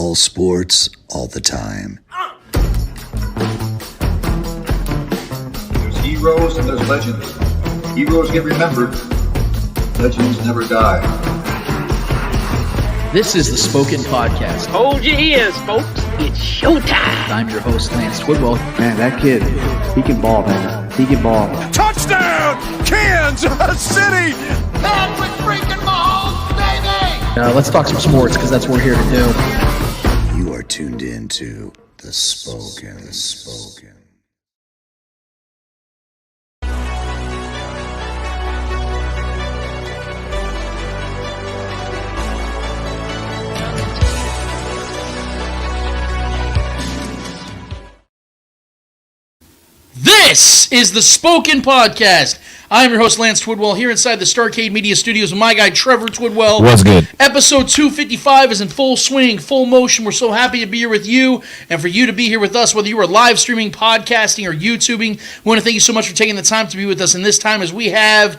All sports, all the time. There's heroes and there's legends. Heroes get remembered. Legends never die. This is the Spoken Podcast. Hold your ears, folks. It's showtime. I'm your host, Lance Twidwell. Man, that kid, he can ball, man. He can ball. Touchdown, Kansas City! Patrick freaking Mahomes, baby! Let's talk some sports, because that's what we're here to do. You are tuned in to The Spoken. This is the Spoken Podcast. I'm your host, Lance Twidwell, here inside the Starcade Media Studios with my guy, Trevor Twidwell. What's good? Episode 255 is in full swing, full motion. We're so happy to be here with you and for you to be here with us, whether you are live streaming, podcasting, or YouTubing. We want to thank you so much for taking the time to be with us in this time as we have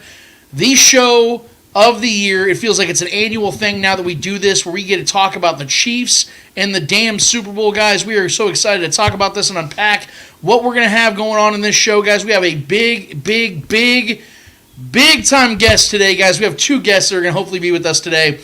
the show of the year. It feels like it's an annual thing now that we do this, where we get to talk about the Chiefs and the damn Super Bowl, guys. We are so excited to talk about this and unpack what we're going to have going on in this show, guys. We have a big time guest today, guys. We have two guests that are going to hopefully be with us today.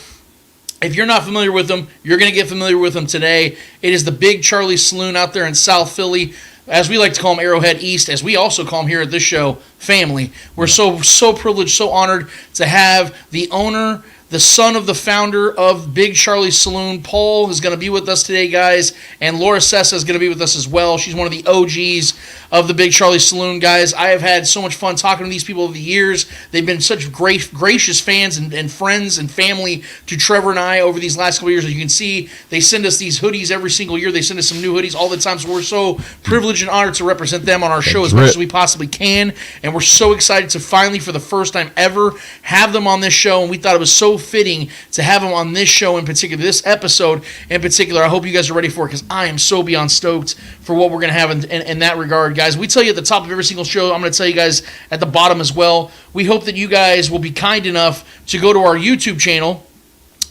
If you're not familiar with them, you're going to get familiar with them today. It is the Big Charlie Saloon out there in South Philly, as we like to call them, Arrowhead East, as we also call them here at this show, family. We're so privileged, so honored to have the owner, the son of the founder of Big Charlie Saloon. Paul is going to be with us today, guys, and Laura Sessa is going to be with us as well. She's one of the OGs of the Big Charlie Saloon, guys. I have had so much fun talking to these people over the years. They've been such gracious fans and friends and family to Trevor and I over these last couple of years. As you can see, they send us these hoodies every single year. They send us some new hoodies all the time, so we're so privileged and honored to represent them on our show as much as we possibly can, and we're so excited to finally, for the first time ever, have them on this show, and we thought it was so fitting to have them on this show in particular, this episode in particular. I hope you guys are ready for it, because I am so beyond stoked for what we're going to have in that regard, guys. We tell you at the top of every single show. I'm going to tell you guys at the bottom as well. We hope that you guys will be kind enough to go to our YouTube channel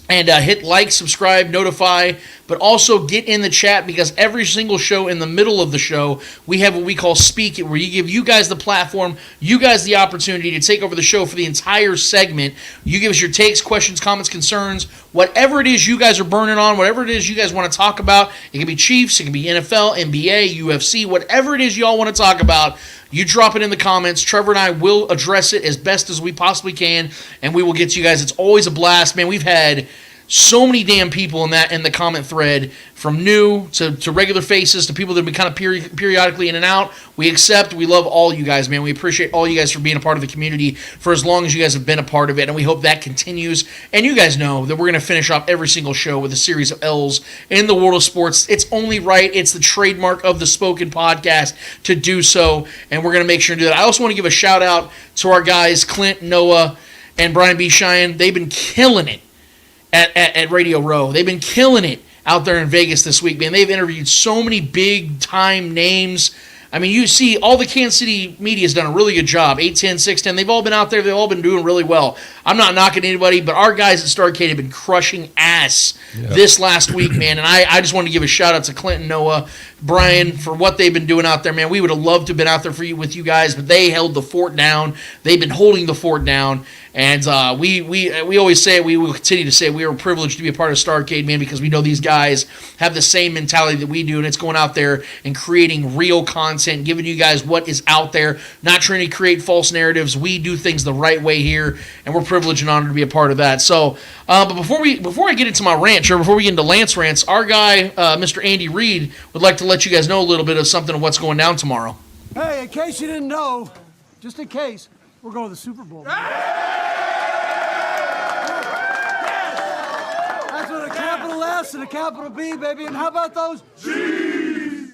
and hit like, subscribe, notify, but also get in the chat, because every single show, in the middle of the show, we have what we call Speak It, where you give you guys the platform, you guys the opportunity to take over the show for the entire segment. You give us your takes, questions, comments, concerns, whatever it is you guys are burning on, whatever it is you guys want to talk about. It can be Chiefs, it can be NFL, NBA, UFC, whatever it is you all want to talk about. You drop it in the comments. Trevor and I will address it as best as we possibly can, and we will get to you guys. It's always a blast, man. We've had so many damn people in the comment thread, from new to regular faces to people that have been kind of periodically in and out. We accept, we love all you guys, man. We appreciate all you guys for being a part of the community for as long as you guys have been a part of it, and we hope that continues. And you guys know that we're going to finish off every single show with a series of L's in the world of sports. It's only right. It's the trademark of the Spoken Podcast to do so, and we're going to make sure to do that. I also want to give a shout out to our guys, Clint, Noah, and Brian B. Cheyenne. They've been killing it at Radio Row. They've been killing it out there in Vegas this week, man. They've interviewed so many big-time names. I mean, you see, all the Kansas City media has done a really good job. 810, 610, they've all been out there. They've all been doing really well. I'm not knocking anybody, but our guys at Starcade have been crushing ass this last week, man. And I just want to give a shout-out to Clinton, Noah, Brian, for what they've been doing out there, man. We would have loved to have been out there with you guys, but they held the fort down. They've been holding the fort down. And we always say it, we will continue to say it, we are privileged to be a part of Starcade, man, because we know these guys have the same mentality that we do, and it's going out there and creating real content, giving you guys what is out there, not trying to create false narratives. We do things the right way here, and we're privileged and honored to be a part of that. So, but before I get into my rant, or before we get into Lance rants, our guy, Mr. Andy Reid, would like to let you guys know a little bit of something of what's going down tomorrow. Hey, in case you didn't know, just in case, we're going to the Super Bowl. That's with a capital S and a capital B, baby. And how about those G's?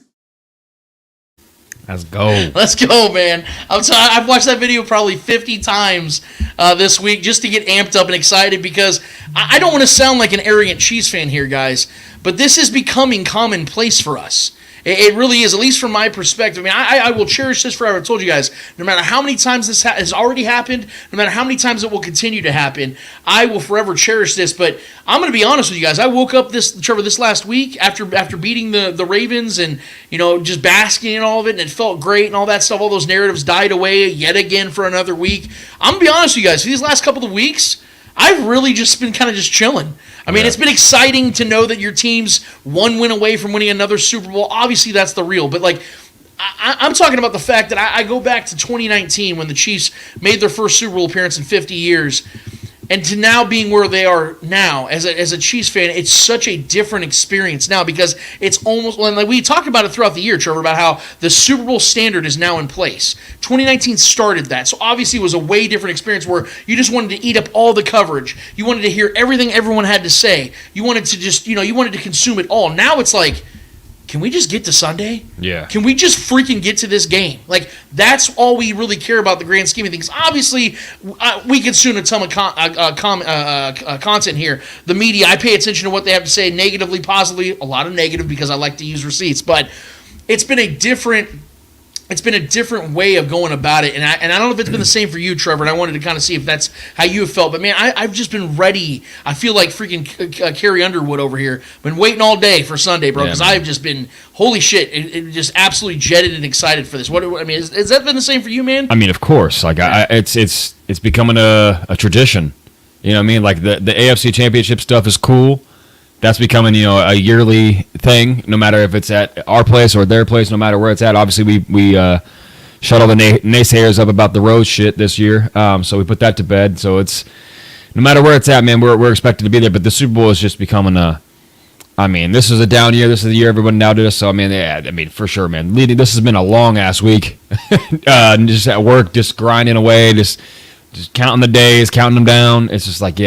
Let's go. Let's go, man. I've watched that video probably 50 times this week just to get amped up and excited, because I don't want to sound like an arrogant Chiefs fan here, guys, but this is becoming commonplace for us. It really is, at least from my perspective. I mean, I will cherish this forever. I told you guys, no matter how many times this has already happened, no matter how many times it will continue to happen, I will forever cherish this. But I'm going to be honest with you guys. I woke up this last week after beating the Ravens and, just basking in all of it, and it felt great and all that stuff. All those narratives died away yet again for another week. I'm going to be honest with you guys. For these last couple of weeks, I've really just been kind of just chilling. I mean, It's been exciting to know that your team's one win away from winning another Super Bowl. Obviously, that's the real. But, I'm talking about the fact that I go back to 2019 when the Chiefs made their first Super Bowl appearance in 50 years. And to now being where they are now, as a Chiefs fan, it's such a different experience now because it's almost, like we talked about it throughout the year, Trevor, about how the Super Bowl standard is now in place. 2019 started that, so obviously it was a way different experience where you just wanted to eat up all the coverage. You wanted to hear everything everyone had to say. You wanted to just, you wanted to consume it all. Now it's like, can we just get to Sunday? Yeah. Can we just freaking get to this game? That's all we really care about, the grand scheme of things. Obviously, we consume a ton of content here. The media, I pay attention to what they have to say, negatively, positively, a lot of negative because I like to use receipts. But it's been a different way of going about it, and I don't know if it's been the same for you, Trevor, and I wanted to kind of see if that's how you have felt. But, man, I've just been ready. I feel like freaking Carrie Underwood over here. Been waiting all day for Sunday, bro, because I've just been, holy shit, it just absolutely jetted and excited for this. Has that been the same for you, man? I mean, of course. It's becoming a tradition. You know what I mean? Like, the AFC Championship stuff is cool. That's becoming, a yearly thing, no matter if it's at our place or their place, no matter where it's at. Obviously, we shut all the naysayers up about the road shit this year, so we put that to bed. So it's, no matter where it's at, man, we're expected to be there. But the Super Bowl is just becoming this is a down year. This is the year everyone doubted us. So, for sure, man. This has been a long-ass week. Just at work, just grinding away, just counting the days, counting them down. It's just like,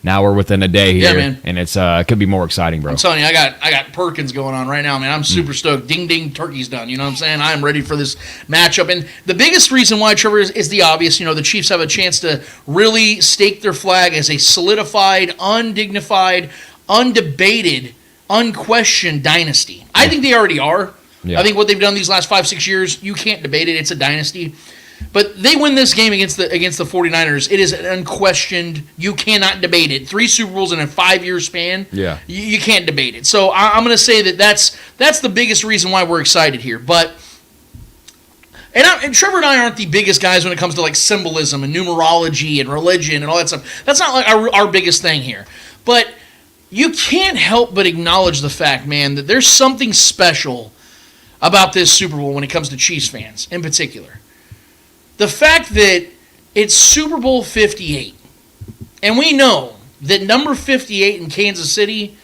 now we're within a day here, man. And it could be more exciting, bro. I'm telling you, I got Perkins going on right now, man. I'm super stoked. Ding, ding, turkey's done. You know what I'm saying? I am ready for this matchup. And the biggest reason why, Trevor, is the obvious. The Chiefs have a chance to really stake their flag as a solidified, undignified, undebated, unquestioned dynasty. I think they already are. Yeah. I think what they've done these last 5-6 years, you can't debate it. It's a dynasty. But they win this game against the 49ers. It is unquestioned. You cannot debate it. 3 Super Bowls in a 5-year span. Yeah, you can't debate it. So I'm going to say that's the biggest reason why we're excited here. But and Trevor and I aren't the biggest guys when it comes to symbolism and numerology and religion and all that stuff. That's not our biggest thing here. But you can't help but acknowledge the fact, man, that there's something special about this Super Bowl when it comes to Chiefs fans in particular. The fact that it's Super Bowl 58, and we know that number 58 in Kansas City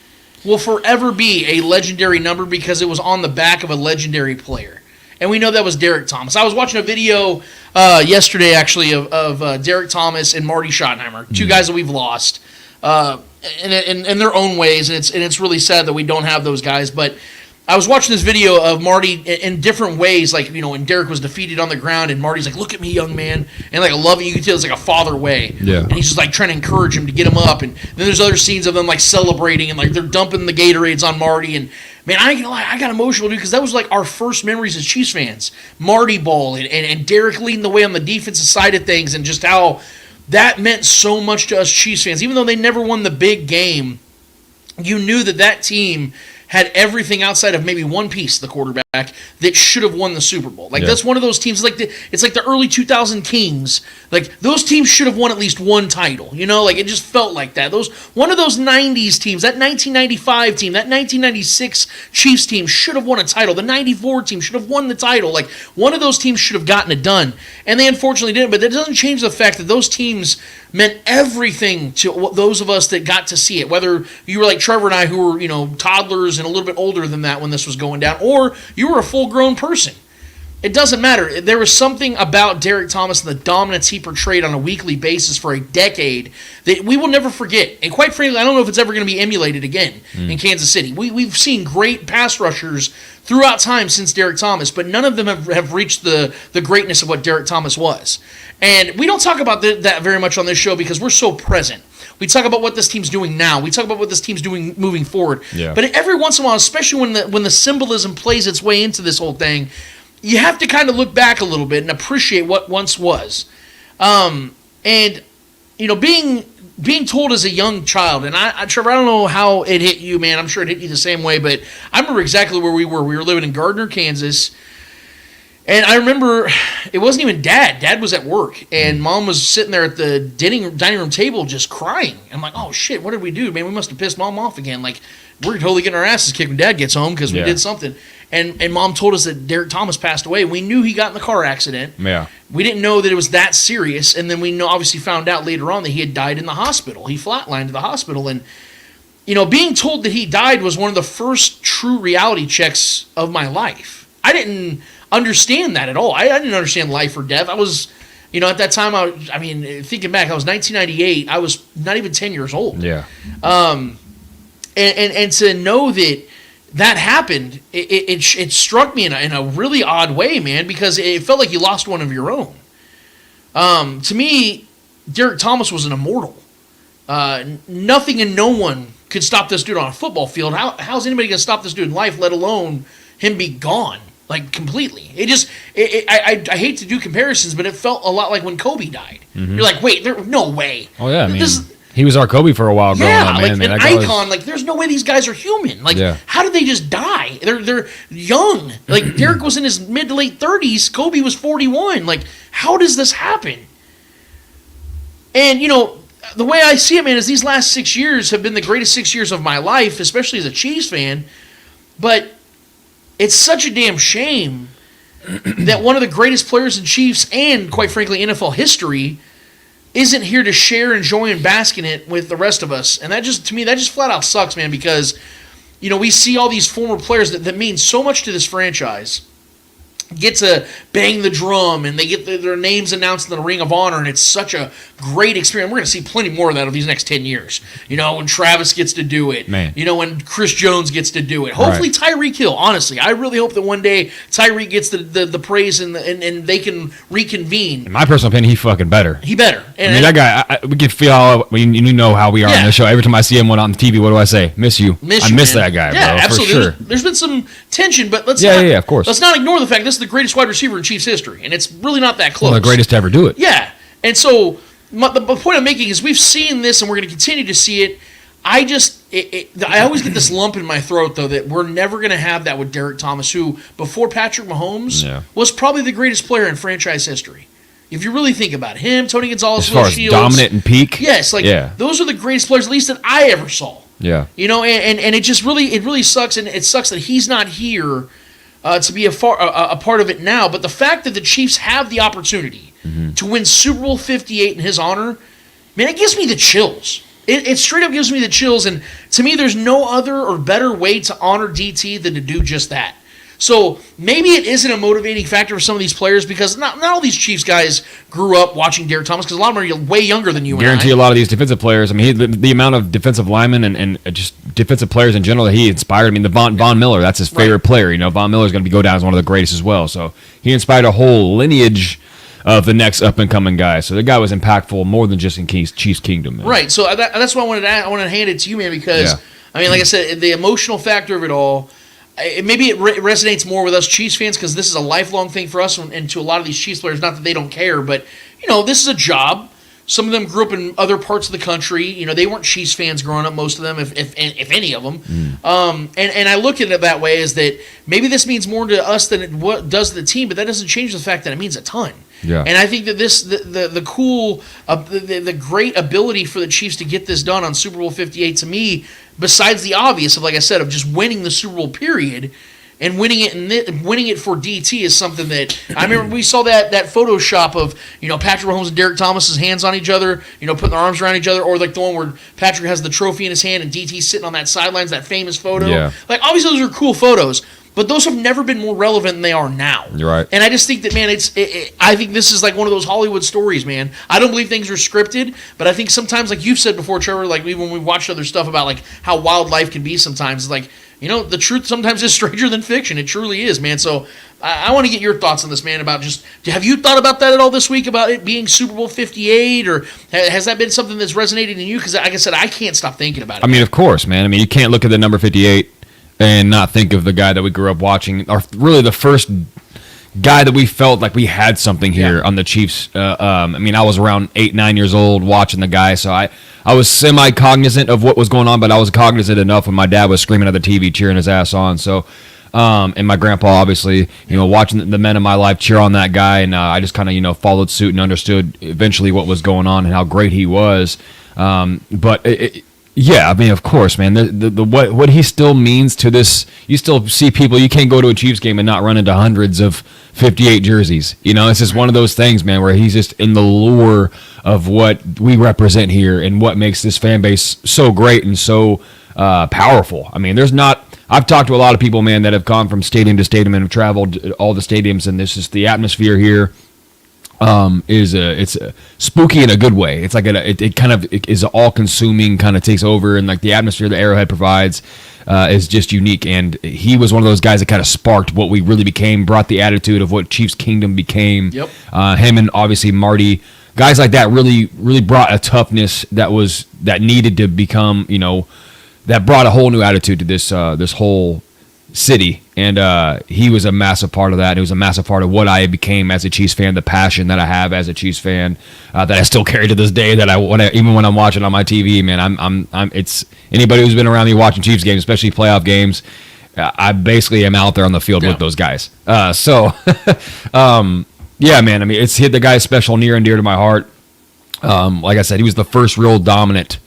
will forever be a legendary number because it was on the back of a legendary player. And we know that was Derek Thomas. I was watching a video yesterday, actually, of Derek Thomas and Marty Schottenheimer, 2 guys that we've lost in their own ways, and it's really sad that we don't have those guys, but I was watching this video of Marty in different ways, when Derek was defeated on the ground, and Marty's like, "Look at me, young man," and I love it. You can tell it's like a father way, and he's just trying to encourage him to get him up. And then there's other scenes of them celebrating and they're dumping the Gatorades on Marty. And man, I ain't gonna lie, I got emotional, dude, because that was our first memories as Chiefs fans. Marty ball and Derek leading the way on the defensive side of things, and just how that meant so much to us Chiefs fans. Even though they never won the big game, you knew that team had everything outside of maybe one piece, the quarterback, that should have won the Super Bowl. That's one of those teams, it's like the early 2000 Kings. Those teams should have won at least one title, it just felt like that. One of those 90s teams, that 1995 team, that 1996 Chiefs team should have won a title. The 94 team should have won the title. One of those teams should have gotten it done. And they unfortunately didn't, but that doesn't change the fact that those teams meant everything to those of us that got to see it, whether you were like Trevor and I, who were, toddlers and a little bit older than that when this was going down, or you were a full-grown person. It doesn't matter. There was something about Derek Thomas and the dominance he portrayed on a weekly basis for a decade that we will never forget. And quite frankly, I don't know if it's ever going to be emulated again in Kansas City. We've seen great pass rushers throughout time since Derek Thomas, but none of them have reached the greatness of what Derek Thomas was. And we don't talk about that very much on this show because we're so present. We talk about what this team's doing now. We talk about what this team's doing moving forward. Yeah. But every once in a while, especially when the symbolism plays its way into this whole thing, you have to kind of look back a little bit and appreciate what once was. And, you know, being told as a young child, and Trevor, I don't know how it hit you, man. I'm sure it hit you the same way, but I remember exactly where we were. We were living in Gardner, Kansas. And I remember it wasn't even Dad. Dad was at work, and Mom was sitting there at the dining room table just crying. I'm like, oh, shit, what did we do? Man, we must have pissed Mom off again. Like, we're totally getting our asses kicked when Dad gets home because we did something. And Mom told us that Derek Thomas passed away. We knew he got in the car accident. Yeah. We didn't know that it was that serious, and then we obviously found out later on that he had died in the hospital. He flatlined in the hospital, and, you know, being told that he died was one of the first true reality checks of my life. I didn't understand that at all. I didn't understand life or death. I was, you know, at that time, I mean, thinking back, I was 1998. I was not even 10 years old. Yeah. And to know that happened, it struck me in a really odd way, man, because it felt like you lost one of your own. To me, Derek Thomas was an immortal. Nothing and no one could stop this dude on a football field. How's anybody going to stop this dude in life, let alone him be gone? Like, completely. I hate to do comparisons, but it felt a lot like when Kobe died. Mm-hmm. You're like, wait, no way. Oh, yeah, I mean, he was our Kobe for a while growing up, man. Like an icon. Like, there's no way these guys are human. Like, how did they just die? They're young. Like, Derek was in his mid to late 30s. Kobe was 41. Like, how does this happen? And, you know, the way I see it, man, is these last 6 years have been the greatest 6 years of my life, especially as a Chiefs fan. But it's such a damn shame that one of the greatest players in Chiefs and, quite frankly, NFL history isn't here to share and joy and bask in it with the rest of us. And that just, to me, that just flat out sucks, man, because, you know, we see all these former players that mean so much to this franchise get to bang the drum and they get their names announced in the Ring of Honor, and it's such a great experience. We're going to see plenty more of that over these next 10 years. You know, when Travis gets to do it. Man. You know, when Chris Jones gets to do it. Hopefully Tyreek Hill, honestly. I really hope that one day Tyreek gets the praise and they can reconvene. In my personal opinion, he fucking better. He better. And I mean, that guy, we can feel you know how we are on this show. Every time I see him on TV, what do I say? Miss you. I miss that guy, bro. Absolutely. For sure. There's been some tension, but let's of course. Let's not ignore the fact this is the greatest wide receiver in Chiefs history, and it's really not that close. One of the greatest to ever do it. Yeah, and so the point I'm making is we've seen this, and we're going to continue to see it. I always get this lump in my throat, though, that we're never going to have that with Derek Thomas, who, before Patrick Mahomes, was probably the greatest player in franchise history. If you really think about it. Him, Tony Gonzalez, as far as dominant and peak. Yes, those are the greatest players, at least that I ever saw. Yeah. You know, and it just really sucks, and it sucks that he's not here to be a part of it now. But the fact that the Chiefs have the opportunity to win Super Bowl 58 in his honor, man, it gives me the chills. It straight up gives me the chills, and to me, there's no other or better way to honor DT than to do just that. So maybe it isn't a motivating factor for some of these players because not all these Chiefs guys grew up watching Derek Thomas because a lot of them are way younger than you and I. Guarantee a lot of these defensive players. I mean, the amount of defensive linemen and just defensive players in general that he inspired. I mean, the Von Miller, that's his favorite player. You know, Von Miller is going to go down as one of the greatest as well. So he inspired a whole lineage of the next up-and-coming guy. So the guy was impactful more than just in Chiefs Kingdom. Man. Right. So that's why I wanted to hand it to you, man, because, I mean, like I said, the emotional factor of it all, maybe it resonates more with us Chiefs fans because this is a lifelong thing for us and to a lot of these Chiefs players, not that they don't care, but, you know, this is a job. Some of them grew up in other parts of the country. You know, they weren't Chiefs fans growing up, most of them, if any of them. And I look at it that way is that maybe this means more to us than it does to the team, but that doesn't change the fact that it means a ton. Yeah. And I think that the great ability for the Chiefs to get this done on Super Bowl 58 to me, besides the obvious of, like I said, of just winning the Super Bowl period and winning it for DT is something that I remember we saw that Photoshop of, you know, Patrick Mahomes and Derek Thomas's hands on each other, you know, putting their arms around each other, or like the one where Patrick has the trophy in his hand and DT's sitting on that sidelines, that famous photo. Yeah. Like, obviously those are cool photos, but those have never been more relevant than they are now. You're right. And I just think that, man, I think this is like one of those Hollywood stories, man. I don't believe things are scripted, but I think sometimes, like you've said before, Trevor, like even when we watched other stuff about like how wild life can be sometimes, like, the truth sometimes is stranger than fiction. It truly is, man. So I want to get your thoughts on this, man, about just, have you thought about that at all this week, about it being Super Bowl 58, or has that been something that's resonated in you? Because, like I said, I can't stop thinking about it. I mean, of course, man. I mean, you can't look at the number 58 and not think of the guy that we grew up watching, or really the first guy that we felt like we had something here on the Chiefs. I mean, I was around 8, 9 years old watching the guy, so I was semi-cognizant of what was going on, but I was cognizant enough when my dad was screaming at the TV, cheering his ass on. So, and my grandpa, obviously, watching the men in my life cheer on that guy, and I just kind of, followed suit and understood eventually what was going on and how great he was. Yeah, I mean, of course, man. What he still means to this, you still see people. You can't go to a Chiefs game and not run into hundreds of 58 jerseys. It's just one of those things, man, where he's just in the lore of what we represent here and what makes this fan base so great and so powerful. I mean, I've talked to a lot of people, man, that have gone from stadium to stadium and have traveled all the stadiums, and this is the atmosphere here. It's spooky in a good way. It's like it kind of is all consuming, kind of takes over, and like the atmosphere that Arrowhead provides is just unique. And he was one of those guys that kind of sparked what we really became, brought the attitude of what Chiefs Kingdom became. Yep. Him and obviously Marty, guys like that really brought a toughness that needed to become, that brought a whole new attitude to this whole city, and he was a massive part of that. It was a massive part of what I became as a Chiefs fan, the passion that I have as a Chiefs fan, that I still carry to this day. That even when I'm watching on my TV, man, it's anybody who's been around me watching Chiefs games, especially playoff games. I basically am out there on the field with those guys. Yeah, man. I mean, it's hit the guy special, near and dear to my heart. Like I said, he was the first real dominant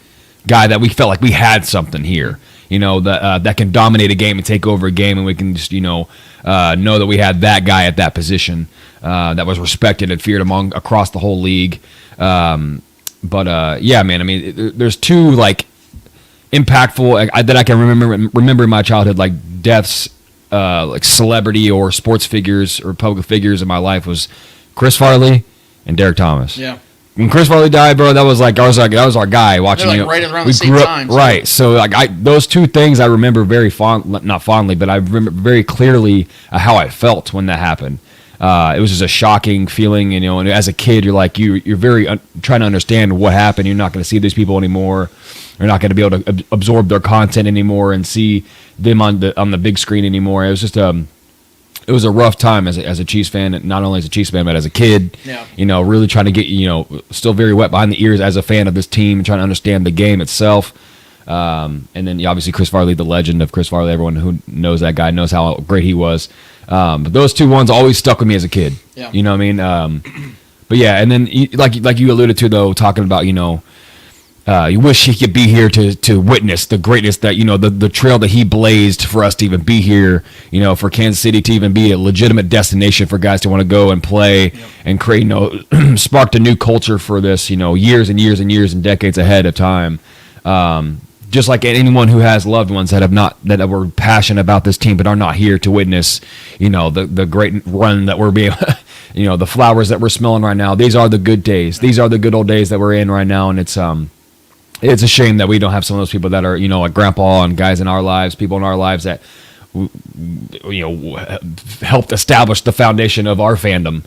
guy that we felt like we had something here. That can dominate a game and take over a game, and we can just, know that we had that guy at that position that was respected and feared across the whole league. Yeah, man, I mean, there's two, like, impactful that I can remember in my childhood, like, deaths, like celebrity or sports figures or public figures in my life was Chris Farley and Derek Thomas. Yeah. When Chris Farley died, bro, that was our guy watching. They're like right around the same time. Right. So like those two things I remember very not fondly, but I remember very clearly how I felt when that happened. It was just a shocking feeling, and as a kid, you're like you're very trying to understand what happened. You're not going to see these people anymore. You're not going to be able to absorb their content anymore and see them on the big screen anymore. It was just it was a rough time as a Chiefs fan, and not only as a Chiefs fan, but as a kid. Yeah. Really trying to get, still very wet behind the ears as a fan of this team, and trying to understand the game itself. And then obviously Chris Farley, the legend of Chris Farley. Everyone who knows that guy knows how great he was. But those two ones always stuck with me as a kid. Yeah. You know what I mean? But yeah, and then like you alluded to, though, talking about, you wish he could be here to witness the greatness that, the trail that he blazed for us to even be here, for Kansas City to even be a legitimate destination for guys to want to go and play and create, sparked a new culture for this, years and years and years and decades ahead of time. Just like anyone who has loved ones that were passionate about this team but are not here to witness, the great run that we're being, the flowers that we're smelling right now. These are the good days. These are the good old days that we're in right now, and it's a shame that we don't have some of those people that are, like Grandpa and guys in our lives, people in our lives that, helped establish the foundation of our fandom,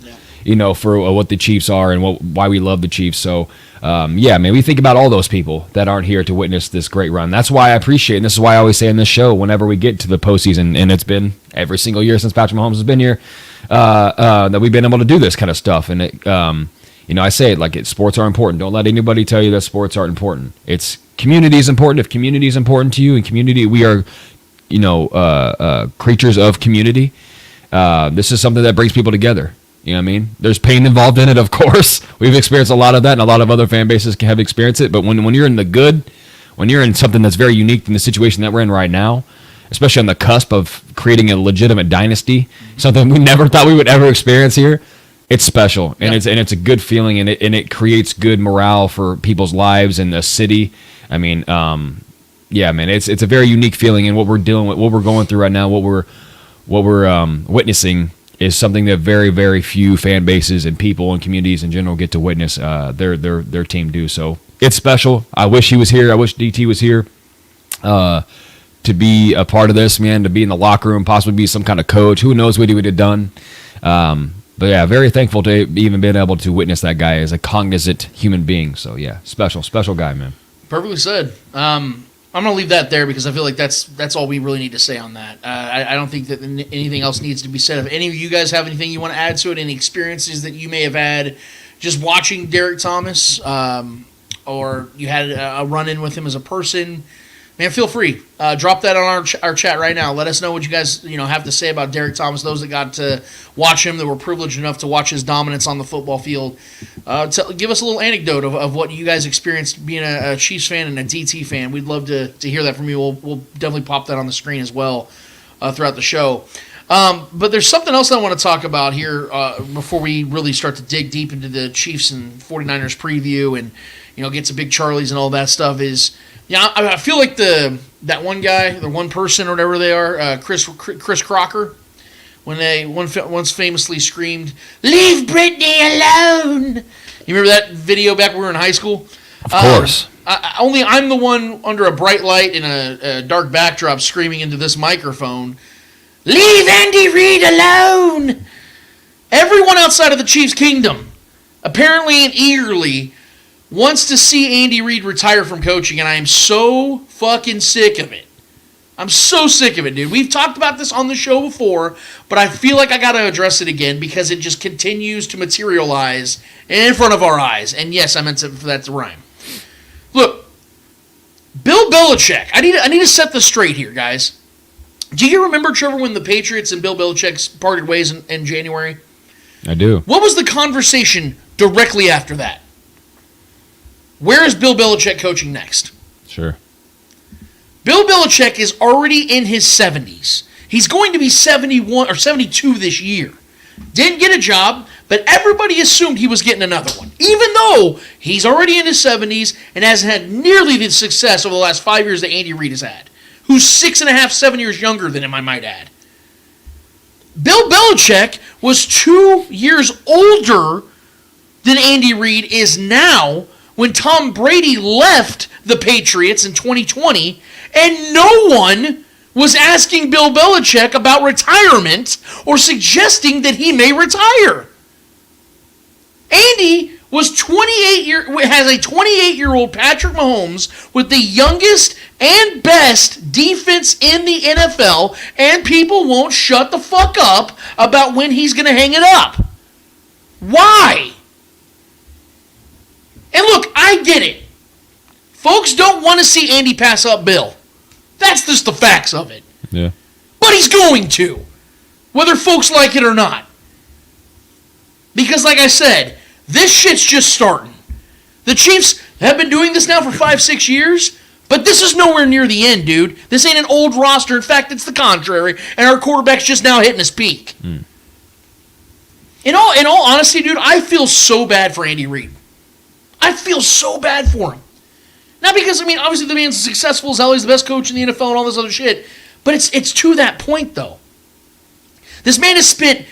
for what the Chiefs are and why we love the Chiefs. So, yeah, man, we think about all those people that aren't here to witness this great run. That's why I appreciate, and this is why I always say in this show, whenever we get to the postseason, and it's been every single year since Patrick Mahomes has been here, that we've been able to do this kind of stuff. And it, I say it like sports are important. Don't let anybody tell you that sports aren't important. Community is important. If community is important to you, and community, we are, creatures of community. This is something that brings people together. You know what I mean? There's pain involved in it, of course. We've experienced a lot of that, and a lot of other fan bases have experienced it. But when you're in the good, when you're in something that's very unique in the situation that we're in right now, especially on the cusp of creating a legitimate dynasty, something we never thought we would ever experience here, it's special, and it's a good feeling, and it creates good morale for people's lives and the city. I mean, yeah, man, it's a very unique feeling, and what we're dealing with, what we're going through right now, what we're witnessing is something that very, very few fan bases and people and communities in general get to witness. Their team do. So it's special. I wish he was here. I wish DT was here. to be a part of this, man, to be in the locker room, possibly be some kind of coach. Who knows what he would have done. But yeah, very thankful to even been able to witness that guy as a cognizant human being. So yeah, special guy, man. Perfectly said. I'm going to leave that there because I feel like that's all we really need to say on that. I don't think that anything else needs to be said. If any of you guys have anything you want to add to it, any experiences that you may have had just watching Derek Thomas, or you had a run-in with him as a person, man, feel free. Drop that on our chat right now. Let us know what you guys have to say about Derek Thomas. Those that got to watch him, that were privileged enough to watch his dominance on the football field. Give us a little anecdote of what you guys experienced being a Chiefs fan and a DT fan. We'd love to hear that from you. We'll definitely pop that on the screen as well throughout the show. But there's something else I want to talk about here before we really start to dig deep into the Chiefs and 49ers preview and get to Big Charlie's and all that stuff is, I feel like that one guy, the one person or whatever they are, Chris Crocker, when they once famously screamed, "Leave Britney alone." You remember that video back when we were in high school? Of course. Only I'm the one under a bright light and a dark backdrop screaming into this microphone, "Leave Andy Reid alone!" Everyone outside of the Chiefs' kingdom, apparently and eagerly, wants to see Andy Reid retire from coaching, and I am so fucking sick of it. I'm so sick of it, dude. We've talked about this on the show before, but I feel like I got to address it again because it just continues to materialize in front of our eyes. And yes, I meant for that to rhyme. Look, Bill Belichick. I need to set this straight here, guys. Do you remember, Trevor, when the Patriots and Bill Belichick parted ways in January? I do. What was the conversation directly after that? Where is Bill Belichick coaching next? Sure. Bill Belichick is already in his 70s. He's going to be 71 or 72 this year. Didn't get a job, but everybody assumed he was getting another one. Even though he's already in his 70s and hasn't had nearly the success over the last 5 years that Andy Reid has had, who's 6.5, 7 years younger than him, I might add. Bill Belichick was 2 years older than Andy Reid is now when Tom Brady left the Patriots in 2020, and no one was asking Bill Belichick about retirement or suggesting that he may retire. Andy has a 28-year-old Patrick Mahomes with the youngest and best defense in the NFL, and people won't shut the fuck up about when he's going to hang it up. Why? And look, I get it. Folks don't want to see Andy pass up Bill. That's just the facts of it. Yeah. But he's going to, whether folks like it or not. Because like I said, this shit's just starting. The Chiefs have been doing this now for 5-6 years, but this is nowhere near the end, dude. This ain't an old roster. In fact, it's the contrary, and our quarterback's just now hitting his peak. In all honesty, dude, I feel so bad for Andy Reid. I feel so bad for him. Not because, obviously the man's successful as hell, he's the best coach in the NFL and all this other shit, but it's to that point, though. This man has spent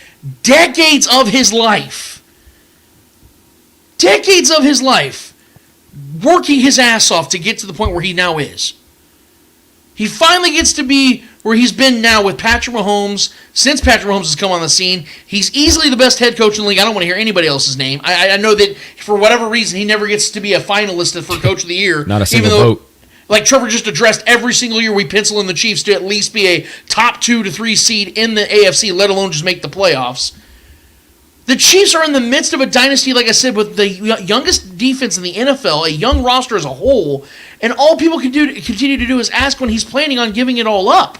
decades of his life working his ass off to get to the point where he now is. He finally gets to be where he's been now with Patrick Mahomes. Since Patrick Mahomes has come on the scene, he's easily the best head coach in the league. I don't want to hear anybody else's name. I know that for whatever reason, he never gets to be a finalist for Coach of the Year. Not a single vote. Like Trevor just addressed, every single year we pencil in the Chiefs to at least be a top 2 to 3 seed in the AFC, let alone just make the playoffs. The Chiefs are in the midst of a dynasty, like I said, with the youngest defense in the NFL, a young roster as a whole, and all people can continue to do is ask when he's planning on giving it all up.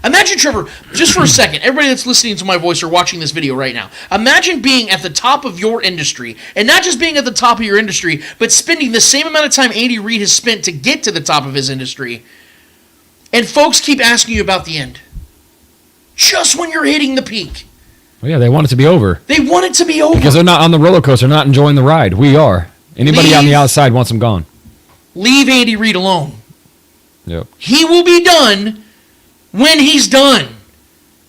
Imagine, Trevor, just for a second, everybody that's listening to my voice or watching this video right now, imagine being at the top of your industry, and not just being at the top of your industry, but spending the same amount of time Andy Reid has spent to get to the top of his industry, and folks keep asking you about the end. Just when you're hitting the peak. Well, yeah, they want it to be over. They want it to be over. Because they're not on the roller coaster, they're not enjoying the ride. We are. Anybody on the outside wants them gone. Leave Andy Reid alone. Yep. He will be done when he's done.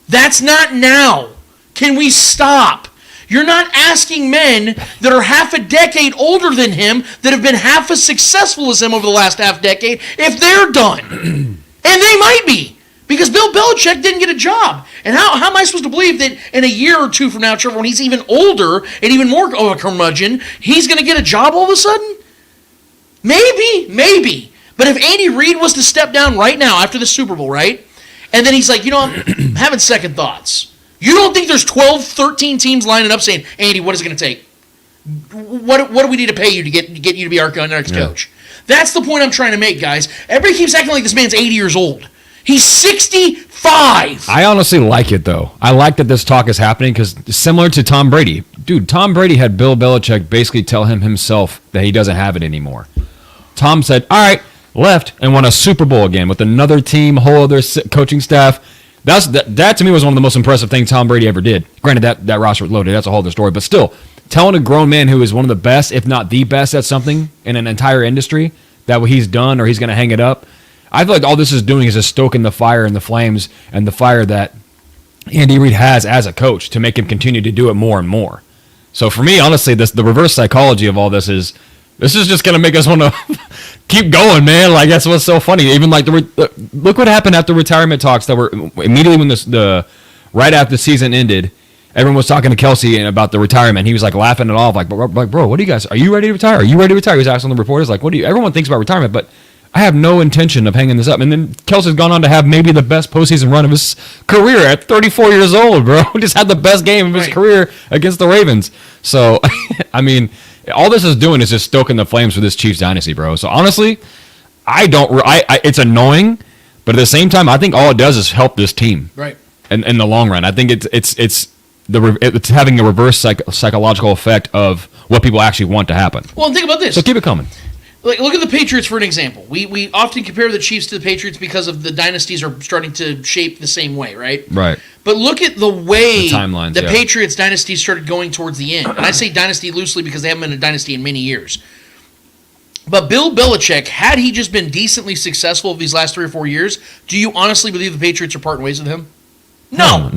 That's not now. Can we stop? You're not asking men that are half a decade older than him, that have been half as successful as him over the last half decade, if they're done. And they might be. Because Bill Belichick didn't get a job. And how am I supposed to believe that in a year or two from now, Trevor, when he's even older and even more of a curmudgeon, he's going to get a job all of a sudden? Maybe. But if Andy Reid was to step down right now after the Super Bowl, right? And then he's like, I'm having second thoughts. You don't think there's 12, 13 teams lining up saying, Andy, what is it going to take? What do we need to pay you to get you to be our next coach? That's the point I'm trying to make, guys. Everybody keeps acting like this man's 80 years old. He's 65. I honestly like it, though. I like that this talk is happening because similar to Tom Brady. Dude, Tom Brady had Bill Belichick basically tell him himself that he doesn't have it anymore. Tom said, all right, left and won a Super Bowl again with another team, whole other coaching staff. That to me was one of the most impressive things Tom Brady ever did. Granted, that roster was loaded. That's a whole other story. But still, telling a grown man who is one of the best, if not the best at something in an entire industry, that what he's done or he's going to hang it up, I feel like all this is doing is just stoking the fire and the flames and the fire that Andy Reid has as a coach to make him continue to do it more and more. So for me, honestly, the reverse psychology of all this is just going to make us want to keep going, man. Like, that's what's so funny. Even like look what happened at the retirement talks that were immediately when right after the season ended. Everyone was talking to Kelsey about the retirement. He was like laughing it off, like, bro, what do you guys? Are you ready to retire? Are you ready to retire? He was asking the reporters, like, everyone thinks about retirement, but I have no intention of hanging this up. And then Kelsey's gone on to have maybe the best postseason run of his career at 34 years old, bro. Just had the best game of his career against the Ravens. So, I mean, all this is doing is just stoking the flames for this Chiefs dynasty, bro. So, honestly, it's annoying, but at the same time, I think all it does is help this team. Right. In the long run. I think it's having a reverse psychological effect of what people actually want to happen. Well, and think about this. So keep it coming. Like, look at the Patriots for an example. We often compare the Chiefs to the Patriots because of the dynasties are starting to shape the same way, right? Right. But look at the way the Patriots dynasty started going towards the end. And I say dynasty loosely because they haven't been a dynasty in many years. But Bill Belichick, had he just been decently successful these last 3 or 4 years, do you honestly believe the Patriots are parting ways with him? No.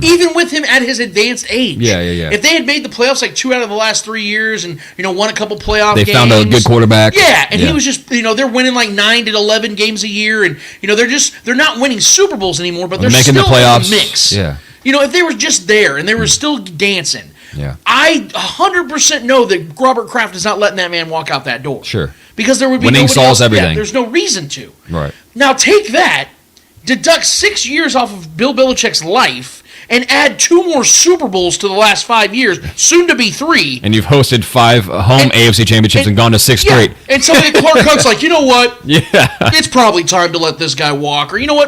Even with him at his advanced age. Yeah. If they had made the playoffs like 2 out of the last 3 years and, won a couple playoff games. They found a good quarterback. Yeah, and he was just, they're winning like 9 to 11 games a year and, they're not winning Super Bowls anymore, but they're making still the playoffs. in the mix. Yeah. If they were just there and they were still dancing. Yeah. I 100% know that Robert Kraft is not letting that man walk out that door. Sure. Because there would be winning solves everything. Yeah, there's no reason to. Right. Now take that, deduct 6 years off of Bill Belichick's life, and add 2 more Super Bowls to the last 5 years, soon to be 3. And you've hosted 5 home AFC championships and gone to 6 straight. And somebody, Clark Hunt's like, you know what? Yeah. It's probably time to let this guy walk. Or you know what?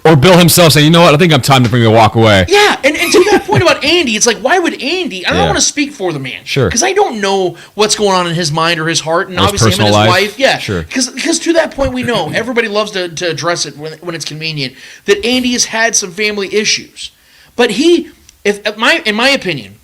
Or Bill himself saying, you know what? I think I'm time to bring the walk away. Yeah. And to that point about Andy, it's like, why would Andy? I don't want to speak for the man. Sure. Because I don't know what's going on in his mind or his heart, and or obviously him and his wife. Yeah. Sure. Because to that point, we know everybody loves to address it when it's convenient that Andy has had some family issues. But in my opinion,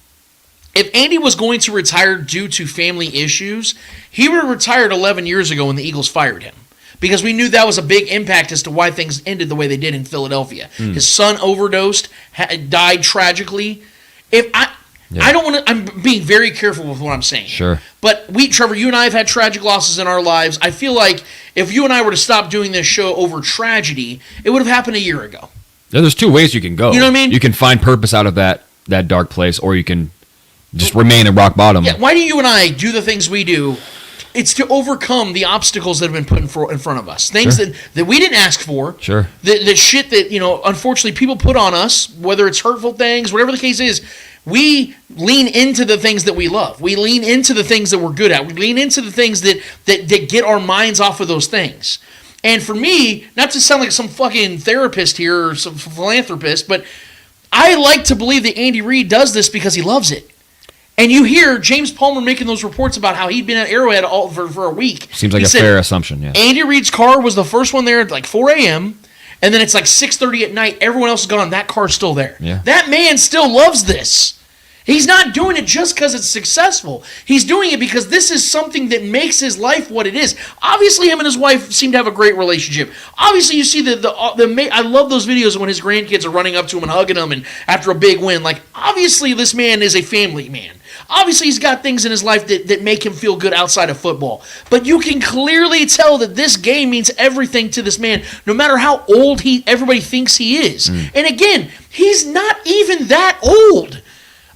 if Andy was going to retire due to family issues, he would have retired 11 years ago when the Eagles fired him. Because we knew that was a big impact as to why things ended the way they did in Philadelphia. His son overdosed, died tragically. I don't want to. I'm being very careful with what I'm saying. Sure. But Trevor, you and I have had tragic losses in our lives. I feel like if you and I were to stop doing this show over tragedy, it would have happened a year ago. Yeah, there's 2 ways you can go. You know what I mean? You can find purpose out of that dark place, or you can just remain at rock bottom. Yeah. Why do you and I do the things we do? It's to overcome the obstacles that have been put in front of us. Things that we didn't ask for. Sure. The shit that, unfortunately people put on us, whether it's hurtful things, whatever the case is, we lean into the things that we love. We lean into the things that we're good at. We lean into the things that get our minds off of those things. And for me, not to sound like some fucking therapist here or some philanthropist, but I like to believe that Andy Reid does this because he loves it. And you hear James Palmer making those reports about how he'd been at Arrowhead for a week. Seems like a fair assumption, yeah. Andy Reid's car was the first one there at like 4 a.m., and then it's like 6:30 at night. Everyone else is gone. That car's still there. Yeah. That man still loves this. He's not doing it just because it's successful. He's doing it because this is something that makes his life what it is. Obviously, him and his wife seem to have a great relationship. Obviously, you see I love those videos when his grandkids are running up to him and hugging him and after a big win. Like, obviously, this man is a family man. Obviously, he's got things in his life that make him feel good outside of football. But you can clearly tell that this game means everything to this man, no matter how old everybody thinks he is. And again, he's not even that old.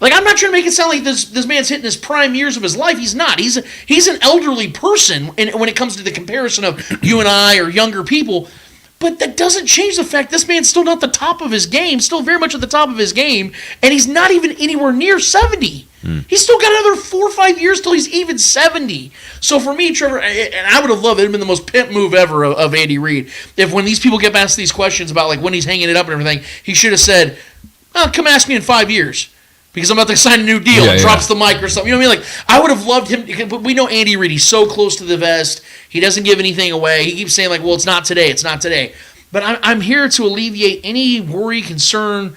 Like, I'm not trying to make it sound like this man's hitting his prime years of his life. He's not. He's an elderly person when it comes to the comparison of you and I or younger people. But that doesn't change the fact this man's still not the top of his game, still very much at the top of his game, and he's not even anywhere near 70. He's still got another 4 or 5 years till he's even 70. So for me, Trevor, and I would have loved it, it'd been the most pimp move ever of Andy Reid, if when these people get asked these questions about like when he's hanging it up and everything, he should have said, "Oh, come ask me in 5 years. Because I'm about to sign a new deal," and drops the mic or something. You know what I mean? Like, I would have loved him. But we know Andy Reid. He's so close to the vest. He doesn't give anything away. He keeps saying, like, well, it's not today. It's not today. But I'm here to alleviate any worry, concern,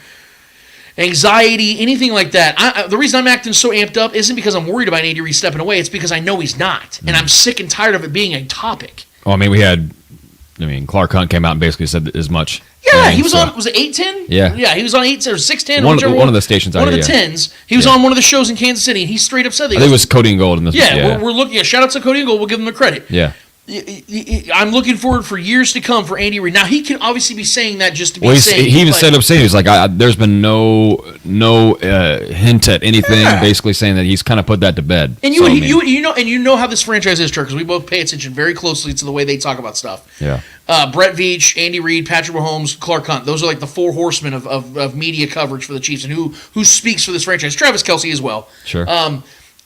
anxiety, anything like that. The reason I'm acting so amped up isn't because I'm worried about Andy Reid stepping away. It's because I know he's not. And I'm sick and tired of it being a topic. Well, Clark Hunt came out and basically said as much. Yeah, he was on, was it 810? Yeah. Yeah, he was on 810 or 610. One of the stations. One of the 10s. He was on one of the shows in Kansas City, and he straight up said that. I think it was Cody and Gold in this. Yeah, we're looking at, shout out to Cody and Gold, we'll give him the credit. Yeah. I'm looking forward for years to come for Andy Reid. Now, he can obviously be saying that just to be saying. He even set up saying, he was like, there's been no hint at anything, basically saying that he's kind of put that to bed. And you know how this franchise is, Trevor, because we both pay attention very closely to the way they talk about stuff. Yeah. Brett Veach, Andy Reid, Patrick Mahomes, Clark Hunt. Those are like the four horsemen of media coverage for the Chiefs, and who speaks for this franchise. Travis Kelce as well. Sure.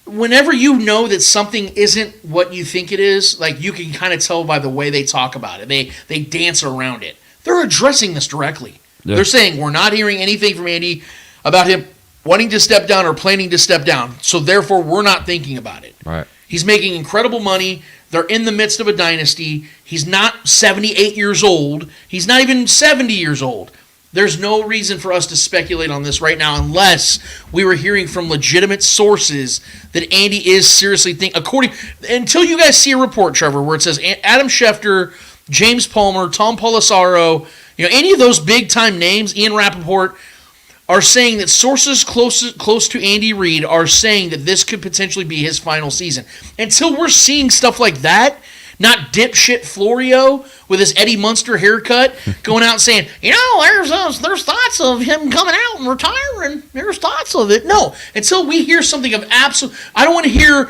Whenever you know that something isn't what you think it is, like you can kind of tell by the way they talk about it. They dance around it. They're addressing this directly. Yeah. They're saying, we're not hearing anything from Andy about him wanting to step down or planning to step down, so therefore we're not thinking about it. Right. He's making incredible money. They're in the midst of a dynasty. He's not 78 years old. He's not even 70 years old. There's no reason for us to speculate on this right now unless we were hearing from legitimate sources that Andy is seriously until you guys see a report, Trevor, where it says Adam Schefter, James Palmer, Tom Pelissero, any of those big-time names, Ian Rappaport, are saying that sources close to Andy Reid are saying that this could potentially be his final season. Until we're seeing stuff like that, not dipshit Florio with his Eddie Munster haircut going out and saying, there's thoughts of him coming out and retiring. There's thoughts of it. No, until we hear something of absolute. I don't want to hear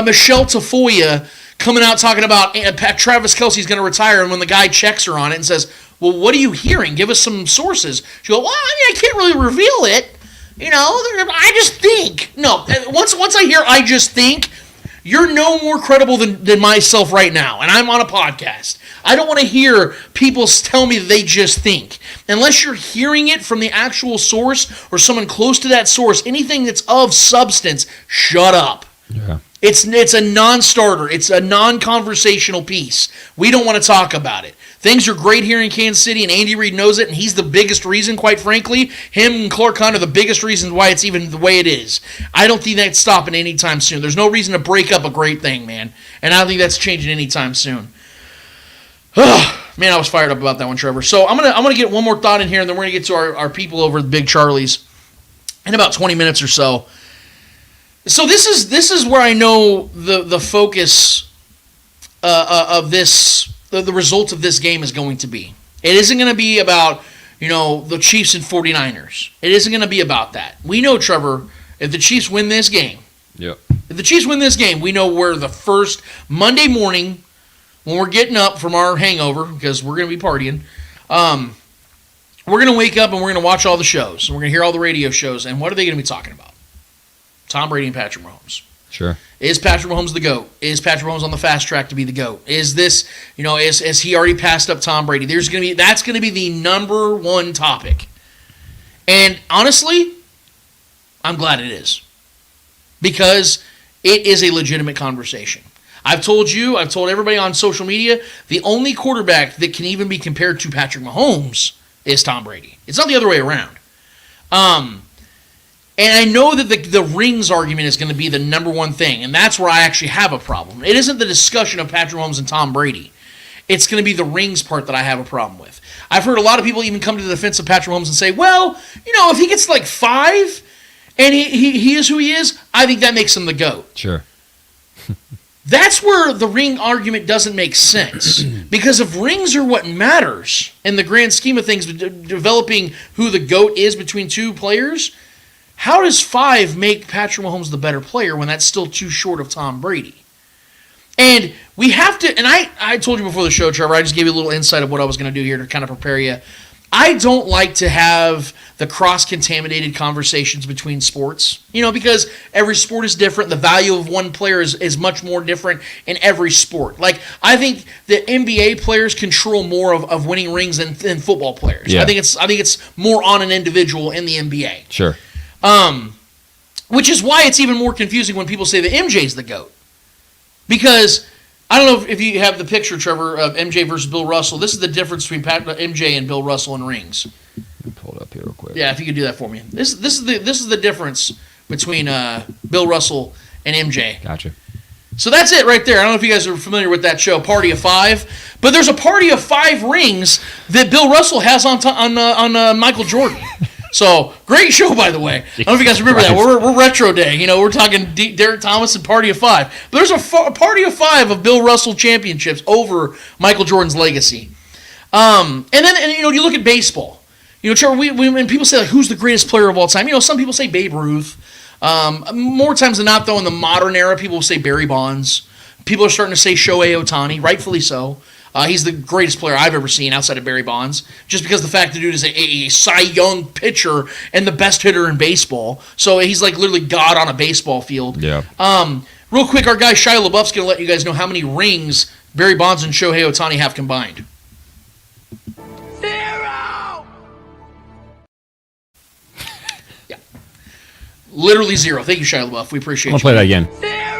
Michelle Tafoya coming out talking about Travis Kelce's going to retire, and when the guy checks her on it and says, well, what are you hearing? Give us some sources. She'll go, well, I can't really reveal it. I just think. No, once I hear I just think, you're no more credible than myself right now, and I'm on a podcast. I don't want to hear people tell me they just think. Unless you're hearing it from the actual source or someone close to that source, anything that's of substance, shut up. Yeah. It's a non-starter. It's a non-conversational piece. We don't want to talk about it. Things are great here in Kansas City, and Andy Reid knows it, and he's the biggest reason, quite frankly. Him and Clark Hunt are the biggest reasons why it's even the way it is. I don't think that's stopping anytime soon. There's no reason to break up a great thing, man, and I don't think that's changing anytime soon. Man, I was fired up about that one, Trevor. So I'm gonna get one more thought in here, and then we're gonna get to our people over at Big Charlie's in about 20 minutes or so. So this is where I know the focus of this. The result of this game is going to be. It isn't going to be about, the Chiefs and 49ers. It isn't going to be about that. We know, Trevor, if the Chiefs win this game, we know we're the first Monday morning when we're getting up from our hangover, because we're going to be partying, we're going to wake up and we're going to watch all the shows. And we're going to hear all the radio shows. And what are they going to be talking about? Tom Brady and Patrick Mahomes. Sure. Is Patrick Mahomes the GOAT? Is Patrick Mahomes on the fast track to be the GOAT? Is this, is he already passed up Tom Brady? That's going to be the number one topic. And honestly, I'm glad it is. Because it is a legitimate conversation. I've told everybody on social media, the only quarterback that can even be compared to Patrick Mahomes is Tom Brady. It's not the other way around. And I know that the rings argument is going to be the number one thing, and that's where I actually have a problem. It isn't the discussion of Patrick Mahomes and Tom Brady. It's going to be the rings part that I have a problem with. I've heard a lot of people even come to the defense of Patrick Mahomes and say, well, if he gets like 5 and he is who he is, I think that makes him the GOAT. Sure. That's where the ring argument doesn't make sense. Because if rings are what matters in the grand scheme of things, developing who the GOAT is between two players, how does 5 make Patrick Mahomes the better player when that's still too short of Tom Brady? And we have to, and I told you before the show, Trevor, I just gave you a little insight of what I was going to do here to kind of prepare you. I don't like to have the cross-contaminated conversations between sports, because every sport is different. The value of one player is much more different in every sport. Like, I think the NBA players control more of winning rings than football players. Yeah. I think it's more on an individual in the NBA. Sure. Which is why it's even more confusing when people say that MJ's the GOAT. Because I don't know if you have the picture, Trevor, of MJ versus Bill Russell. This is the difference between MJ and Bill Russell in rings. Let me pull it up here real quick. Yeah, if you could do that for me. This is the difference between Bill Russell and MJ. Gotcha. So that's it right there. I don't know if you guys are familiar with that show, Party of 5, but there's a Party of 5 rings that Bill Russell has on Michael Jordan. So, great show, by the way. I don't know if you guys remember that. We're retro day. We're talking Derek Thomas and Party of 5. But there's a Party of 5 of Bill Russell championships over Michael Jordan's legacy. And then you look at baseball. Trevor, when people say, like, who's the greatest player of all time? Some people say Babe Ruth. More times than not, though, in the modern era, people will say Barry Bonds. People are starting to say Shohei Ohtani, rightfully so. He's the greatest player I've ever seen outside of Barry Bonds, just because the fact the dude is a Cy Young pitcher and the best hitter in baseball. So he's like literally God on a baseball field. Yeah. Real quick, our guy Shia LaBeouf's going to let you guys know how many rings Barry Bonds and Shohei Ohtani have combined. 0! Yeah. Literally 0. Thank you, Shia LaBeouf. We appreciate you. I'll play that again. 0!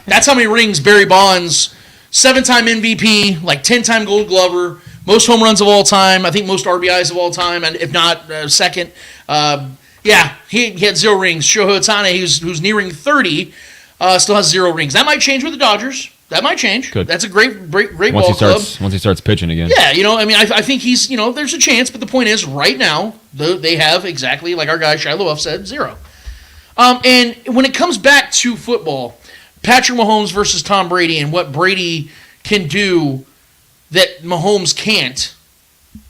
That's how many rings Barry Bonds, 7-time MVP, like 10-time Gold Glover, most home runs of all time, I think most RBIs of all time, and if not, second. He had 0 rings. Shohei Ohtani, who's nearing 30, still has 0 rings. That might change with the Dodgers. That might change. Could. That's a great ball club. Once he starts pitching again. Yeah, I think he's, there's a chance, but the point is, right now, they have exactly, like our guy Shia LaBeouf said, 0. And when it comes back to football, Patrick Mahomes versus Tom Brady and what Brady can do that Mahomes can't,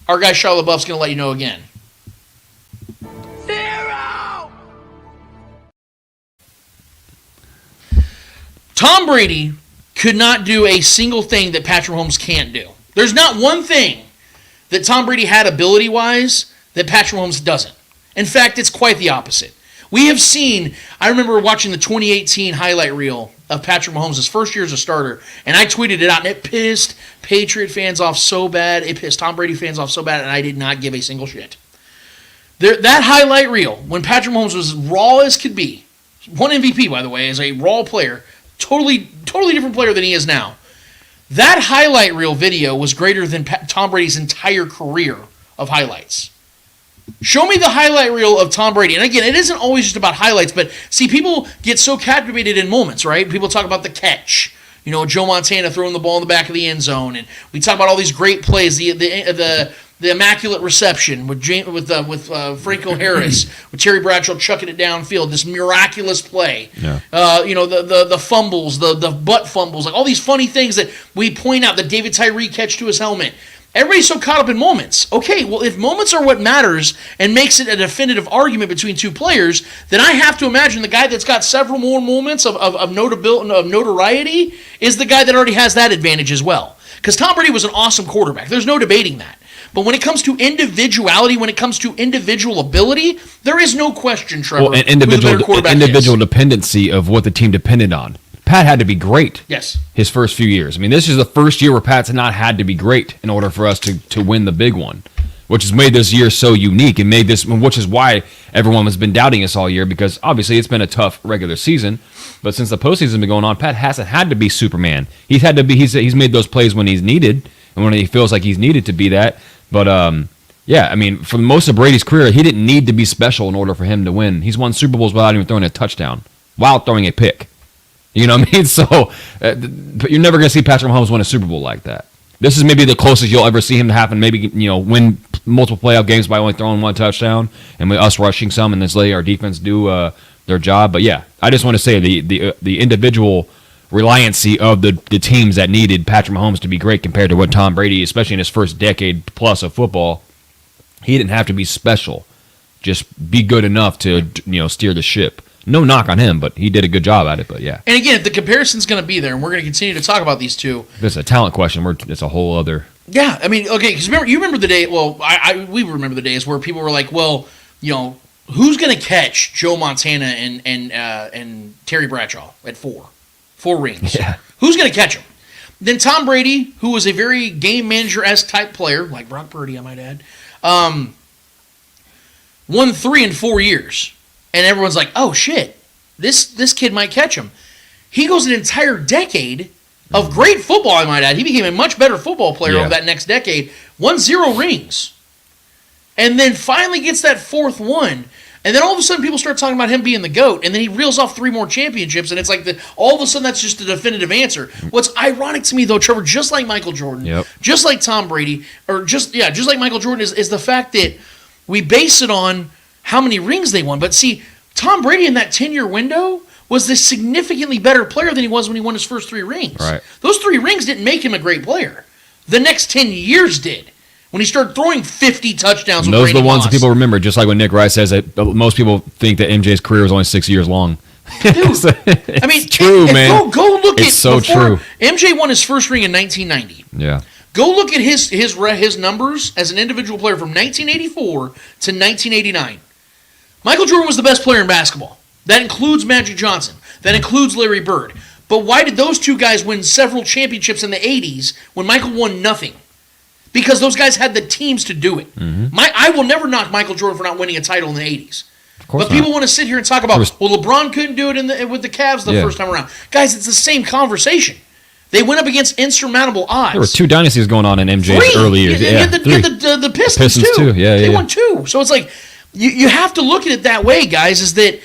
our guy Shia LaBeouf's going to let you know again. 0! Tom Brady could not do a single thing that Patrick Mahomes can't do. There's not one thing that Tom Brady had ability-wise that Patrick Mahomes doesn't. In fact, it's quite the opposite. We have seen, I remember watching the 2018 highlight reel of Patrick Mahomes' first year as a starter, and I tweeted it out, and it pissed Patriot fans off so bad, it pissed Tom Brady fans off so bad, and I did not give a single shit. That highlight reel, when Patrick Mahomes was raw as could be, won MVP, by the way, as a raw player, totally different player than he is now. That highlight reel video was greater than Tom Brady's entire career of highlights. Show me the highlight reel of Tom Brady. And again, it isn't always just about highlights, but see, people get so captivated in moments, right? People talk about the catch. Joe Montana throwing the ball in the back of the end zone, and we talk about all these great plays, the immaculate reception with Franco Harris, with Terry Bradshaw chucking it downfield, this miraculous play. Yeah. The fumbles, the butt fumbles, like all these funny things that we point out, the David Tyree catch to his helmet. Everybody's so caught up in moments. Okay, well, if moments are what matters and makes it a definitive argument between two players, then I have to imagine the guy that's got several more moments of notoriety is the guy that already has that advantage as well. Because Tom Brady was an awesome quarterback. There's no debating that. But when it comes to individuality, when it comes to individual ability, there is no question, Trevor, and individual dependency of what the team depended on. Pat had to be great. Yes. His first few years. I mean, this is the first year where Pat's not had to be great in order for us to win the big one, which has made this year so unique and which is why everyone has been doubting us all year, because obviously it's been a tough regular season, but since the postseason has been going on, Pat hasn't had to be Superman. He's had to be. He's made those plays when he's needed and when he feels like he's needed to be that. But Yeah, I mean, for most of Brady's career, he didn't need to be special in order for him to win. He's won Super Bowls without even throwing a touchdown, while throwing a pick. You know what I mean? So, but you're never going to see Patrick Mahomes win a Super Bowl like that. This is maybe the closest you'll ever see him to happen. Maybe, win multiple playoff games by only throwing one touchdown, and with us rushing some, and then letting our defense do their job. But yeah, I just want to say the individual reliancy of the teams that needed Patrick Mahomes to be great compared to what Tom Brady, especially in his first decade plus of football, he didn't have to be special. Just be good enough to steer the ship. No knock on him, but he did a good job at it. But yeah. And again, if the comparison's going to be there, and we're going to continue to talk about these two. If it's a talent question, it's a whole other. Yeah, I mean, okay, because you remember the day. Well, we remember the days where people were like, well, who's going to catch Joe Montana and Terry Bradshaw at four rings? Yeah. Who's going to catch him? Then Tom Brady, who was a very game manager-esque type player, like Brock Purdy, I might add, won 3 in 4 years. And everyone's like, oh, shit, this kid might catch him. He goes an entire decade of great football, I might add. He became a much better football player over that next decade. Won 0 rings. And then finally gets that 4th one. And then all of a sudden people start talking about him being the GOAT. And then he reels off 3 more championships. And it's like all of a sudden that's just a definitive answer. What's ironic to me, though, Trevor, just like Michael Jordan, just like Tom Brady, or just like Michael Jordan, is the fact that we base it on how many rings they won. But see, Tom Brady in that 10-year window was the significantly better player than he was when he won his first 3 rings. Right. Those 3 rings didn't make him a great player. The next 10 years did. When he started throwing 50 touchdowns with those are the Randy ones Moss. that people remember, just like when Nick Rice says that most people think that MJ's career was only 6 years long. Dude, I mean, it's true, man. Go look it's at so true. MJ won his first ring in 1990. Yeah. Go look at his numbers as an individual player from 1984 to 1989. Michael Jordan was the best player in basketball. That includes Magic Johnson. That includes Larry Bird. But why did those two guys win several championships in the 80s when Michael won nothing? Because those guys had the teams to do it. Mm-hmm. I will never knock Michael Jordan for not winning a title in the 80s. But people want to sit here and talk about, LeBron couldn't do it with the Cavs the first time around. Guys, it's the same conversation. They went up against insurmountable odds. There were 2 dynasties going on in MJ's early years. The Pistons too. They won 2. So it's like, you have to look at it that way, guys, is that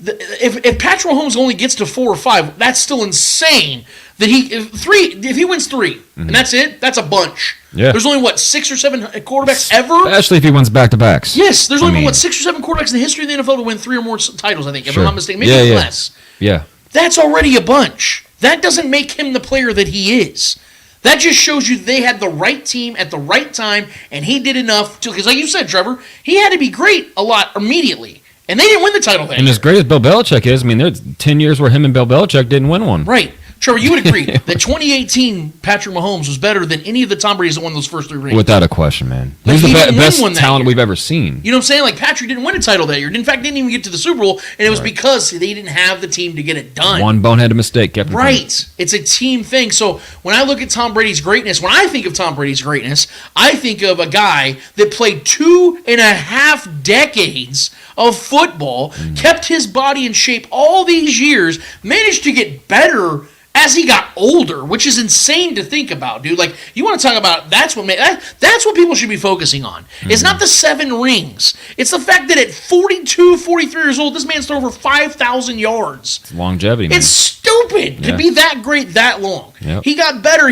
if Patrick Mahomes only gets to 4 or 5, that's still insane. That if he wins 3, and that's it, that's a bunch. Yeah. There's only, 6 or 7 quarterbacks ever? Especially if he wins back-to-backs. Yes, there's only, 6 or 7 quarterbacks in the history of the NFL to win 3 or more titles, I think, if I'm not mistaken. Maybe less. Yeah. That's already a bunch. That doesn't make him the player that he is. That just shows you they had the right team at the right time, and he did enough to, because like you said, Trevor, he had to be great a lot immediately, and they didn't win the title then. And as great as Bill Belichick is, I mean, there's 10 years where him and Bill Belichick didn't win one. Right. Trevor, you would agree that 2018 Patrick Mahomes was better than any of the Tom Bradys that won those first 3 rings. Without a question, man. He's the best talent we've ever seen. You know what I'm saying? Like, Patrick didn't win a title that year. In fact, didn't even get to the Super Bowl, and it was because they didn't have the team to get it done. One boneheaded mistake kept him from it. It's a team thing. So when I look at Tom Brady's greatness, when I think of Tom Brady's greatness, I think of a guy that played 2.5 decades of football, kept his body in shape all these years, managed to get better as he got older, which is insane to think about, dude. Like, you want to talk about, that's what people should be focusing on. It's not the 7 rings. It's the fact that at 42, 43 years old, this man's thrown over 5,000 yards. It's longevity, man. It's stupid to be that great that long. Yep. He got better.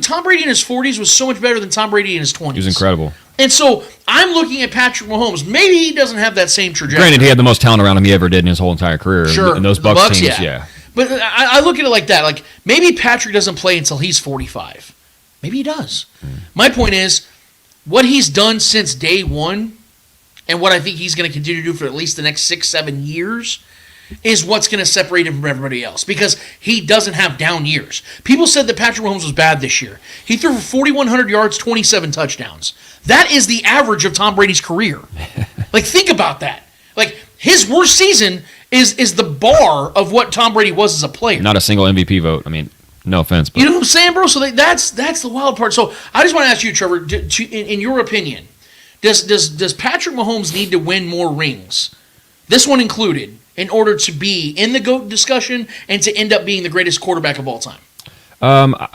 Tom Brady in his 40s was so much better than Tom Brady in his 20s. He was incredible. And so I'm looking at Patrick Mahomes. Maybe he doesn't have that same trajectory. Granted, he had the most talent around him he ever did in his whole entire career. Sure. And those Bucs teams, yeah. But I look at it like that. Like, maybe Patrick doesn't play until he's 45. Maybe he does. My point is, what he's done since day one, and what I think he's going to continue to do for at least the next 6-7 years, is what's going to separate him from everybody else. Because he doesn't have down years. People said that Patrick Mahomes was bad this year. He threw for 4,100 yards, 27 touchdowns. That is the average of Tom Brady's career. Like, think about that. Like, his worst season is the bar of what Tom Brady was as a player. Not a single MVP vote. I mean, no offense. But. You know what I'm saying, bro? So that's the wild part. So I just want to ask you, Trevor, in your opinion, does Patrick Mahomes need to win more rings, this one included, in order to be in the GOAT discussion and to end up being the greatest quarterback of all time? I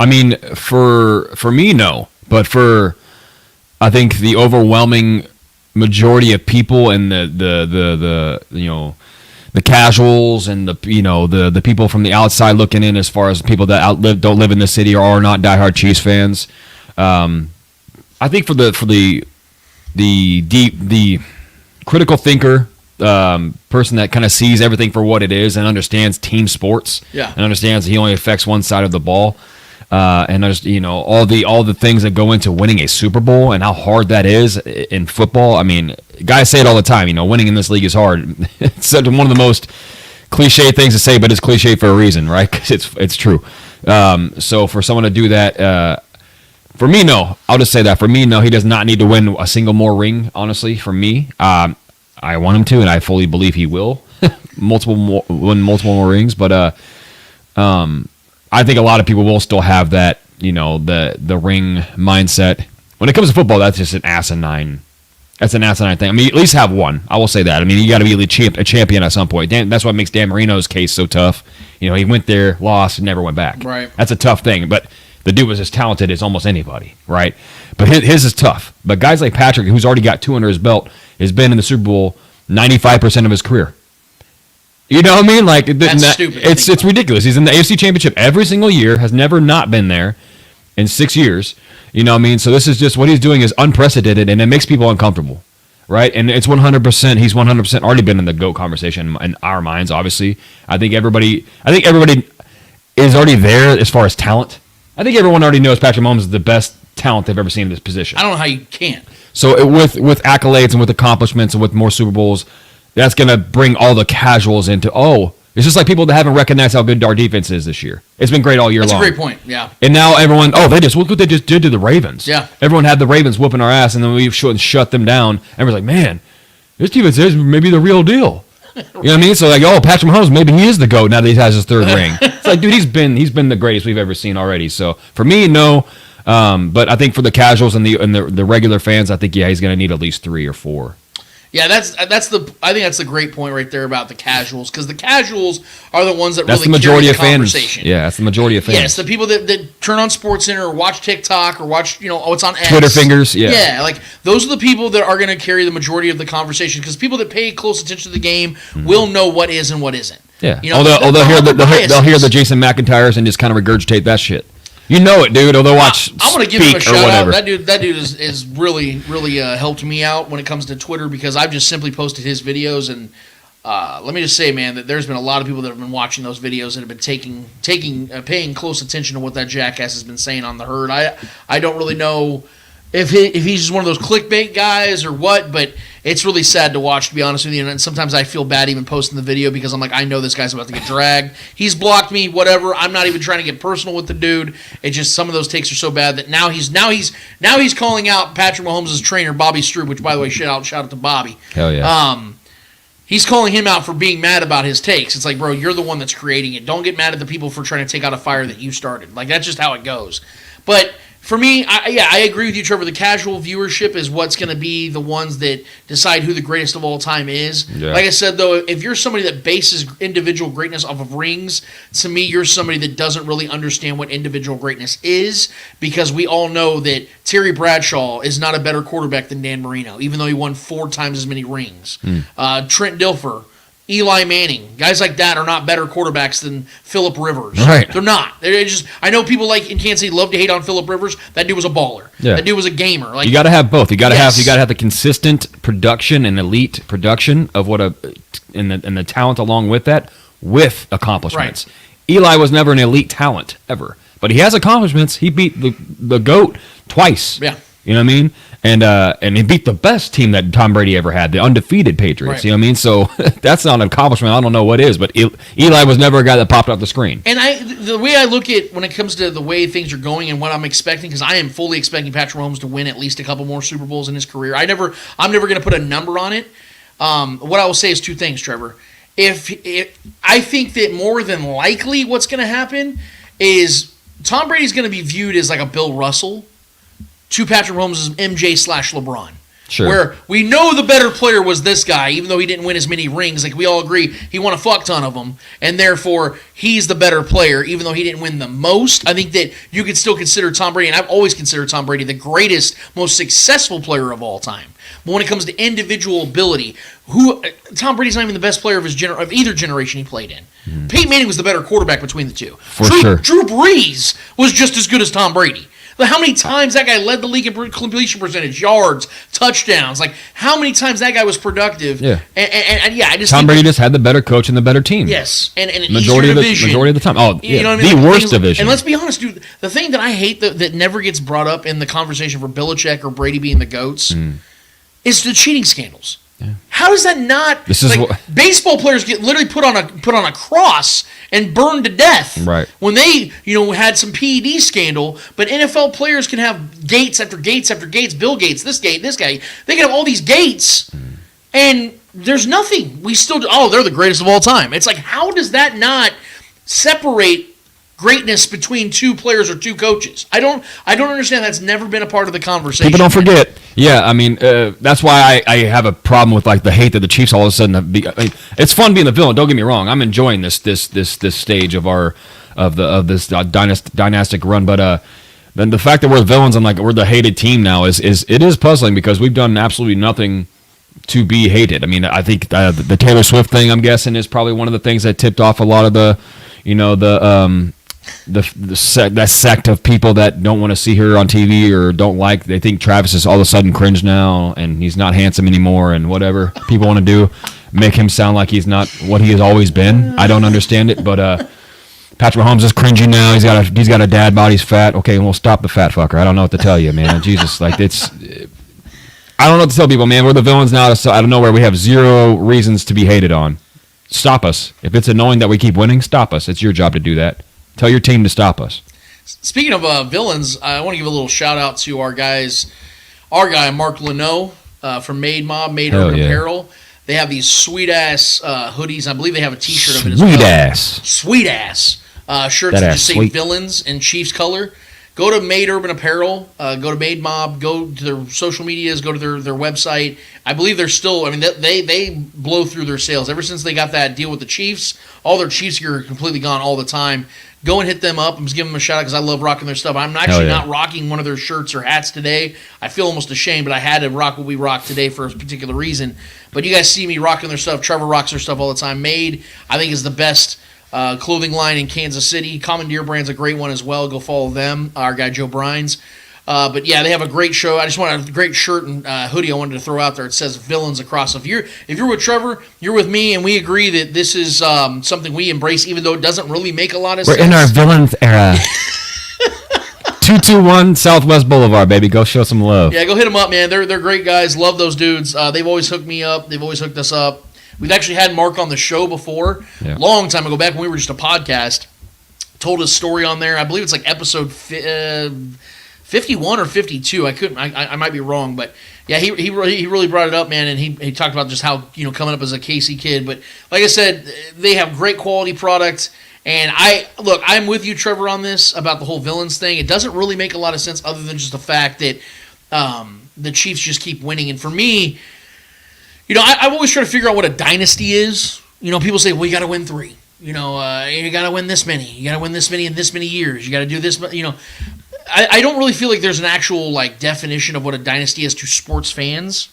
mean, for me, no. But for I think the overwhelming majority of people and the casuals and the people from the outside looking in, as far as people that don't live in the city or are not diehard Chiefs fans, I think for the critical thinker, person that kind of sees everything for what it is and understands team sports, and understands that he only affects one side of the ball, and there's all the things that go into winning a Super Bowl and how hard that is in football. I mean, guys say it all the time. Winning in this league is hard. It's one of the most cliche things to say, but it's cliche for a reason, right? Because it's true. So for someone to do that, for me, no. I'll just say that. For me, no. He does not need to win a single more ring. Honestly, for me, I want him to, and I fully believe he will win multiple more rings. But I think a lot of people will still have that, the ring mindset. When it comes to football, that's just an asinine. That's an asinine thing. I mean, at least have one. I will say that. I mean, you got to be a champion at some point. That's what makes Dan Marino's case so tough. He went there, lost, and never went back. Right. That's a tough thing. But the dude was as talented as almost anybody, right? But his is tough. But guys like Patrick, who's already got 2 under his belt, has been in the Super Bowl 95% of his career. You know what I mean? Like, that's stupid. It's ridiculous. He's in the AFC Championship every single year, has never not been there in 6 years. You know what I mean? So this is just what he's doing is unprecedented, and it makes people uncomfortable, right? And it's 100%. He's 100% already been in the GOAT conversation in our minds. Obviously, I think everybody is already there as far as talent. I think everyone already knows Patrick Mahomes is the best talent they've ever seen in this position. I don't know how you can't. So with accolades and with accomplishments and with more Super Bowls, that's going to bring all the casuals into, it's just like people that haven't recognized how good our defense is this year. It's been great all year long. That's a great point, yeah. And now everyone, look what they just did to the Ravens. Yeah. Everyone had the Ravens whooping our ass, and then we shut them down. Everyone's like, man, this defense is maybe the real deal. You know what I mean? So Patrick Mahomes, maybe he is the GOAT now that he has his 3rd ring. It's like, dude, he's been the greatest we've ever seen already. So for me, no. But I think for the casuals and the regular fans, I think he's going to need at least 3 or 4. Yeah, I think that's the great point right there about the casuals, because the casuals are the ones that really carry the conversation. Yeah, that's the majority of fans. Yes, the people that turn on SportsCenter or watch TikTok or watch what's on X. Twitter fingers. Yeah, like those are the people that are going to carry the majority of the conversation, because people that pay close attention to the game will know what is and what isn't. Yeah, they'll hear the Jason McIntyres and just kind of regurgitate that shit. You know it, dude. Or they'll watch. I'm going to give him a shout out. That dude is really helped me out when it comes to Twitter, because I've just simply posted his videos, and let me just say, man, that there's been a lot of people that have been watching those videos and have been paying close attention to what that jackass has been saying on the herd. I don't really know if he's just one of those clickbait guys or what, but it's really sad to watch, to be honest with you. And sometimes I feel bad even posting the video, because I'm like, I know this guy's about to get dragged. He's blocked me, whatever. I'm not even trying to get personal with the dude. It's just some of those takes are so bad that now he's calling out Patrick Mahomes' trainer, Bobby Stroop, which, by the way, shout out to Bobby. Hell yeah. He's calling him out for being mad about his takes. It's like, bro, you're the one that's creating it. Don't get mad at the people for trying to take out a fire that you started. Like, that's just how it goes. But for me, I agree with you, Trevor. The casual viewership is what's going to be the ones that decide who the greatest of all time is. Yeah. Like I said, though, if you're somebody that bases individual greatness off of rings, to me, you're somebody that doesn't really understand what individual greatness is, because we all know that Terry Bradshaw is not a better quarterback than Dan Marino, even though he won 4 times as many rings. Trent Dilfer, Eli Manning, guys like that are not better quarterbacks than Phillip Rivers. Right. They're not. They're just. I know people like in Kansas City love to hate on Phillip Rivers. That dude was a baller. Yeah. That dude was a gamer. Like, you got to have both. You got to have the consistent production and elite production of and the talent along with that, with accomplishments. Right. Eli was never an elite talent ever, but he has accomplishments. He beat the GOAT twice. Yeah. You know what I mean? And he beat the best team that Tom Brady ever had, the undefeated Patriots. Right. You know what I mean? So that's not an accomplishment. I don't know what is, but Eli was never a guy that popped off the screen. And the way I look at when it comes to the way things are going and what I'm expecting, because I am fully expecting Patrick Mahomes to win at least a couple more Super Bowls in his career. I'm never going to put a number on it. What I will say is 2 things, Trevor. If I think that more than likely what's going to happen is Tom Brady's going to be viewed as like a Bill Russell to Patrick Mahomes' MJ/LeBron. Sure. Where we know the better player was this guy, even though he didn't win as many rings. Like, we all agree he won a fuck ton of them, and therefore he's the better player, even though he didn't win the most. I think that you could still consider Tom Brady, and I've always considered Tom Brady the greatest, most successful player of all time. But when it comes to individual ability, Tom Brady's not even the best player of either generation he played in. Peyton Manning was the better quarterback between the two. For sure. Drew Brees was just as good as Tom Brady. Like, how many times that guy led the league in completion percentage, yards, touchdowns? Like, how many times that guy was productive? Yeah. And yeah, I just Tom Brady just had the better coach and the better team. Yes, and an majority easier of the division. majority of the time. Oh, yeah, You know what I mean? the Like, worst division. And let's be honest, dude. The thing that I hate that never gets brought up in the conversation for Belichick or Brady being the GOATs is the cheating scandals. Yeah. How does that not? This is baseball players get literally put on a cross and burned to death. Right. When they had some PED scandal, but NFL players can have gates after gates after gates. Bill Gates, this guy. They can have all these gates, and there's nothing. We still they're the greatest of all time. It's like, how does that not separate greatness between two players or two coaches? I don't understand. That's never been a part of the conversation. People don't forget. Yeah, I mean, that's why I have a problem with like the hate that the Chiefs all of a sudden have. It's fun being the villain. Don't get me wrong. I'm enjoying this stage of this dynastic run. But then the fact that we're the villains and like we're the hated team now is puzzling, because we've done absolutely nothing to be hated. I mean, I think the Taylor Swift thing, I'm guessing, is probably one of the things that tipped off a lot of that sect of people that don't want to see her on TV or don't like. They think Travis is all of a sudden cringe now and he's not handsome anymore and whatever people want to do, make him sound like he's not what he has always been. I don't understand it, but Patrick Mahomes is cringy now. He's got a dad bod. He's fat. Okay, well, stop the fat fucker. I don't know what to tell you, man. Jesus, like it's. I don't know what to tell people, man. We're the villains now. So I don't know where we have zero reasons to be hated on. Stop us. If it's annoying that we keep winning, stop us. It's your job to do that. Tell your team to stop us. Speaking of villains, I want to give a little shout out to our guy Mark Leno from Made Mob, Made Urban Apparel. They have these sweet ass hoodies. I believe they have a T-shirt of it as well. Sweet ass shirts that just say villains in Chiefs color. Go to Made Urban Apparel, go to Made Mob, go to their social medias, go to their website. I believe they're still, I mean, they blow through their sales. Ever since they got that deal with the Chiefs, all their Chiefs gear are completely gone all the time. Go and hit them up. I'm just giving them a shout out because I love rocking their stuff. I'm actually not rocking one of their shirts or hats today. I feel almost ashamed, but I had to rock what we rock today for a particular reason. But you guys see me rocking their stuff. Trevor rocks their stuff all the time. Made, I think, is the best clothing line in Kansas City. Commandeer Brand's a great one as well. Go follow them. Our guy Joe Brines. But yeah, they have a great show. I just want a great shirt and hoodie I wanted to throw out there. It says villains across. If you're with Trevor, you're with me, and we agree that this is something we embrace, even though it doesn't really make a lot of sense. We're in our villains era. 221 Southwest Boulevard, baby. Go show some love. Yeah, go hit them up, man. They're great guys. Love those dudes. They've always hooked me up. They've always hooked us up. We've actually had Mark on the show before, long time ago, back when we were just a podcast. Told his story on there. I believe it's like episode 51 or 52. I might be wrong, but yeah, he really brought it up, man, and he talked about just how, coming up as a KC kid. But like I said, they have great quality product. And I'm with you, Trevor, on this about the whole villains thing. It doesn't really make a lot of sense other than just the fact that the Chiefs just keep winning. And for me, I've always tried to figure out what a dynasty is. People say, well, you got to win 3. You got to win this many. You got to win this many in this many years. You got to do this. I don't really feel like there's an actual definition of what a dynasty is to sports fans.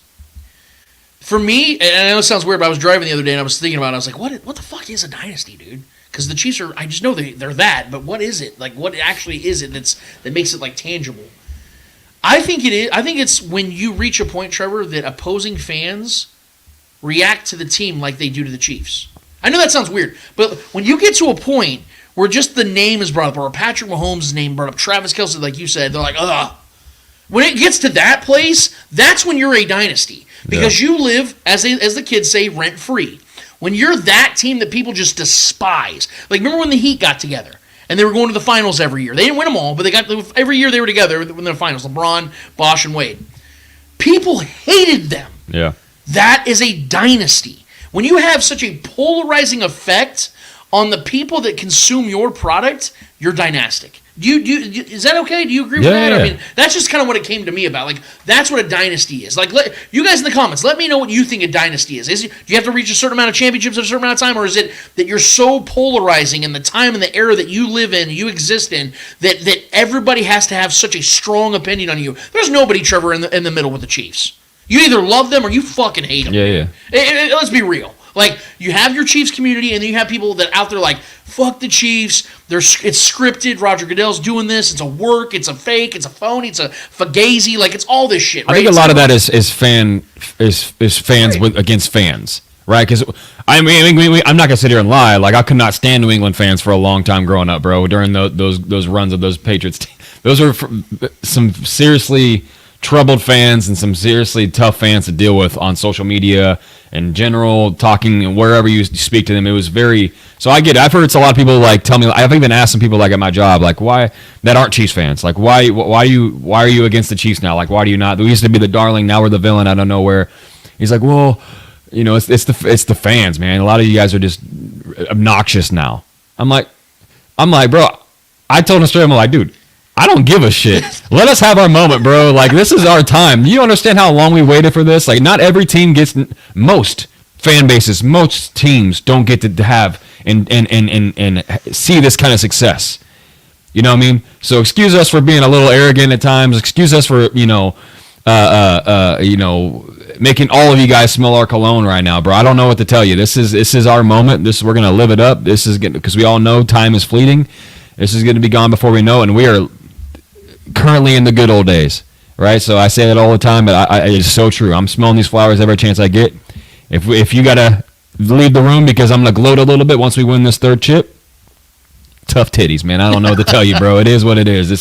For me, and I know it sounds weird, but I was driving the other day and I was thinking about it. I was like, what the fuck is a dynasty, dude? Because the Chiefs I just know they're that, but what is it? Like, what actually is it that makes it tangible? I think it is. I think it's when you reach a point, Trevor, that opposing fans react to the team like they do to the Chiefs. I know that sounds weird, but when you get to a point where just the name is brought up, or Patrick Mahomes' name brought up, Travis Kelce, like you said, they're like, ugh. When it gets to that place, that's when you're a dynasty. Because you live, as the kids say, rent-free. When you're that team that people just despise. Like, remember when the Heat got together? And they were going to the finals every year. They didn't win them all, but every year they were together in the finals. LeBron, Bosh, and Wade. People hated them. Yeah. That is a dynasty. When you have such a polarizing effect on the people that consume your product, you're dynastic. Is that okay? Do you agree with that? I mean, that's just kind of what it came to me about. Like, that's what a dynasty is. Like, you guys in the comments, let me know what you think a dynasty is. Do you have to reach a certain amount of championships at a certain amount of time, or is it that you're so polarizing in the time and the era that you live in, you exist in, that everybody has to have such a strong opinion on you? There's nobody, Trevor, in the middle with the Chiefs. You either love them or you fucking hate them. Yeah. Let's be real. Like, you have your Chiefs community, and then you have people that out there like, fuck the Chiefs. It's scripted. Roger Goodell's doing this. It's a work. It's a fake. It's a phony. It's a fugazi. Like, it's all this shit. Right? I think a lot of that is fans against fans, right? Because I'm not gonna sit here and lie. Like, I could not stand New England fans for a long time growing up, bro. During those runs of those Patriots, those are some seriously troubled fans and some seriously tough fans to deal with on social media in general, talking and wherever you speak to them. It was very, so I get it. I've heard a lot of people like tell me, I've even asked some people like at my job, like, why that aren't Chiefs fans, like why are you against the Chiefs now? Like, why do you not? We used to be the darling, now we're the villain. I don't know where. He's like, well, you know, it's the fans, man. A lot of you guys are just obnoxious now. I'm like, bro, I told him straight, I'm like, dude, I don't give a shit. Let us have our moment, bro. Like, this is our time. You understand how long we waited for this? Like, not every team gets, most fan bases, most teams don't get to have and see this kind of success. You know what I mean? So excuse us for being a little arrogant at times. Excuse us for, making all of you guys smell our cologne right now, bro. I don't know what to tell you. This is our moment. We're gonna live it up. This is because we all know time is fleeting. This is gonna be gone before we know it, and we are currently in the good old days, right? So I say that all the time, but it's so true. I'm smelling these flowers every chance I get. If you gotta leave the room because I'm gonna gloat a little bit once we win this third chip, tough titties, man. I don't know what to tell you, bro. It is what it is.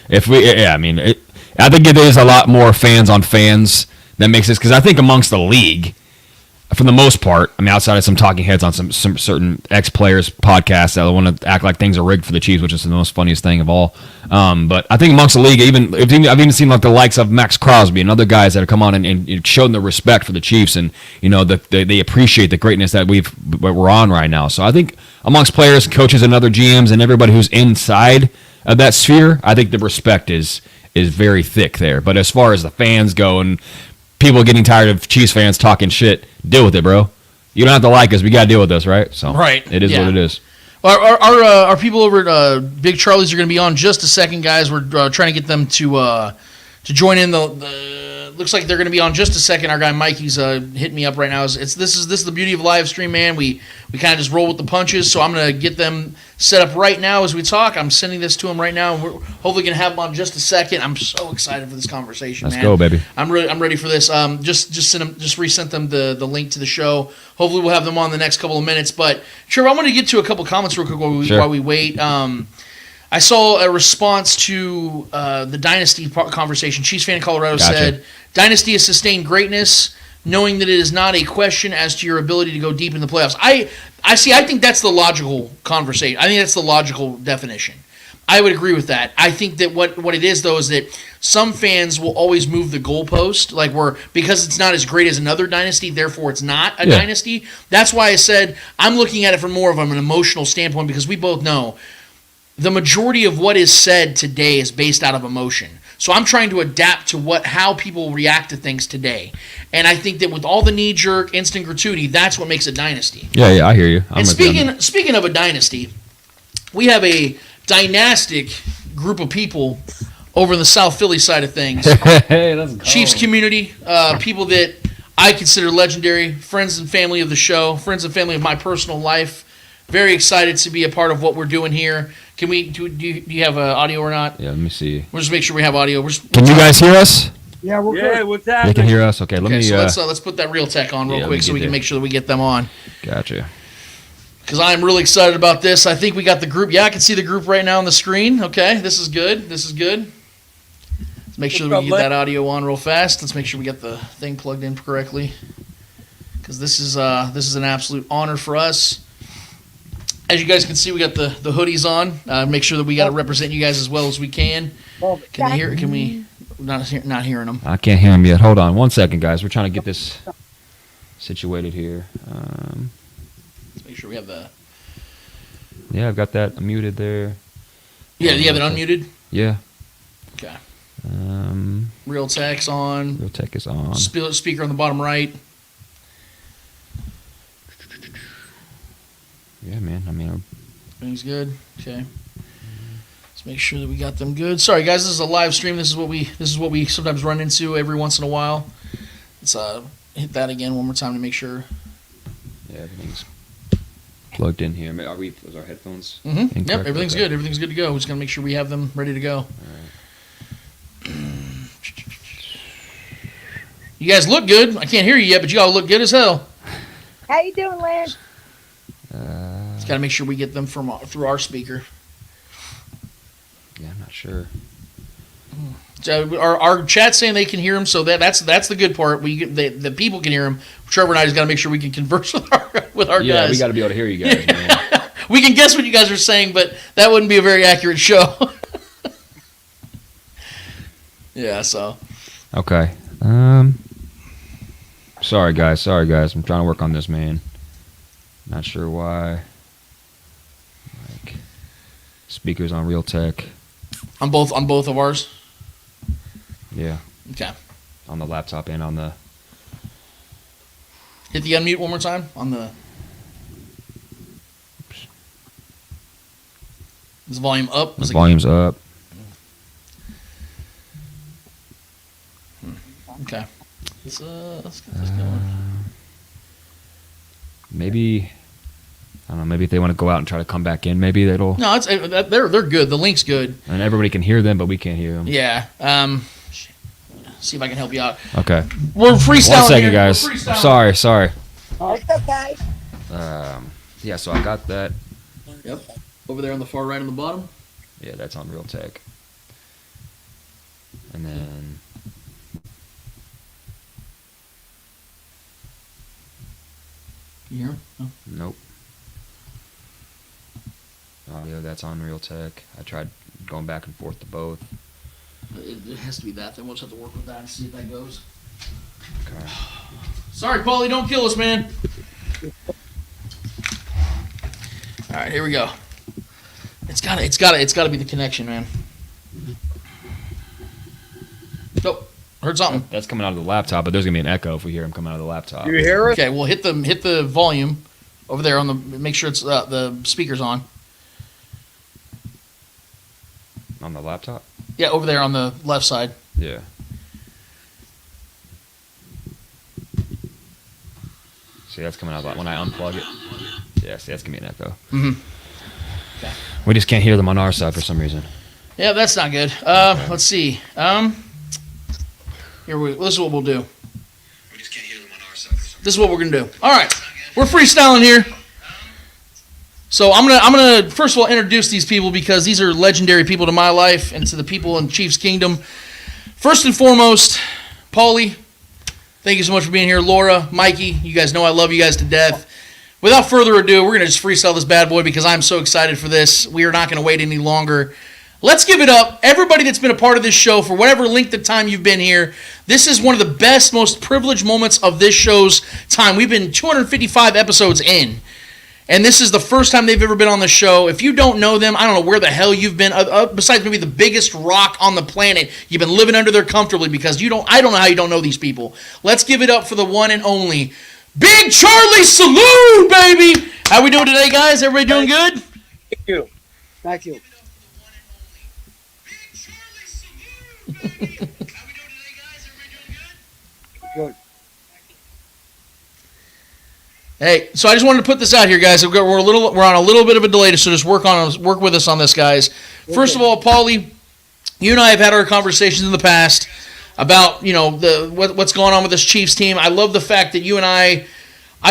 I think it is a lot more fans on fans that makes this, because I think amongst the league, for the most part, I mean, outside of some talking heads on some certain ex-players podcasts that want to act like things are rigged for the Chiefs, which is the most funniest thing of all. But I think amongst the league, I've even seen like the likes of Max Crosby and other guys that have come on and shown the respect for the Chiefs, and they appreciate the greatness that we're on right now. So I think amongst players, coaches, and other GMs and everybody who's inside of that sphere, I think the respect is very thick there. But as far as the fans go and people getting tired of Chiefs fans talking shit, deal with it, bro. You don't have to like us. We got to deal with this, right? So right. It is what it is. Our people over at Big Charlie's are going to be on just a second, guys. We're trying to get them to join in. Looks like they're going to be on just a second. Our guy Mikey's hitting me up right now. This is the beauty of live stream, man. We kind of just roll with the punches. So I'm going to get them set up right now as we talk. I'm sending this to them right now, and we're hopefully going to have them on just a second. I'm so excited for this conversation, man. Let's go, baby. I'm ready for this. Just resent them the link to the show. Hopefully we'll have them on the next couple of minutes. But Trevor, I want to get to a couple comments real quick while we wait. I saw a response to the Dynasty conversation. Chiefs fan in Colorado said, Dynasty is sustained greatness, knowing that it is not a question as to your ability to go deep in the playoffs. I think that's the logical conversation. I think that's the logical definition. I would agree with that. I think that what it is, though, is that some fans will always move the goalpost, like because it's not as great as another dynasty, therefore it's not a dynasty. That's why I said I'm looking at it from more of an emotional standpoint, because we both know the majority of what is said today is based out of emotion. So I'm trying to adapt to how people react to things today. And I think that with all the knee-jerk, instant gratuity, that's what makes a dynasty. Yeah, I hear you. And speaking of a dynasty, we have a dynastic group of people over in the South Philly side of things. Hey, let's go. Chiefs community, people that I consider legendary, friends and family of the show, friends and family of my personal life. Very excited to be a part of what we're doing here. Can we do you have audio or not? Yeah, let me see. We'll just make sure we have audio. Can you guys hear us? Yeah, we're good. What's happening? They can hear us. Okay, let's put that real tech on real quick so we can make sure that we get them on. Gotcha. Because I'm really excited about this. I think we got the group. Yeah, I can see the group right now on the screen. Okay, this is good. Let's make sure that we get that audio on real fast. Let's make sure we get the thing plugged in correctly. Because this is an absolute honor for us. As you guys can see, we got the hoodies on. Make sure that we got to represent you guys as well as we can. Can they hear it? Can we? Not hearing them. I can't hear them yet. Hold on 1 second, guys. We're trying to get this situated here. Let's make sure we have the. Yeah, I've got that muted there. Yeah, you have it unmuted? Yeah. Okay. Real Tech's on. Real Tech is on. Speaker on the bottom right. Yeah, man. I mean, Everything's good. Okay. Let's make sure that we got them good. Sorry, guys. This is a live stream. This is what we sometimes run into every once in a while. Let's hit that again one more time to make sure. Yeah, everything's plugged in here. Was our headphones? Mm-hmm. Yep, everything's good. Everything's good to go. We're just gonna make sure we have them ready to go. All right. You guys look good. I can't hear you yet, but you all look good as hell. How you doing, Lance? Just gotta make sure we get them from through our speaker. Yeah, I'm not sure. So our chat's saying they can hear him, so that's the good part. The people can hear him. Trevor and I just got to make sure we can converse with our guys. Yeah, we got to be able to hear you guys, man. We can guess what you guys are saying, but that wouldn't be a very accurate show. Yeah, so. Okay. Sorry guys. I'm trying to work on this, man. Not sure why. Like, speakers on Real Tech. On both of ours. Yeah. Okay. On the laptop and on the. Hit the unmute one more time on the. Oops. Is the volume up? The volume's up. Okay. Let's get this going. Maybe. I don't know. Maybe if they want to go out and try to come back in, maybe that'll. No, they're good. The link's good. And everybody can hear them, but we can't hear them. Yeah. See if I can help you out. Okay. We're freestyling. 1 second, here. guys. Sorry. Oh, it's okay. Yeah, so I got that. Yep. Over there on the far right on the bottom. Yeah, that's on Real Tech. And then. Can you hear him? No. Nope. Audio, that's on Real Tech. I tried going back and forth to both. It has to be that. Then we'll just have to work with that and see if that goes. Okay. Sorry, Paulie, don't kill us, man. All right, here we go. It's gotta be the connection, man. Nope, heard something. That's coming out of the laptop, but there's gonna be an echo if we hear him come out of the laptop. You hear it? Okay, well hit the volume over there on the. Make sure it's the speaker's on. On the laptop? Yeah, over there on the left side. Yeah. See, that's coming out when I unplug it. Yeah, see, that's gonna be an echo. Mm-hmm. Okay. We just can't hear them on our side for some reason. Yeah, that's not good. Let's see. This is what we'll do. We just can't hear them on our side. This is what we're gonna do. All right, we're freestyling here. So I'm gonna first of all introduce these people because these are legendary people to my life and to the people in Chiefs Kingdom. First and foremost, Paulie, thank you so much for being here. Laura, Mikey, you guys know I love you guys to death. Without further ado, we're gonna just freestyle this bad boy because I'm so excited for this. We are not gonna wait any longer. Let's give it up. Everybody that's been a part of this show for whatever length of time you've been here, this is one of the best, most privileged moments of this show's time. We've been 255 episodes in. And this is the first time they've ever been on the show. If you don't know them, I don't know where the hell you've been. Besides maybe the biggest rock on the planet, you've been living under there comfortably because I don't know how you don't know these people. Let's give it up for the one and only Big Charlie Saloon, baby. How we doing today, guys? Everybody doing good? Thank you. Thank you. Good. Hey, so I just wanted to put this out here, guys. We're on a little bit of a delay, so just work with us on this, guys. First of all, Paulie, you and I have had our conversations in the past about what's going on with this Chiefs team. I love the fact that you and I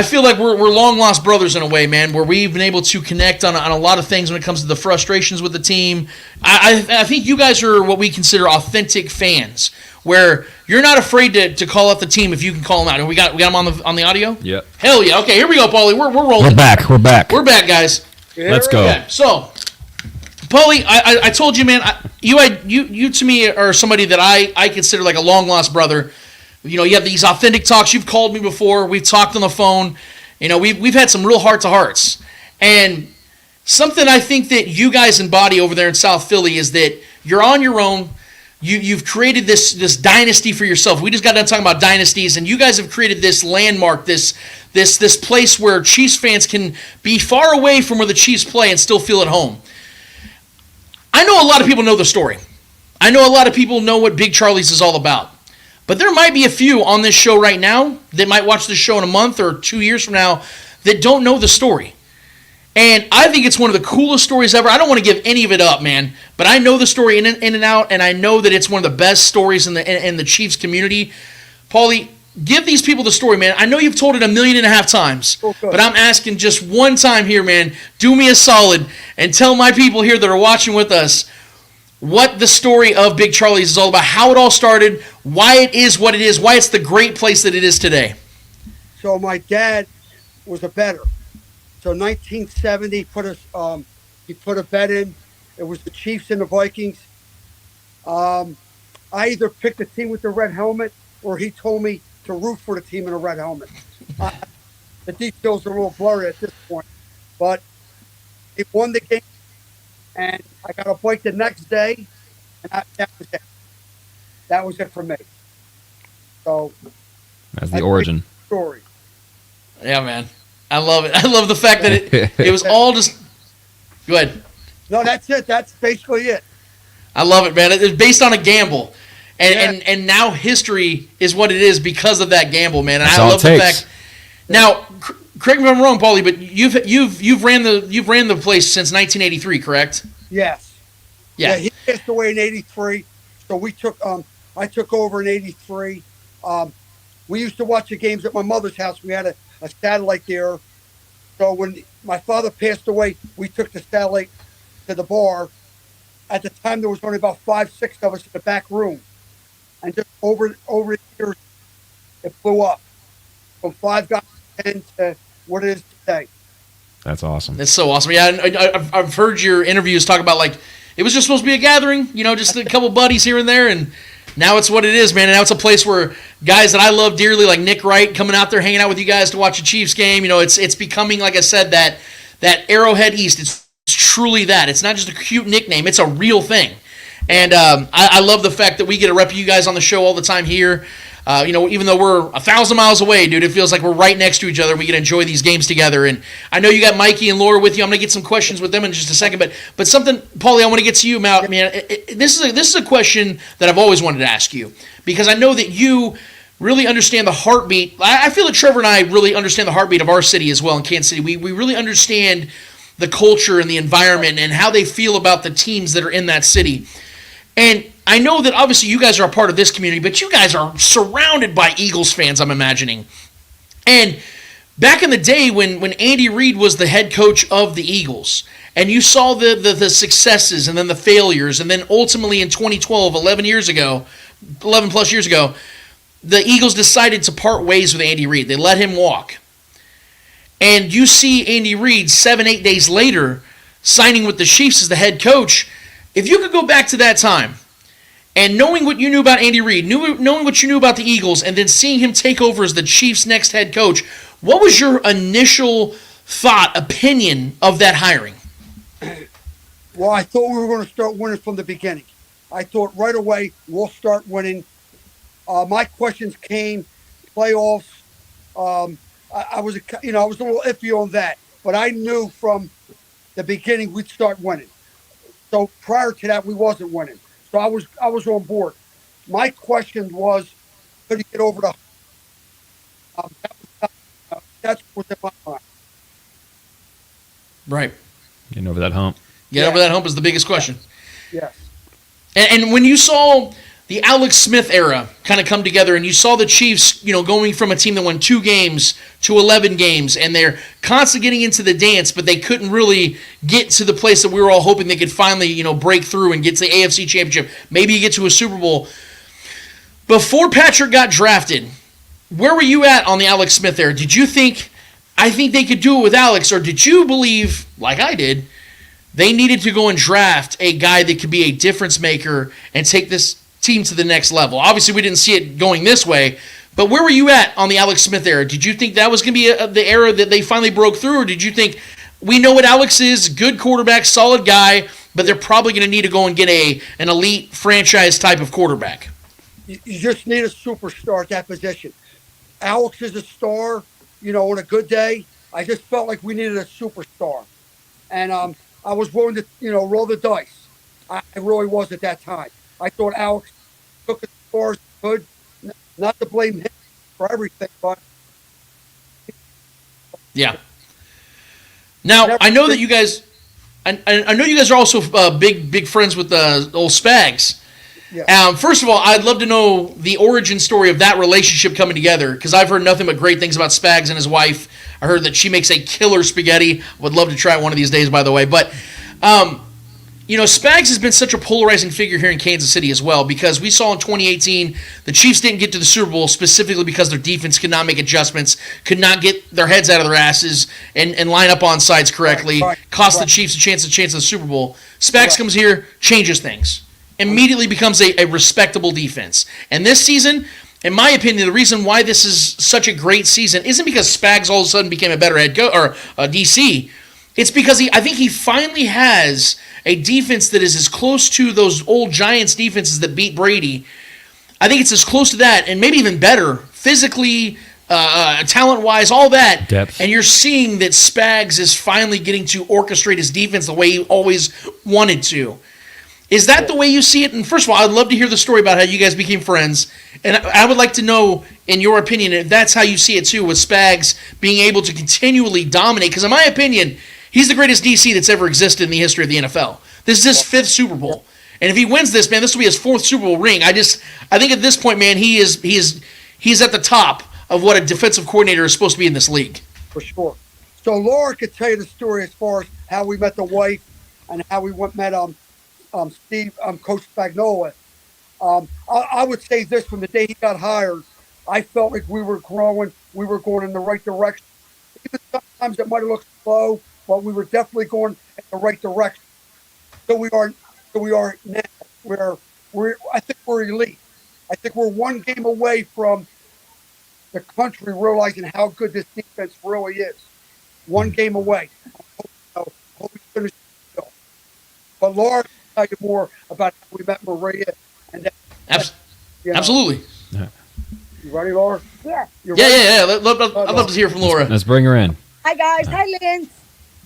feel like we're long lost brothers in a way, man, where we've been able to connect on a lot of things when it comes to the frustrations with the team. I think you guys are what we consider authentic fans, where you're not afraid to call out the team if you can call them out. And we got them on the audio? Yep. Hell yeah. Okay, here we go, Paulie. We're rolling. We're back. We're back, guys. Let's go. Okay, so, Paulie, I told you, man, you to me are somebody that I consider like a long lost brother. You have these authentic talks. You've called me before. We've talked on the phone. We've had some real heart to hearts. And something I think that you guys embody over there in South Philly is that you're on your own. You've created this dynasty for yourself. We just got done talking about dynasties, and you guys have created this landmark, this place where Chiefs fans can be far away from where the Chiefs play and still feel at home. I know a lot of people know the story. I know a lot of people know what Big Charlie's is all about. But there might be a few on this show right now that might watch this show in a month or 2 years from now that don't know the story. And I think it's one of the coolest stories ever. I don't want to give any of it up, man, but I know the story in and out, and I know that it's one of the best stories in the Chiefs community. Paulie, give these people the story, man. I know you've told it 1.5 million times, but I'm asking just one time here, man. Do me a solid and tell my people here that are watching with us what the story of Big Charlie's is all about, how it all started, why it is what it is, why it's the great place that it is today. So my dad was a bettor. So 1970, he put a bet in. It was the Chiefs and the Vikings. I either picked the team with the red helmet, or he told me to root for the team in a red helmet. The details are a little blurry at this point, but he won the game, and I got a bike the next day, and that was it. That was it for me. So that's the origin story. Yeah, man. I love it. I love the fact that it was all just... Go ahead. No, that's it. That's basically it. I love it, man. It's based on a gamble. And now history is what it is because of that gamble, man. And that's I love the fact... Now, correct me if I'm wrong, Paulie, but you've ran the place since 1983, correct? Yes. Yeah. He passed away in 83. So I took over in 83. We used to watch the games at my mother's house. We had a satellite there. So when my father passed away, we took the satellite to the bar. At the time, there was only about 5, 6 of us in the back room. And just over the years, it blew up. From 5 guys to 10 to what it is today. That's awesome. That's so awesome. Yeah, I've heard your interviews talk about, like, it was just supposed to be a gathering, just a couple buddies here and there, and now it's what it is, man. And now it's a place where guys that I love dearly, like Nick Wright, coming out there, hanging out with you guys to watch a Chiefs game. It's becoming, like I said, that Arrowhead East. It's truly that. It's not just a cute nickname. It's a real thing. And I love the fact that we get to rep you guys on the show all the time here. Even though we're 1,000 miles away, dude, it feels like we're right next to each other. We get to enjoy these games together. And I know you got Mikey and Laura with you. I'm going to get some questions with them in just a second. But something, Paulie, I want to get to you, man. This is a question that I've always wanted to ask you, because I know that you really understand the heartbeat. I feel that Trevor and I really understand the heartbeat of our city as well in Kansas City. We really understand the culture and the environment and how they feel about the teams that are in that city. And I know that obviously you guys are a part of this community, but you guys are surrounded by Eagles fans, I'm imagining. And back in the day when Andy Reid was the head coach of the Eagles, and you saw the successes and then the failures, and then ultimately in 2012, 11 plus years ago, the Eagles decided to part ways with Andy Reid. They let him walk. And you see Andy Reid 7-8 days later signing with the Chiefs as the head coach. If you could go back to that time and knowing what you knew about Andy Reid, knowing what you knew about the Eagles, and then seeing him take over as the Chiefs' next head coach, what was your initial opinion of that hiring? Well, I thought we were going to start winning from the beginning. I thought right away we'll start winning. My questions came, playoffs. I was a little iffy on that, but I knew from the beginning we'd start winning. So prior to that, we wasn't winning. So I was on board. My question was, could he get over the that's what's in my mind. Right. Getting over that hump. Getting over that hump is the biggest question. Yes. And when you saw the Alex Smith era kind of come together, and you saw the Chiefs, going from a team that won 2 games to 11 games, and they're constantly getting into the dance, but they couldn't really get to the place that we were all hoping they could finally, break through and get to the AFC Championship, maybe get to a Super Bowl. Before Patrick got drafted, where were you at on the Alex Smith era? Did you think, I think they could do it with Alex, or did you believe, like I did, they needed to go and draft a guy that could be a difference maker and take this team to the next level? Obviously, we didn't see it going this way, but where were you at on the Alex Smith era? Did you think that was going to be the era that they finally broke through, or did you think, we know what Alex is, good quarterback, solid guy, but they're probably going to need to go and get an elite franchise type of quarterback. You just need a superstar at that position. Alex is a star, on a good day. I just felt like we needed a superstar. And I was willing to, roll the dice. I really was at that time. I thought Alex took it as far as he could. Not to blame him for everything, but... Yeah. Now, I know that you guys... I know you guys are also big friends with old Spags. Yeah. First of all, I'd love to know the origin story of that relationship coming together, because I've heard nothing but great things about Spags and his wife. I heard that she makes a killer spaghetti. Would love to try it one of these days, by the way. But, Spags has been such a polarizing figure here in Kansas City as well, because we saw in 2018 the Chiefs didn't get to the Super Bowl specifically because their defense could not make adjustments, could not get their heads out of their asses and line up on sides correctly, cost the Chiefs a chance of the Super Bowl. Spags comes here, changes things. Immediately becomes a respectable defense. And this season, in my opinion, the reason why this is such a great season isn't because Spags all of a sudden became a better head coach or a DC. It's because I think he finally has a defense that is as close to those old Giants defenses that beat Brady. I think it's as close to that, and maybe even better, physically, talent-wise, all that. Depth. And you're seeing that Spags is finally getting to orchestrate his defense the way he always wanted to. Is that the way you see it? And first of all, I'd love to hear the story about how you guys became friends. And I would like to know, in your opinion, if that's how you see it too, with Spags being able to continually dominate. Because in my opinion, he's the greatest DC that's ever existed in the history of the NFL. This is his 5th Super Bowl. And if he wins this, man, this will be his 4th Super Bowl ring. I think at this point, man, he's at the top of what a defensive coordinator is supposed to be in this league. For sure. So Laura could tell you the story as far as how we met the wife and how we met Steve, Coach Spagnuolo. I would say this: from the day he got hired, I felt like we were growing, we were going in the right direction. Even sometimes it might have looked slow, but we were definitely going in the right direction. So we are now. I think we're elite. I think we're one game away from the country realizing how good this defense really is. One game away. I hope we finish the deal. But Laura, tell you more about how we met Maria. And Absolutely. You ready, Laura? Yeah. Yeah. I'd love to hear from Laura. Let's bring her in. Hi, guys. Hi, Lance.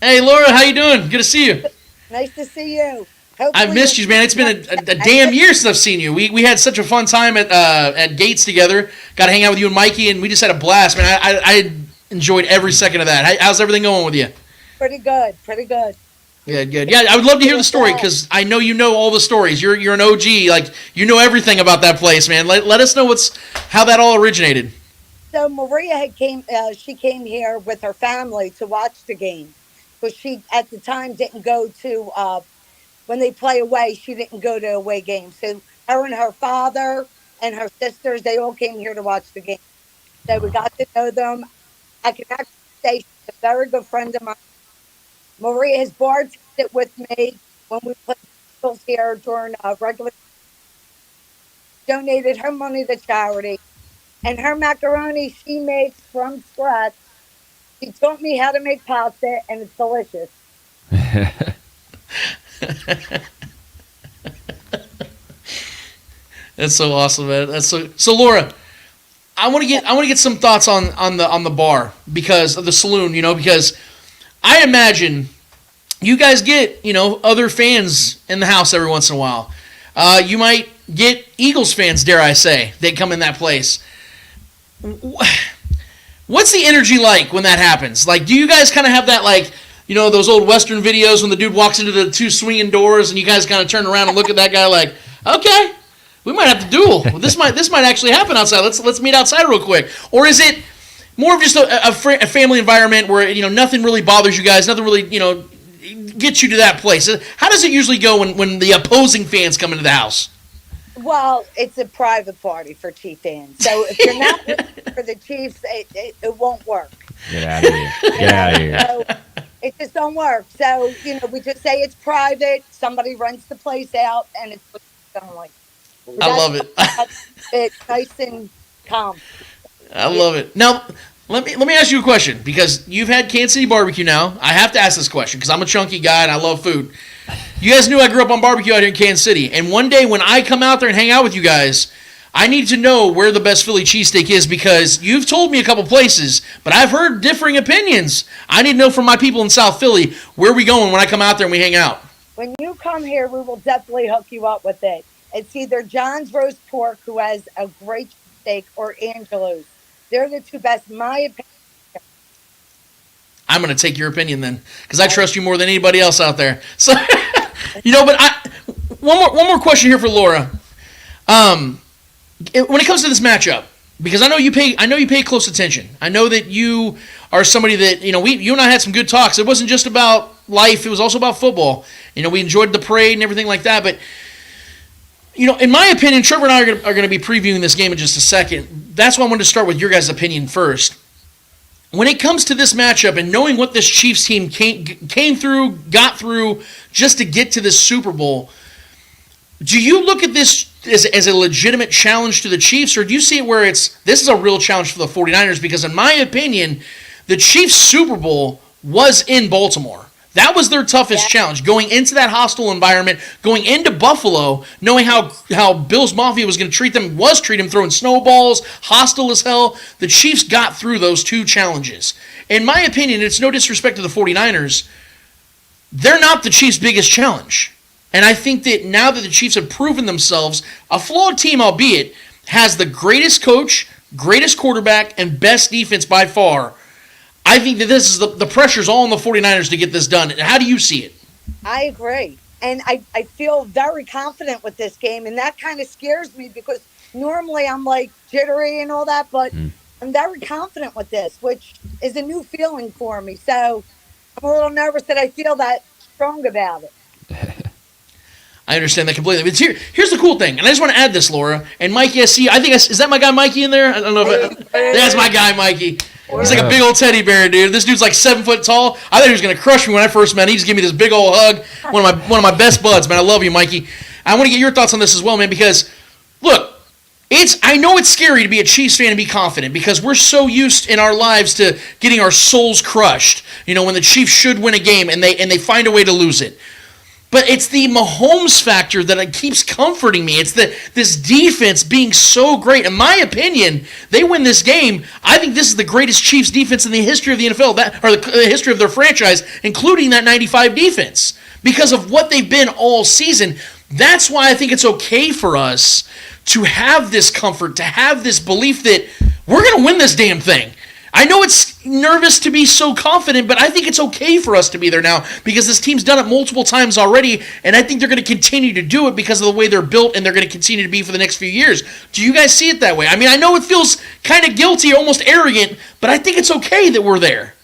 Hey, Laura, how you doing? Good to see you. Nice to see you. I've missed you, man. It's been a damn year since I've seen you. We had such a fun time at Gates together. Got to hang out with you and Mikey, and we just had a blast, man. I enjoyed every second of that. How's everything going with you? Pretty good. Yeah, good. Yeah, I would love to hear the story, because I know you know all the stories. You're an OG. Like, you know everything about that place, man. Let us know how that all originated. So Maria came here with her family to watch the game, because she at the time didn't go to when they play away. She didn't go to away games. So her and her father and her sisters, they all came here to watch the game. So we got to know them. I can actually say she's a very good friend of mine. Maria has bartended with me when we played Eagles here during regular. Donated her money to charity, and her macaroni she makes from scratch. She taught me how to make pasta, and it's delicious. That's so awesome, man. That's so. Laura, I want to get some thoughts on the bar, because of the saloon. Because I imagine you guys get other fans in the house every once in a while. You might get Eagles fans, dare I say, that come in that place. What's the energy like when that happens? Like, do you guys kind of have that, like, those old Western videos when the dude walks into the 2 swinging doors and you guys kind of turn around and look at that guy like, okay, we might have to duel. This might actually happen outside. Let's meet outside real quick. Or is it more of just a family environment where nothing really bothers you guys, nothing really gets you to that place? How does it usually go when the opposing fans come into the house? Well, it's a private party for Chief fans. So if you're not rooting for the Chiefs, it won't work. Get out of here. Get out of here. So it just don't work. So, we just say it's private. Somebody rents the place out, and it's only. I love it. It's nice and calm. I love it. Now, Let me ask you a question, because you've had Kansas City barbecue now. I have to ask this question because I'm a chunky guy and I love food. You guys knew I grew up on barbecue out here in Kansas City, and one day when I come out there and hang out with you guys, I need to know where the best Philly cheesesteak is, because you've told me a couple places, but I've heard differing opinions. I need to know from my people in South Philly, where are we going when I come out there and we hang out? When you come here, we will definitely hook you up with it. It's either John's Roast Pork, who has a great steak, or Angelo's. They're the two best, in my opinion. I'm going to take your opinion then, because I trust you more than anybody else out there. So, but one more question here for Laura. When it comes to this matchup, because I know you pay close attention. I know that you are somebody that, you and I had some good talks. It wasn't just about life, it was also about football. We enjoyed the parade and everything like that, but in my opinion, Trevor and I are going to be previewing this game in just a second. That's why I wanted to start with your guys' opinion first. When it comes to this matchup and knowing what this Chiefs team got through just to get to this Super Bowl, do you look at this as a legitimate challenge to the Chiefs, or do you see it where this is a real challenge for the 49ers? Because in my opinion, the Chiefs' Super Bowl was in Baltimore. That was their toughest challenge, going into that hostile environment, going into Buffalo, knowing how Bill's Mafia was going to treat them, throwing snowballs, hostile as hell. The Chiefs got through those two challenges. In my opinion, it's no disrespect to the 49ers, they're not the Chiefs' biggest challenge. And I think that now that the Chiefs have proven themselves, a flawed team albeit, has the greatest coach, greatest quarterback, and best defense by far, I think that this is the pressure's all on the 49ers to get this done. How do you see it? I agree. And I feel very confident with this game, and that kind of scares me because normally I'm like jittery and all that, but I'm very confident with this, which is a new feeling for me. So I'm a little nervous that I feel that strong about it. I understand that completely. But here's the cool thing, and I just want to add this, Laura. And Mikey, is that my guy Mikey in there? I don't know if that's my guy Mikey. He's like a big old teddy bear, dude. This dude's like 7 foot tall. I thought he was gonna crush me when I first met him. He just gave me this big old hug. One of my best buds, man. I love you, Mikey. I want to get your thoughts on this as well, man, because look, I know it's scary to be a Chiefs fan and be confident because we're so used in our lives to getting our souls crushed. When the Chiefs should win a game and they find a way to lose it. But it's the Mahomes factor that keeps comforting me. It's this defense being so great. In my opinion, they win this game. I think this is the greatest Chiefs defense in the history of the NFL, or the history of their franchise, including that 95 defense, because of what they've been all season. That's why I think it's okay for us to have this comfort, to have this belief that we're going to win this damn thing. I know it's nervous to be so confident, but I think it's okay for us to be there now because this team's done it multiple times already, and I think they're going to continue to do it because of the way they're built, and they're going to continue to be for the next few years. Do you guys see it that way? I mean, I know it feels kind of guilty, almost arrogant, but I think it's okay that we're there.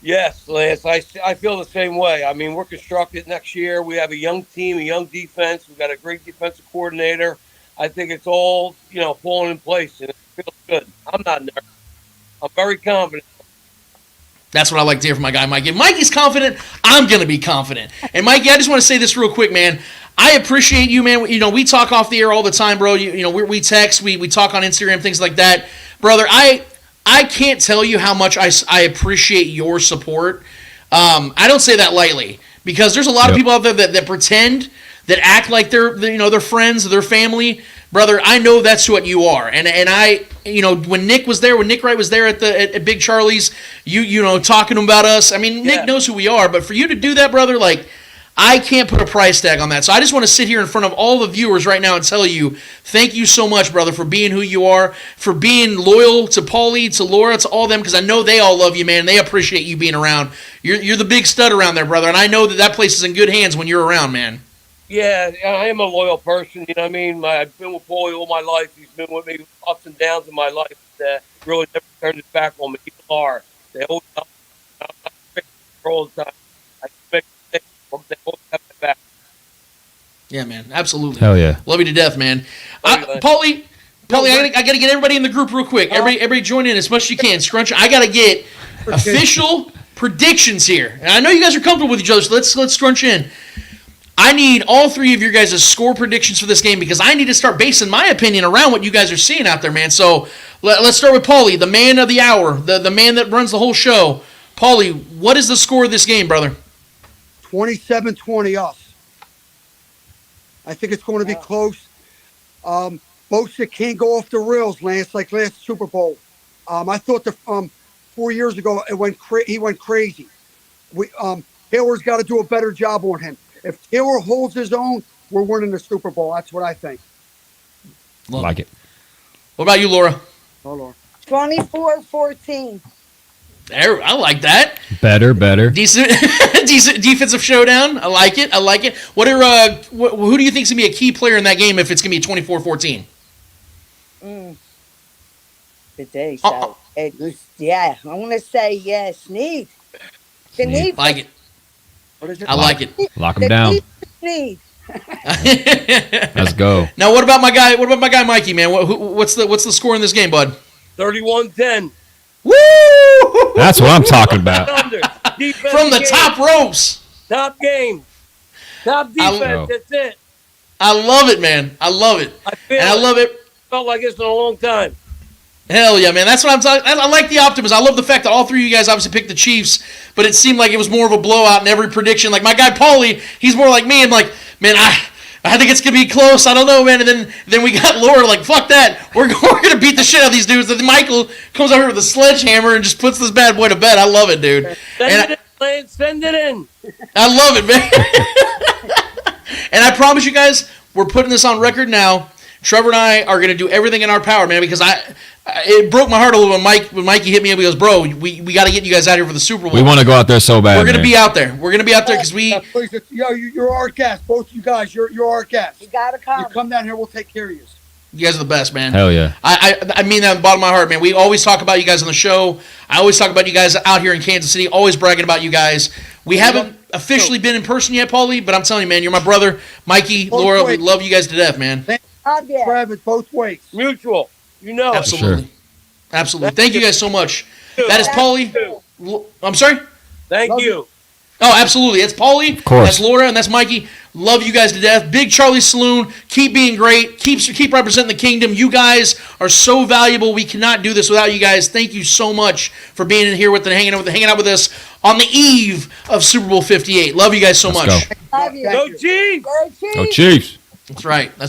Yes, Lance, I feel the same way. I mean, we're constructed next year. We have a young team, a young defense. We've got a great defensive coordinator. I think it's all, falling in place, and it feels good. I'm not nervous. I'm very confident. That's what I like to hear from my guy, Mikey. If Mikey's confident, I'm going to be confident. And, Mikey, I just want to say this real quick, man. I appreciate you, man. We talk off the air all the time, bro. We text, we talk on Instagram, things like that. Brother, I can't tell you how much I appreciate your support. I don't say that lightly because there's a lot of people out there that pretend, that act like they're friends, their family. Brother, I know that's what you are, and I, when Nick Wright was there at Big Charlie's, talking about us. I mean, Nick knows who we are, but for you to do that, brother, like, I can't put a price tag on that. So I just want to sit here in front of all the viewers right now and tell you, thank you so much, brother, for being who you are, for being loyal to Paulie, to Laura, to all them, because I know they all love you, man, and they appreciate you being around. You're the big stud around there, brother, and I know that place is in good hands when you're around, man. Yeah, I am a loyal person. You know what I mean? I've been with Paulie all my life. He's been with me ups and downs in my life. Really never turned his back on me. People are. They always help me all the time. I make mistakes, but they always have my back. Yeah, man. Absolutely. Hell yeah. Love you to death, man. Paulie, I got to get everybody in the group real quick. Everybody join in as much as you can. Scrunch. I got to get official predictions here. And I know you guys are comfortable with each other, so let's scrunch in. I need all three of your guys' score predictions for this game because I need to start basing my opinion around what you guys are seeing out there, man. So let's start with Paulie, the man of the hour, the man that runs the whole show. Paulie, what is the score of this game, brother? 27-20 us. I think it's going to be close. Boats that can't go off the rails, Lance, like last Super Bowl. I thought 4 years ago he went crazy. Taylor's got to do a better job on him. If Taylor holds his own, we're winning the Super Bowl. That's what I think. Like it. What about you, Laura? Oh, Laura. 24-14. There, I like that. Better. Decent defensive showdown. I like it. Who do you think is going to be a key player in that game if it's going to be 24-14? Good day, so yeah, I want to say Snead. Snead. Like it. What is it? I like it. Lock him down. Snead. Let's go. Now, what about my guy, Mikey? Man, what's the score in this game, bud? 31-10. Woo! That's what I'm talking about. From the top ropes. Top game. Top defense. That's it. I love it, man. I love it. I love it. Felt like it's been a long time. Hell yeah, man. That's what I'm talking. I like the optimism. I love the fact that all three of you guys obviously picked the Chiefs, but it seemed like it was more of a blowout in every prediction. Like my guy Paulie, he's more like me. I'm like, man, I think it's gonna be close. I don't know, man. And then we got Laura like, fuck that. We're gonna beat the shit out of these dudes. And then Michael comes over with a sledgehammer and just puts this bad boy to bed. I love it, dude. Send it in. I love it, man. And I promise you guys, we're putting this on record now. Trevor and I are gonna do everything in our power, man, because it broke my heart a little when Mikey hit me up. He goes, bro, we got to get you guys out here for the Super Bowl. We want to go out there so bad. We're going to be out there. We're going to be out there because you're our guest. Both you guys, you're our guest. You got to come. You come down here, we'll take care of you. You guys are the best, man. Hell yeah. I mean that in the bottom of my heart, man. We always talk about you guys on the show. I always talk about you guys out here in Kansas City, always bragging about you guys. We haven't officially been in person yet, Paulie, but I'm telling you, man, you're my brother. Mikey, Laura, we love you guys to death, man. Travis, both ways. Mutual. You know. Absolutely. Sure. Absolutely. Thank you guys so much. That is Paulie. I'm sorry? Thank you. Oh, absolutely. It's Paulie. Of course. That's Laura, and that's Mikey. Love you guys to death. Big Charlie Saloon. Keep being great. Keep representing the kingdom. You guys are so valuable. We cannot do this without you guys. Thank you so much for being in here hanging out with us on the eve of Super Bowl 58. Love you guys so much. Go. Love you. Go Chiefs. Go Chiefs. That's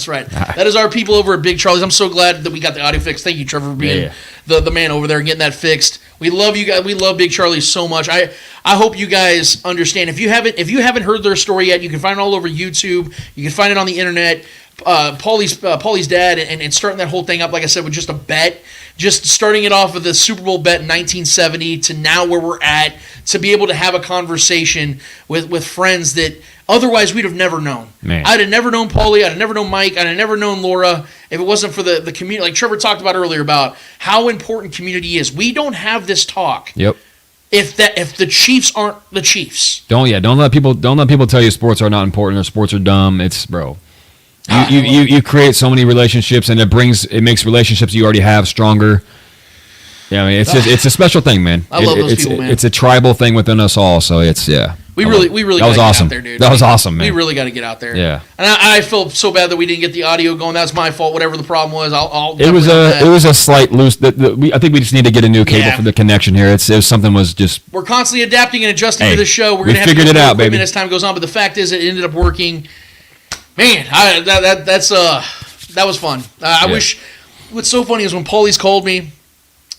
right. That is our people over at Big Charlie's. I'm so glad that we got the audio fixed. Thank you, Trevor, for being the man over there and getting that fixed. We love you guys. We love Big Charlie so much. I hope you guys understand. If you haven't heard their story yet, you can find it all over YouTube. You can find it on the internet. Paulie's dad and starting that whole thing up, like I said, with just a bet. Just starting it off with the Super Bowl bet in 1970 to now where we're at, to be able to have a conversation with friends that otherwise we'd have never known. Man. I'd have never known Paulie. I'd have never known Mike. I'd have never known Laura if it wasn't for the community. Like Trevor talked about earlier about how important community is. We don't have this talk. Yep. If the Chiefs aren't the Chiefs. Don't let people tell you sports are not important or sports are dumb. It's bro. You create so many relationships, and it makes relationships you already have stronger. Yeah, I mean it's a special thing, man. I love those people, man. It's a tribal thing within us all, so it's We really that was awesome. Get out there, dude. That was awesome, man. We really got to get out there. Yeah. And I feel so bad that we didn't get the audio going. That's my fault. Whatever the problem was, It was a slight loose. I think we just need to get a new cable for the connection here. Something was just. We're constantly adapting and adjusting to the show. We're we gonna have figured to it out, baby. as time goes on. But the fact is, it ended up working. Man, that was fun. I wish. What's so funny is when Paulie's called me,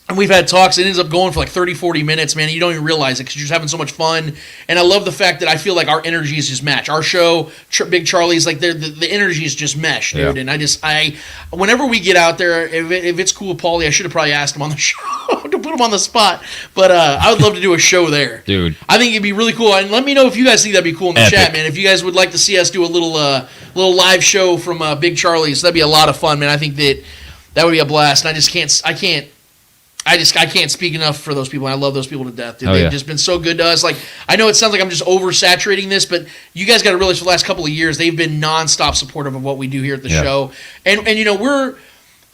and we've had talks, it ends up going for like 30, 40 minutes, man. And you don't even realize it because you're just having so much fun. And I love the fact that I feel like our energies just match. Our show, Big Charlie's, like the energies just mesh, dude. Yeah. And whenever we get out there, if it's cool with Paulie, I should have probably asked him on the show to put him on the spot. But I would love to do a show there. Dude. I think it'd be really cool. And let me know if you guys think that'd be cool in the chat, man. If you guys would like to see us do a little live show from Big Charlie's, that'd be a lot of fun, man. I think that would be a blast. And I can't speak enough for those people. I love those people to death, dude. They've just been so good to us. Like, I know it sounds like I'm just oversaturating this, but you guys got to realize for the last couple of years, they've been nonstop supportive of what we do here at the show. And you know,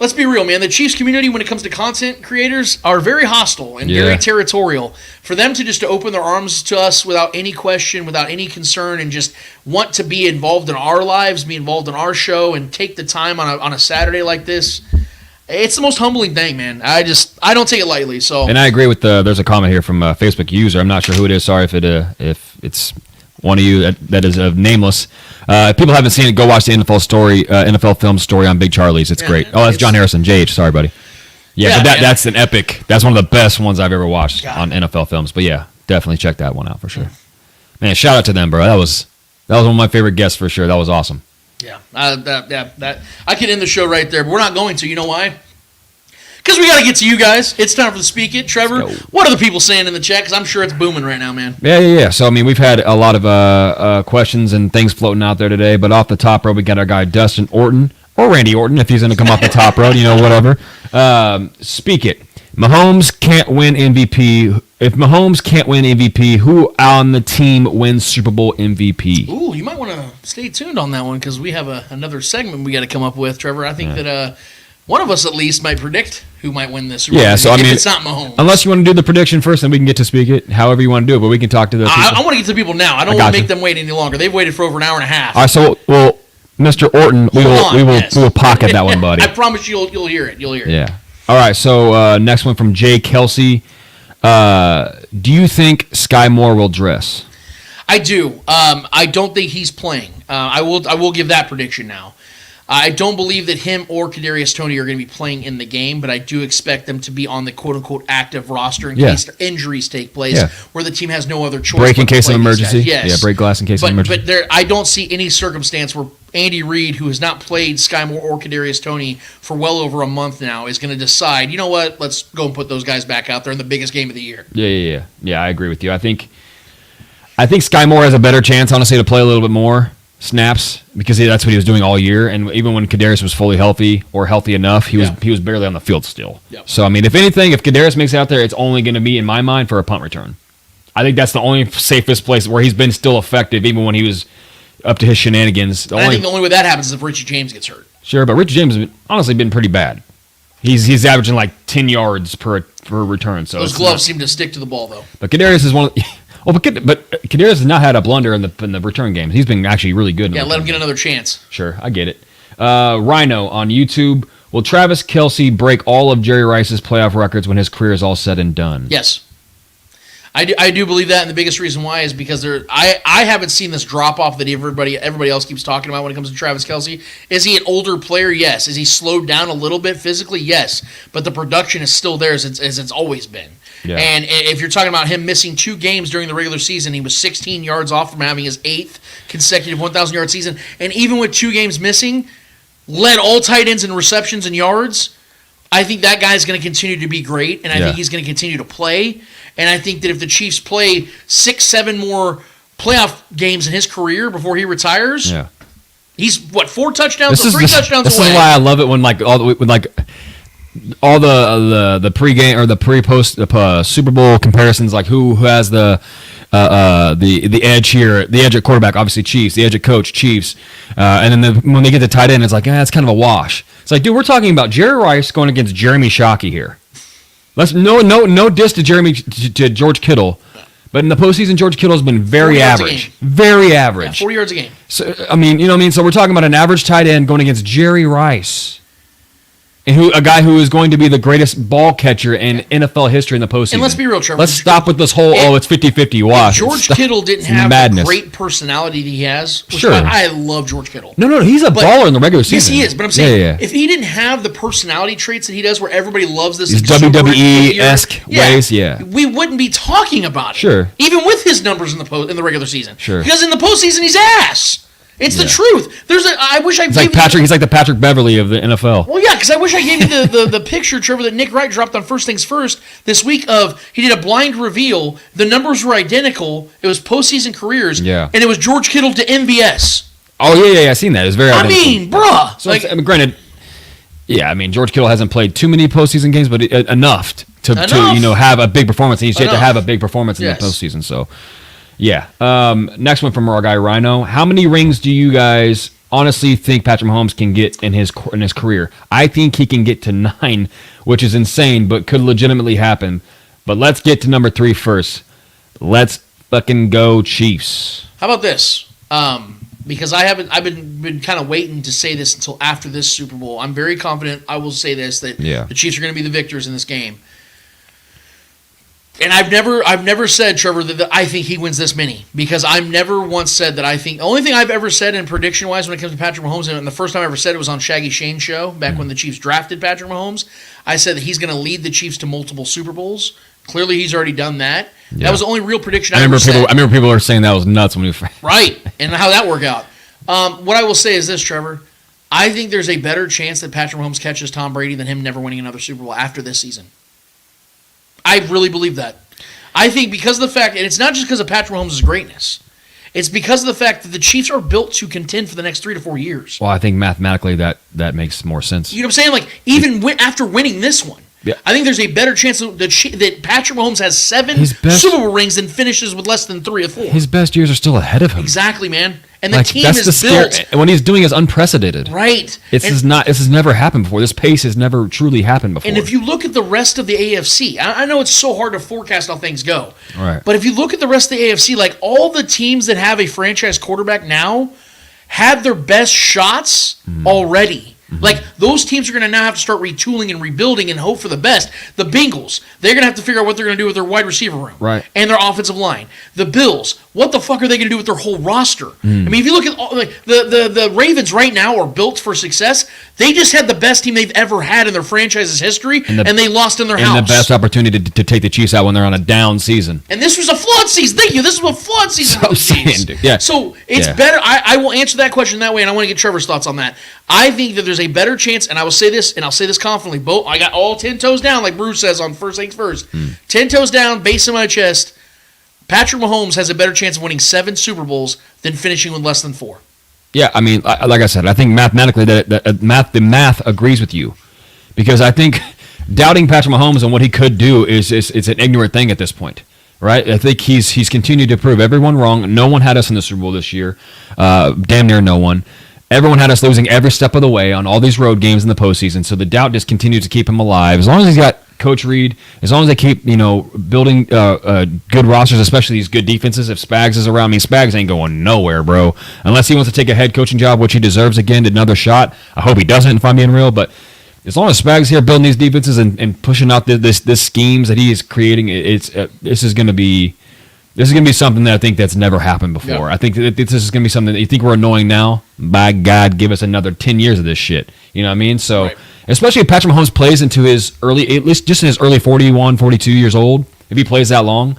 let's be real, man. The Chiefs community, when it comes to content creators, are very hostile and very territorial. For them to just open their arms to us without any question, without any concern, and just want to be involved in our lives, be involved in our show, and take the time on a Saturday like this, it's the most humbling thing, man. I don't take it lightly. So, and I agree with there's a comment here from a Facebook user. I'm not sure who it is. Sorry if it's one of you that is nameless. If people haven't seen it, go watch the NFL film story on Big Charlie's. It's great. Oh, that's John Harrison. JH. Sorry, buddy. Yeah, but that's an epic. That's one of the best ones I've ever watched on NFL films. But yeah, definitely check that one out for sure. Man, shout out to them, bro. That was one of my favorite guests for sure. That was awesome. Yeah, that I could end the show right there, but we're not going to. You know why? Because we got to get to you guys. It's time for the Speak It. Trevor, what are the people saying in the chat? Because I'm sure it's booming right now, man. Yeah. So, I mean, we've had a lot of questions and things floating out there today, but off the top row, we got our guy Dustin Orton, or Randy Orton, if he's going to come off the top row, whatever. Speak It. Mahomes can't win MVP. If Mahomes can't win MVP, who on the team wins Super Bowl MVP? Ooh, you might want to stay tuned on that one because we have another segment we got to come up with, Trevor. I think that one of us at least might predict who might win this. Yeah, so I mean, it's not Mahomes. Unless you want to do the prediction first, then we can get to Speak It. However you want to do it, but we can talk to the people. I want to get to the people now. I don't want to make them wait any longer. They've waited for over an hour and a half. All right, so Mr. Orton, we will pocket that one, buddy. I promise you'll hear it. You'll hear it. Yeah. All right. So next one from Jay Kelsey. Do you think Sky Moore will dress? I do. I don't think he's playing. I will give that prediction now. I don't believe that him or Kadarius Toney are going to be playing in the game, but I do expect them to be on the quote-unquote active roster in case injuries take place, where the team has no other choice. Break in case of emergency. Yes. Yeah, break glass in case of emergency. But I don't see any circumstance where Andy Reid, who has not played Sky Moore or Kadarius Toney for well over a month now, is going to decide, you know what, let's go and put those guys back out there in the biggest game of the year. Yeah, I agree with you. I think Sky Moore has a better chance, honestly, to play a little bit more snaps because that's what he was doing all year, and even when Kadarius was fully healthy or healthy enough, he was barely on the field still. Yep. So I mean, if anything, if Kadarius makes it out there, it's only going to be, in my mind, for a punt return. I think that's the only safest place where he's been still effective, even when he was up to his shenanigans. I think the only way that happens is if Richie James gets hurt. Sure, but Richie James has honestly been pretty bad. He's averaging like 10 yards per return. So those gloves seem to stick to the ball though. But Kadarius is one of. Well, but Kadarius has not had a blunder in the return games. He's been actually really good. Yeah, let him get another chance. Sure, I get it. Rhino on YouTube. Will Travis Kelce break all of Jerry Rice's playoff records when his career is all said and done? Yes. I do believe that, and the biggest reason why is because I haven't seen this drop-off that everybody else keeps talking about when it comes to Travis Kelce. Is he an older player? Yes. Is he slowed down a little bit physically? Yes. But the production is still there as it's always been. Yeah. And if you're talking about him missing 2 games during the regular season, he was 16 yards off from having his 8th consecutive 1,000-yard season. And even with 2 games missing, led all tight ends in receptions and yards. I think that guy's going to continue to be great, and I think he's going to continue to play. And I think that if the Chiefs play 6-7 more playoff games in his career before he retires, he's 4 touchdowns or 3 touchdowns this away. This is why I love it when all the pregame or the pre-post Super Bowl comparisons, like who has the edge here, the edge at quarterback, obviously Chiefs, the edge at coach, Chiefs, and then when they get to tight end, it's like it's kind of a wash. It's like, dude, we're talking about Jerry Rice going against Jeremy Shockey here. Let's no diss to George Kittle, but in the postseason, George Kittle's been very average. Very average. 40 yards a game. So I mean, you know what I mean? So we're talking about an average tight end going against Jerry Rice. And a guy who is going to be the greatest ball catcher in NFL history in the postseason. And let's be real, Trevor. Let's stop with this whole, it's 50-50 wash. George Kittle didn't have the great personality that he has. Sure. I love George Kittle. No, he's a baller in the regular season. Yes, he is. But I'm saying, if he didn't have the personality traits that he does where everybody loves this. These WWE-esque ways, we wouldn't be talking about it. Sure. Even with his numbers in the regular season. Sure. Because in the postseason, he's ass. It's the truth. I wish I gave you he's like the Patrick Beverly of the NFL. Well, yeah, because I wish I gave you the picture, Trevor, that Nick Wright dropped on First Things First this week of he did a blind reveal. The numbers were identical. It was postseason careers. Yeah. And it was George Kittle to MVS. Oh, yeah, I've seen that. It was very identical. I mean, bruh. So, granted, George Kittle hasn't played too many postseason games, but enough to have a big performance. He's yet to have a big performance in the postseason, so... Yeah. Next one from our guy Rhino. How many rings do you guys honestly think Patrick Mahomes can get in his career. I think he can get to 9, which is insane, but could legitimately happen. But let's get to number 3 first. Let's fucking go Chiefs. How about this? Because I've been kind of waiting to say this until after this Super Bowl. I'm very confident I will say this, that the Chiefs are going to be the victors in this game. And I've never said, Trevor, that I think he wins this many, because I've never once said that I think. The only thing I've ever said in prediction-wise when it comes to Patrick Mahomes, and the first time I ever said it was on Shaggy Shane's show, back when the Chiefs drafted Patrick Mahomes, I said that he's going to lead the Chiefs to multiple Super Bowls. Clearly, he's already done that. Yeah. That was the only real prediction I ever said. I remember people were saying that was nuts when we right, and how that worked out. What I will say is this, Trevor. I think there's a better chance that Patrick Mahomes catches Tom Brady than him never winning another Super Bowl after this season. I really believe that. I think because of the fact, and it's not just because of Patrick Mahomes' greatness, it's because of the fact that the Chiefs are built to contend for the next 3 to 4 years. Well, I think mathematically that makes more sense. You know what I'm saying? Like, even after winning this one, I think there's a better chance that Patrick Mahomes has 7 Super Bowl rings and finishes with less than 3 or 4. His best years are still ahead of him. Exactly, man. And the team is built. What he's doing is unprecedented. Right. This has never happened before. This pace has never truly happened before. And if you look at the rest of the AFC, I know it's so hard to forecast how things go. Right. But if you look at the rest of the AFC, like all the teams that have a franchise quarterback now had their best shots already. Mm-hmm. Like, those teams are going to now have to start retooling and rebuilding and hope for the best. The Bengals, they're going to have to figure out what they're going to do with their wide receiver room and their offensive line. The Bills, what the fuck are they going to do with their whole roster? I mean, if you look at the Ravens right now are built for success. They just had the best team they've ever had in their franchise's history, and they lost in their house. And the best opportunity to take the Chiefs out when they're on a down season. And this was a flawed season. Thank you. This was a flawed season for the Chiefs. Yeah. So it's better. I will answer that question that way, and I want to get Trevor's thoughts on that. I think that there's a better chance, and I will say this, and I'll say this confidently. I got all 10 toes down, like Bruce says on First Things First. 10 toes down, base in my chest. Patrick Mahomes has a better chance of winning 7 Super Bowls than finishing with less than 4. Yeah, I mean, like I said, I think mathematically the math agrees with you, because I think doubting Patrick Mahomes and what he could do is an ignorant thing at this point, right? I think he's continued to prove everyone wrong. No one had us in the Super Bowl this year, damn near no one. Everyone had us losing every step of the way on all these road games in the postseason, so the doubt just continues to keep him alive. As long as he's got Coach Reed, as long as they keep building good rosters, especially these good defenses. If Spags is around, Spags ain't going nowhere, bro. Unless he wants to take a head coaching job, which he deserves again, another shot. I hope he doesn't, if I'm being real. But as long as Spags here building these defenses and pushing out this schemes that he is creating, this is going to be something that I think that's never happened before. Yeah. I think that this is going to be something that you think we're annoying now. By God, give us another 10 years of this shit. You know what I mean? So, especially if Patrick Mahomes plays into his early, at least just in his early 41, 42 years old, if he plays that long,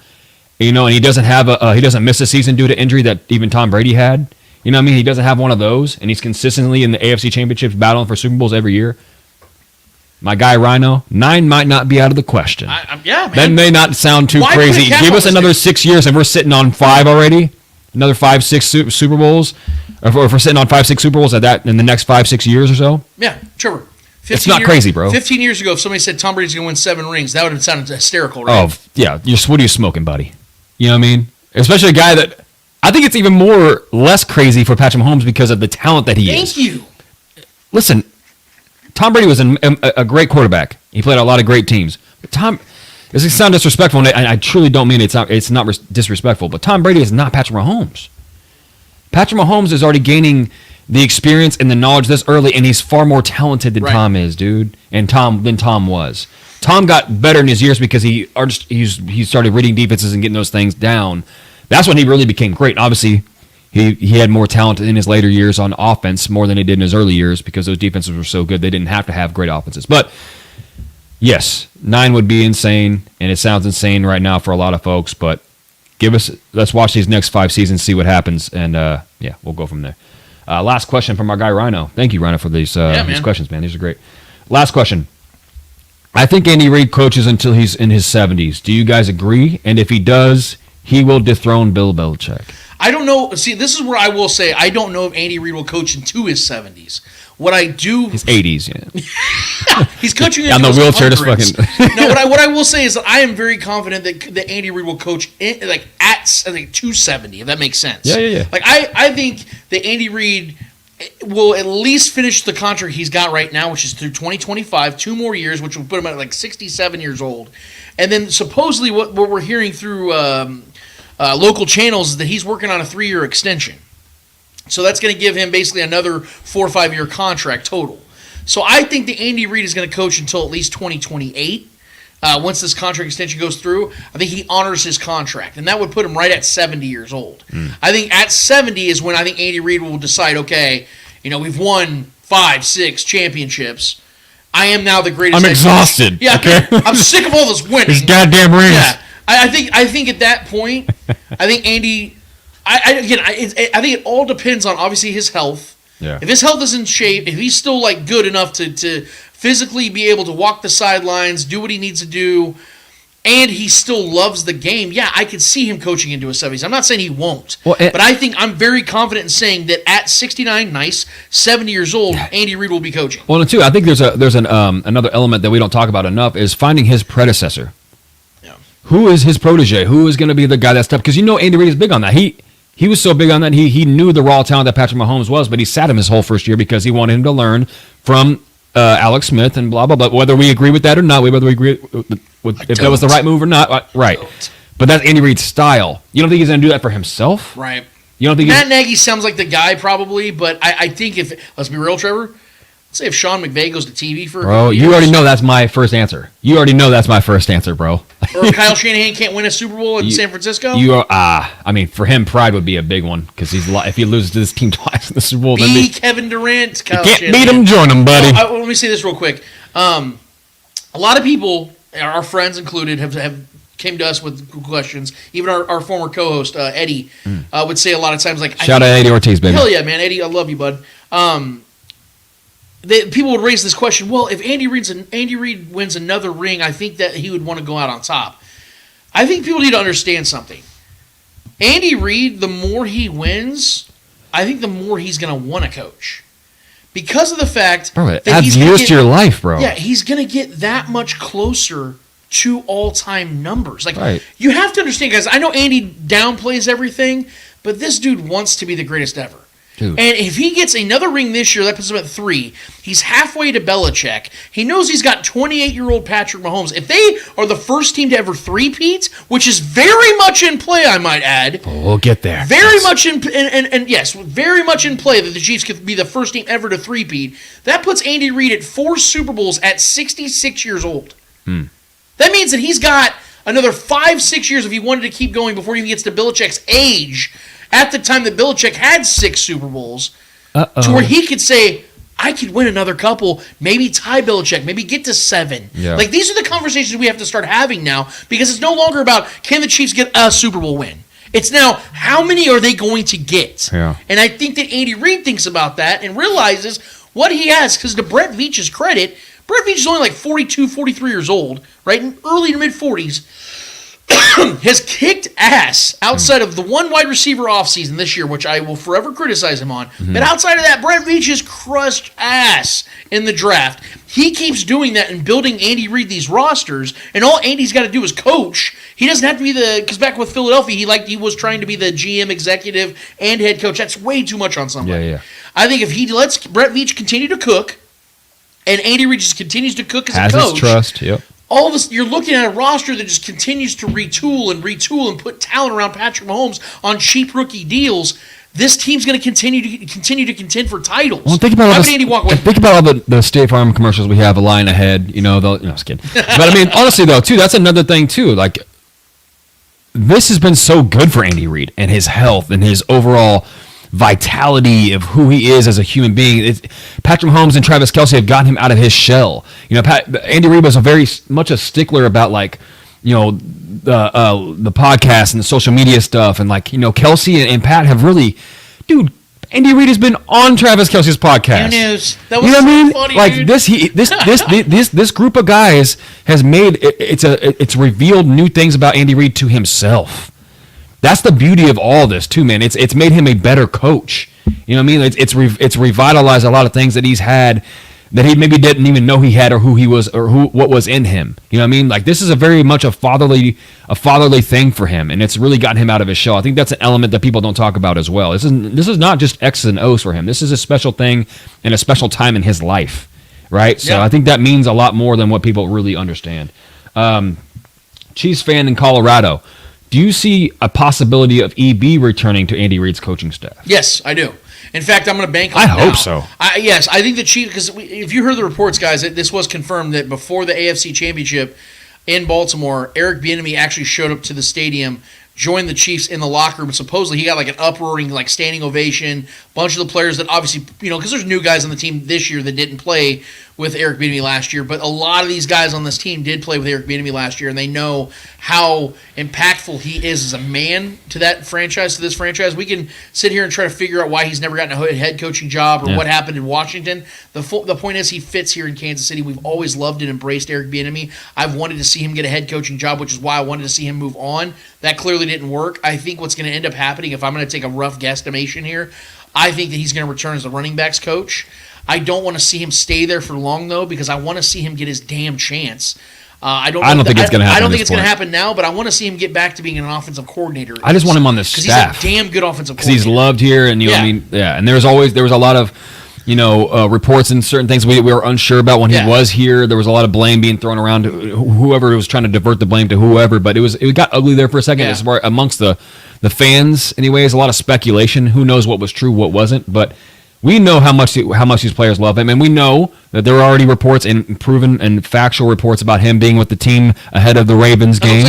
and he doesn't have he doesn't miss a season due to injury that even Tom Brady had. You know what I mean? He doesn't have one of those, and he's consistently in the AFC Championships battling for Super Bowls every year. My guy Rhino, 9 might not be out of the question. Yeah, man. That may not sound too crazy. Give us another 6 years, and we're sitting on 5 already. Another 5-6 Super Bowls. Or if we're sitting on 5-6 Super Bowls at that in the next 5-6 years or so. Yeah, Trevor. It's not crazy, bro. 15 years ago, if somebody said Tom Brady's going to win 7 rings, that would have sounded hysterical, right? Oh, yeah. What are you smoking, buddy? You know what I mean? Especially a guy that I think it's even less crazy for Patrick Mahomes because of the talent that he is. Thank you. Listen, Tom Brady was a great quarterback. He played on a lot of great teams. But this is sound disrespectful, and I truly don't mean it's not disrespectful, but Tom Brady is not Patrick Mahomes. Patrick Mahomes is already gaining the experience and the knowledge this early, and he's far more talented than Tom is, dude, than Tom was. Tom got better in his years because he started reading defenses and getting those things down. That's when he really became great. Obviously, he had more talent in his later years on offense more than he did in his early years because those defenses were so good they didn't have to have great offenses. But yes, 9 would be insane, and it sounds insane right now for a lot of folks. But let's watch these next 5 seasons, see what happens, and we'll go from there. Last question from our guy Rhino. Thank you, Rhino, for these questions, man. These are great. Last question. I think Andy Reid coaches until he's in his 70s. Do you guys agree? And if he does, he will dethrone Bill Belichick. I don't know. See, this is where I will say I don't know if Andy Reid will coach into his 70s. What I do... His 80s, yeah. He's coaching on the wheelchair, just fucking... No, what I will say is that I am very confident that Andy Reid will coach at 270, if that makes sense. Yeah. Like, I think that Andy Reid will at least finish the contract he's got right now, which is through 2025, 2 more years, which will put him at like 67 years old. And then supposedly what we're hearing through local channels is that he's working on a 3-year extension. So that's going to give him basically another 4 or 5 year contract total. So I think that Andy Reid is going to coach until at least 2028. Once this contract extension goes through, I think he honors his contract, and that would put him right at 70 years old. I think at 70 is when I think Andy Reid will decide, okay, we've won 5, 6 championships. I am now the greatest. I'm exhausted. Yeah, okay. I'm sick of all this winning. These goddamn rings. Yeah, I think at that point, I think Andy. I think it all depends on obviously his health. Yeah. If his health is in shape, if he's still like good enough to physically be able to walk the sidelines, do what he needs to do, and he still loves the game, yeah, I could see him coaching into his 70s. I'm not saying he won't, but I think I'm very confident in saying that at 69, 70 years old, Andy Reid will be coaching. Well, and too, I think there's another element that we don't talk about enough is finding his predecessor. Yeah. Who is his protege? Who is going to be the guy that steps? Because Andy Reid is big on that. He was so big on that. He knew the raw talent that Patrick Mahomes was, but he sat him his whole first year because he wanted him to learn from Alex Smith and blah, blah, blah. Whether we agree with that or not, whether we agree with if that was the right move or not, right. But that's Andy Reid's style. You don't think he's going to do that for himself? Right. You don't think Matt Nagy sounds like the guy probably, but I think let's be real, Trevor, let's say if Sean McVay goes to TV for bro, you already know that's my first answer. You already know that's my first answer, bro. Or Kyle Shanahan can't win a Super Bowl in San Francisco? I mean, for him, pride would be a big one because if he loses to this team twice in the Super Bowl, then Kevin Durant, Kyle you can't Shanahan. beat him, join him, buddy. Let me say this real quick. A lot of people, our friends included, have came to us with questions. Even our former co-host, Eddie, would say a lot of times, like... Shout out Eddie Ortiz, baby. Hell yeah, man. Eddie, I love you, bud. People would raise this question, well, if Andy Reid wins another ring, I think that he would want to go out on top. I think people need to understand something. Andy Reid, the more he wins, I think the more he's going to want to coach. Because of the fact bro, it that adds years to your life, bro. Yeah, he's going to get that much closer to all-time numbers. Like, right. You have to understand, guys, I know Andy downplays everything, but this dude wants to be the greatest ever. Dude. And if he gets another ring this year, that puts him at 3. He's halfway to Belichick. He knows he's got 28-year-old Patrick Mahomes. If they are the first team to ever three-peat, which is very much in play, I might add. We'll get there. Very much in very much in play that the Chiefs could be the first team ever to three-peat. That puts Andy Reid at 4 Super Bowls at 66 years old. That means that he's got another 5-6 years if he wanted to keep going before he even gets to Belichick's age. At the time that Belichick had 6 Super Bowls, to where he could say, I could win another couple, maybe tie Belichick, maybe get to 7. Yeah. Like, these are the conversations we have to start having now, because it's no longer about, can the Chiefs get a Super Bowl win? It's now, how many are they going to get? Yeah. And I think that Andy Reid thinks about that and realizes what he has, because to Brett Veach's credit, Brett Veach is only like 42, 43 years old, right? In early to mid-40s. Has kicked ass outside of the one wide receiver offseason this year, which I will forever criticize him on. But outside of that, Brett Veach has crushed ass in the draft. He keeps doing that and building Andy Reid these rosters, and all Andy's got to do is coach. He doesn't have to be because back with Philadelphia, he was trying to be the GM, executive, and head coach. That's way too much on somebody. Yeah. I think if he lets Brett Veach continue to cook, and Andy Reid just continues to cook as a coach, his trust, yep. All of this, you're looking at a roster that just continues to retool and put talent around Patrick Mahomes on cheap rookie deals. This team's going to continue to contend for titles. Well, think about all the State Farm commercials we have a line ahead. I was kidding. But I mean, honestly though, too, that's another thing too. Like, this has been so good for Andy Reid and his health and his overall vitality of who he is as a human being. Patrick Mahomes and Travis Kelce have gotten him out of his shell. Andy Reid was very much a stickler about the podcast and the social media stuff, and Kelce and Pat have really, dude. Andy Reid has been on Travis Kelce's podcast. That was funny, like dude. this group of guys has made it's revealed new things about Andy Reid to himself. That's the beauty of all this too, man. It's made him a better coach. You know what I mean? It's revitalized a lot of things that he's had that he maybe didn't even know he had, or who he was, or what was in him. You know what I mean? Like, this is a very much a fatherly thing for him, and it's really gotten him out of his shell. I think that's an element that people don't talk about as well. This is not just X's and O's for him. This is a special thing and a special time in his life, right? So I think that means a lot more than what people really understand. Chiefs fan in Colorado, do you see a possibility of EB returning to Andy Reid's coaching staff? Yes, I do. In fact, I'm going to bank on it I hope so. Yes, I think the Chiefs, because if you heard the reports, guys, this was confirmed that before the AFC Championship in Baltimore, Eric Bieniemy actually showed up to the stadium, joined the Chiefs in the locker room. Supposedly, he got like an uproaring, like standing ovation. A bunch of the players that obviously, because there's new guys on the team this year that didn't play with Eric Bieniemy last year, but a lot of these guys on this team did play with Eric Bieniemy last year, and they know how impactful he is as a man to that franchise, to this franchise. We can sit here and try to figure out why he's never gotten a head coaching job or what happened in Washington. The point is he fits here in Kansas City. We've always loved and embraced Eric Bieniemy. I've wanted to see him get a head coaching job, which is why I wanted to see him move on. That clearly didn't work. I think what's going to end up happening, if I'm going to take a rough guesstimation here, I think that he's going to return as the running backs coach. I don't want to see him stay there for long, though, because I want to see him get his damn chance. I don't think it's going to happen. I don't think it's going to happen now, but I want to see him get back to being an offensive coordinator. I just want him on the staff. Because he's a damn good offensive coordinator. Because he's loved here, and and there was a lot of reports and certain things we were unsure about when he was here. There was a lot of blame being thrown around to whoever was trying to divert the blame to whoever, but it got ugly there for a second. As far amongst the fans, anyways, a lot of speculation. Who knows what was true, what wasn't, but we know how much these players love him, and we know that there are already reports and proven and factual reports about him being with the team ahead of the Ravens game,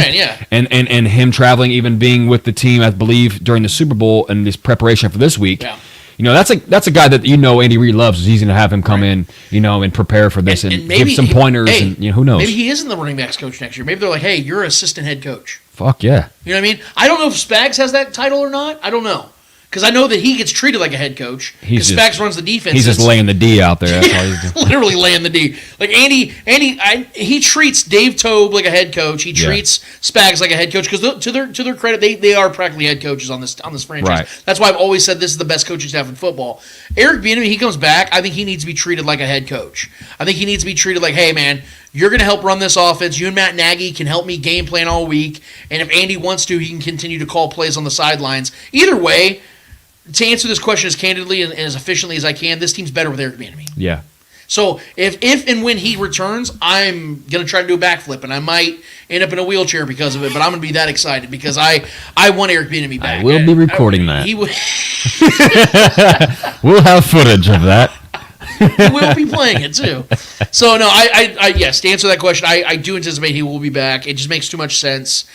and him traveling, even being with the team, I believe, during the Super Bowl and this preparation for this week. Yeah. That's a guy that Andy Reid loves. Is he's going to have him come in, and prepare for this and maybe give some pointers. And who knows? Maybe he isn't the running backs coach next year. Maybe they're like, hey, you're assistant head coach. Fuck yeah. You know what I mean? I don't know if Spags has that title or not. I don't know. Because I know that he gets treated like a head coach. Because Spags runs the defense. He's just laying the D out there. That's all he's doing. Literally laying the D. Like he treats Dave Tobe like a head coach. He treats Spags like a head coach. Because to their credit, they are practically head coaches on this franchise. Right. That's why I've always said this is the best coaching staff in football. Eric Bieniemy, he comes back. I think he needs to be treated like a head coach. I think he needs to be treated like, hey man, you're going to help run this offense. You and Matt Nagy can help me game plan all week. And if Andy wants to, he can continue to call plays on the sidelines. Either way, to answer this question as candidly and as efficiently as I can, this team's better with Eric Bieniemy. Yeah. So if and when he returns, I'm going to try to do a backflip, and I might end up in a wheelchair because of it, but I'm going to be that excited because I want Eric Bieniemy back. I will be recording that. He will. We'll have footage of that. He will be playing it too. So no, I yes, to answer that question, I do anticipate he will be back. It just makes too much sense.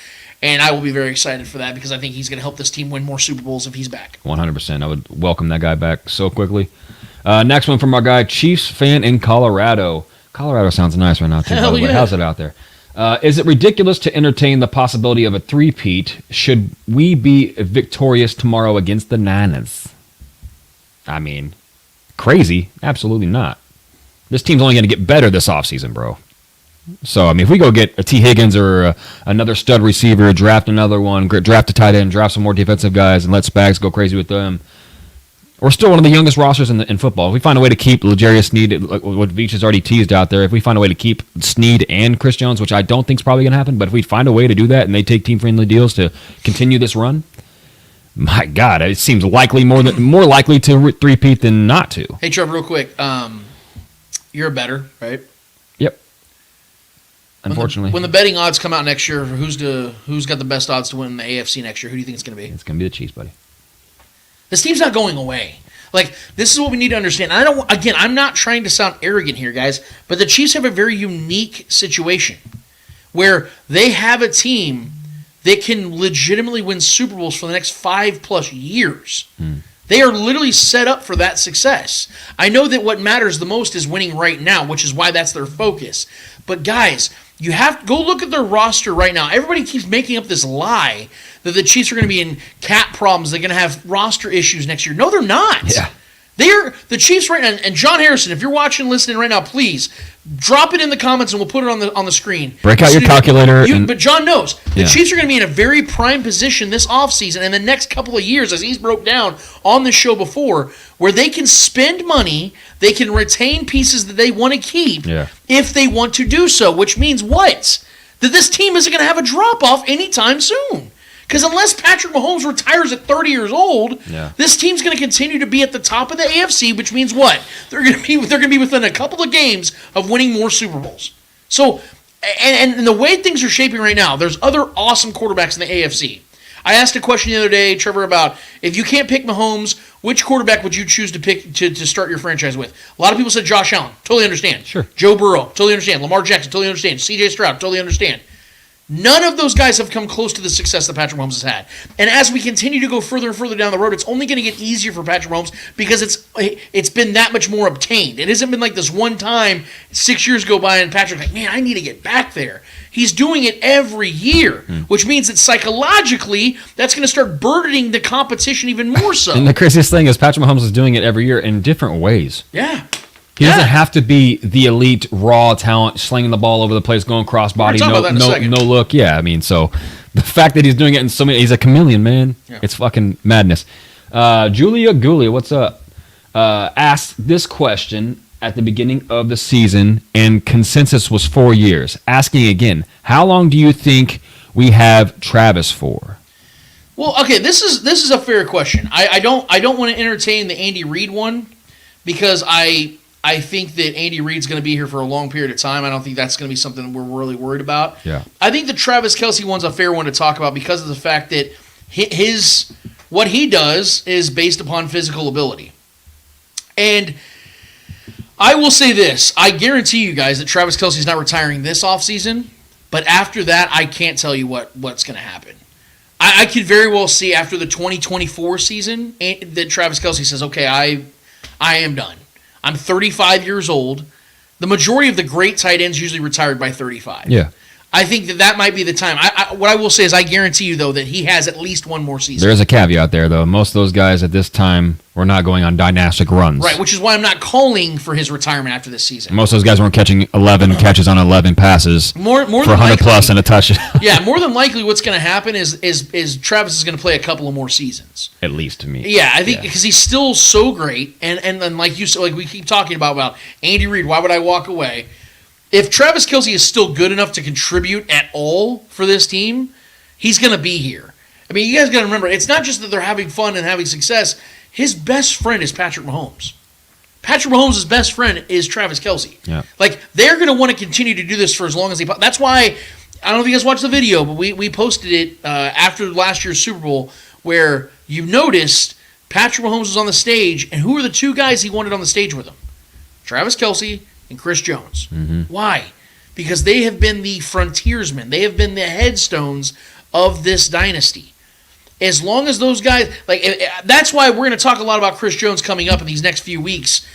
And I will be very excited for that because I think he's going to help this team win more Super Bowls if he's back. 100%. I would welcome that guy back so quickly. Next one from our guy, Chiefs fan in Colorado. Colorado sounds nice right now, too. Hell yeah. How's it out there? Is it ridiculous to entertain the possibility of a three-peat should we be victorious tomorrow against the Niners? I mean, crazy? Absolutely not. This team's only going to get better this offseason, bro. So, I mean, if we go get a T. Higgins or another stud receiver, draft another one, draft a tight end, draft some more defensive guys, and let Spags go crazy with them, we're still one of the youngest rosters in football. If we find a way to keep L'Jarius Sneed, what Veach has already teased out there, if we find a way to keep Sneed and Chris Jones, which I don't think is probably going to happen, but if we find a way to do that and they take team-friendly deals to continue this run, my God, it seems more likely to three-peat than not to. Hey, Trevor, real quick. You're a bettor, right? Yep. Unfortunately. When the betting odds come out next year, who's got the best odds to win the AFC next year? Who do you think it's going to be? It's going to be the Chiefs, buddy. This team's not going away. Like, this is what we need to understand. I'm not trying to sound arrogant here, guys, but the Chiefs have a very unique situation where they have a team that can legitimately win Super Bowls for the next 5+ years. They are literally set up for that success. I know that what matters the most is winning right now, which is why that's their focus. But guys, you have to go look at their roster right now. Everybody keeps making up this lie that the Chiefs are going to be in cap problems. They're going to have roster issues next year. No, they're not. Yeah. The Chiefs right now, and John Harrison, if you're watching, listening right now, please drop it in the comments and we'll put it on the screen. Break out your calculator. But John knows the Chiefs are going to be in a very prime position this offseason and the next couple of years, as he's broke down on the show before, where they can spend money, they can retain pieces that they want to keep if they want to do so, which means what? That this team isn't going to have a drop-off anytime soon. Because unless Patrick Mahomes retires at 30 years old, this team's going to continue to be at the top of the AFC, which means what? They're going to be within a couple of games of winning more Super Bowls. So, and the way things are shaping right now, there's other awesome quarterbacks in the AFC. I asked a question the other day, Trevor, about if you can't pick Mahomes, which quarterback would you choose to pick to start your franchise with? A lot of people said Josh Allen. Totally understand. Sure. Joe Burrow. Totally understand. Lamar Jackson. Totally understand. C.J. Stroud. Totally understand. None of those guys have come close to the success that Patrick Mahomes has had. And as we continue to go further and further down the road, it's only going to get easier for Patrick Mahomes because it's been that much more obtained. It hasn't been like this one time 6 years go by and Patrick's like, man, I need to get back there. He's doing it every year, which means that psychologically, that's going to start burdening the competition even more so. And the craziest thing is Patrick Mahomes is doing it every year in different ways. Yeah. He doesn't have to be the elite, raw talent, slinging the ball over the place, going cross-body, no look. Yeah, I mean, so the fact that he's doing it in so many... He's a chameleon, man. Yeah. It's fucking madness. Julia Goulia, what's up? Asked this question at the beginning of the season, and consensus was 4 years. Asking again, how long do you think we have Travis for? Well, okay, this is a fair question. I don't want to entertain the Andy Reid one because I think that Andy Reid's going to be here for a long period of time. I don't think that's going to be something we're really worried about. Yeah. I think the Travis Kelce one's a fair one to talk about because of the fact that what he does is based upon physical ability. And I will say this. I guarantee you guys that Travis Kelce's not retiring this offseason, but after that, I can't tell you what's going to happen. I could very well see after the 2024 season that Travis Kelce says, okay, I am done. I'm 35 years old. The majority of the great tight ends usually retired by 35. Yeah. I think that might be the time. What I will say is I guarantee you, though, that he has at least one more season. There is a caveat there, though. Most of those guys at this time were not going on dynastic runs. Right, which is why I'm not calling for his retirement after this season. Most of those guys weren't catching 11 catches on 11 passes more for 100 plus and a touchdown. Yeah, more than likely what's going to happen is Travis is going to play a couple of more seasons. At least to me. Yeah, I think because he's still so great, and like you said, like we keep talking about Andy Reid, why would I walk away? If Travis Kelce is still good enough to contribute at all for this team, he's going to be here. I mean, you guys got to remember, it's not just that they're having fun and having success. His best friend is Patrick Mahomes. Patrick Mahomes' best friend is Travis Kelce. Yeah. Like, they're going to want to continue to do this for as long as they... That's why, I don't know if you guys watched the video, but we posted it after last year's Super Bowl, where you noticed Patrick Mahomes was on the stage, and who are the two guys he wanted on the stage with him? Travis Kelce and Chris Jones. Mm-hmm. Why? Because they have been the frontiersmen. They have been the headstones of this dynasty. As long as those guys... that's why we're going to talk a lot about Chris Jones coming up in these next few weeks.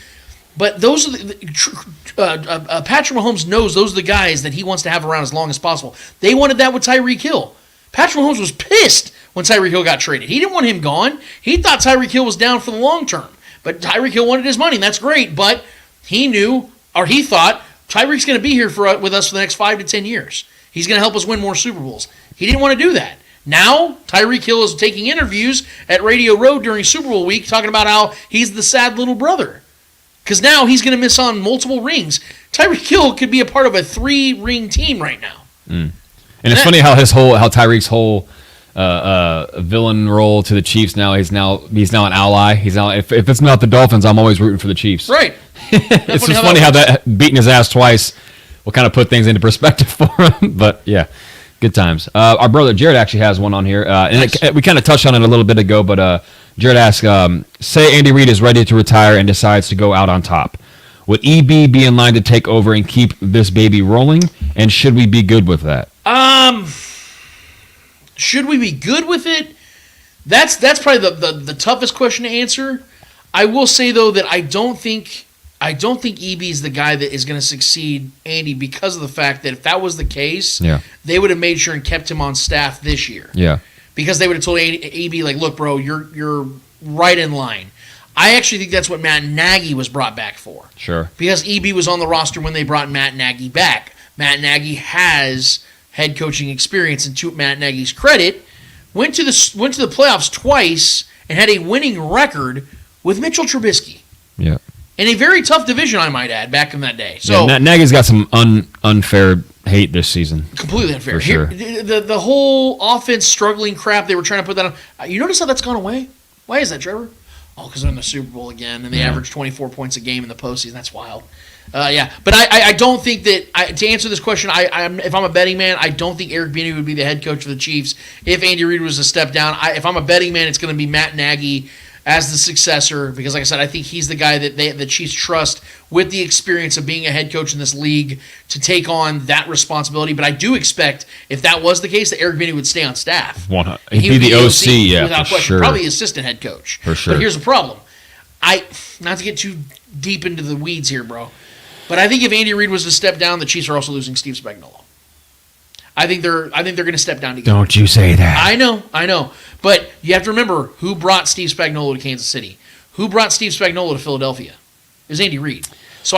But those are Patrick Mahomes knows those are the guys that he wants to have around as long as possible. They wanted that with Tyreek Hill. Patrick Mahomes was pissed when Tyreek Hill got traded. He didn't want him gone. He thought Tyreek Hill was down for the long term. But Tyreek Hill wanted his money, and that's great. But he knew... or he thought, Tyreek's going to be here with us for the next 5 to 10 years. He's going to help us win more Super Bowls. He didn't want to do that. Now, Tyreek Hill is taking interviews at Radio Row during Super Bowl week talking about how he's the sad little brother. Because now he's going to miss on multiple rings. Tyreek Hill could be a part of a 3-ring team right now. Mm. And it's funny how Tyreek's whole villain role to the Chiefs now, he's now an ally. He's now if it's not the Dolphins, I'm always rooting for the Chiefs. Right. It's just funny how that beating his ass twice will kind of put things into perspective for him. But yeah, good times. Our brother Jared actually has one on here, and we kind of touched on it a little bit ago. But Jared asks, say Andy Reid is ready to retire and decides to go out on top. Would EB be in line to take over and keep this baby rolling? And should we be good with that? Should we be good with it? That's probably the toughest question to answer. I will say though that I don't think EB is the guy that is going to succeed Andy because of the fact that if that was the case, they would have made sure and kept him on staff this year. Yeah. Because they would have told EB, like, look, bro, you're right in line. I actually think that's what Matt Nagy was brought back for. Sure. Because EB was on the roster when they brought Matt Nagy back. Matt Nagy has head coaching experience, and to Matt Nagy's credit, went to the playoffs twice and had a winning record with Mitchell Trubisky. Yeah. In a very tough division, I might add, back in that day. So Nagy's got some unfair hate this season. Completely unfair. For sure. The whole offense struggling crap they were trying to put that on. You notice how that's gone away? Why is that, Trevor? Oh, because they're in the Super Bowl again, and they average 24 points a game in the postseason. That's wild. But I don't think that to answer this question, if I'm a betting man, I don't think Eric Bieniemy would be the head coach of the Chiefs if Andy Reid was a step down. If I'm a betting man, it's going to be Matt Nagy as the successor, because like I said, I think he's the guy that the Chiefs trust with the experience of being a head coach in this league to take on that responsibility. But I do expect, if that was the case, that Eric Bieniemy would stay on staff. He'd be the OC, without for question. sure. Probably assistant head coach. For sure. But here's the problem. Not to get too deep into the weeds here, bro, but I think if Andy Reid was to step down, the Chiefs are also losing Steve Spagnuolo. I think they're going to step down together. Don't you say that. I know. But you have to remember who brought Steve Spagnuolo to Kansas City. Who brought Steve Spagnuolo to Philadelphia? It was Andy Reid. So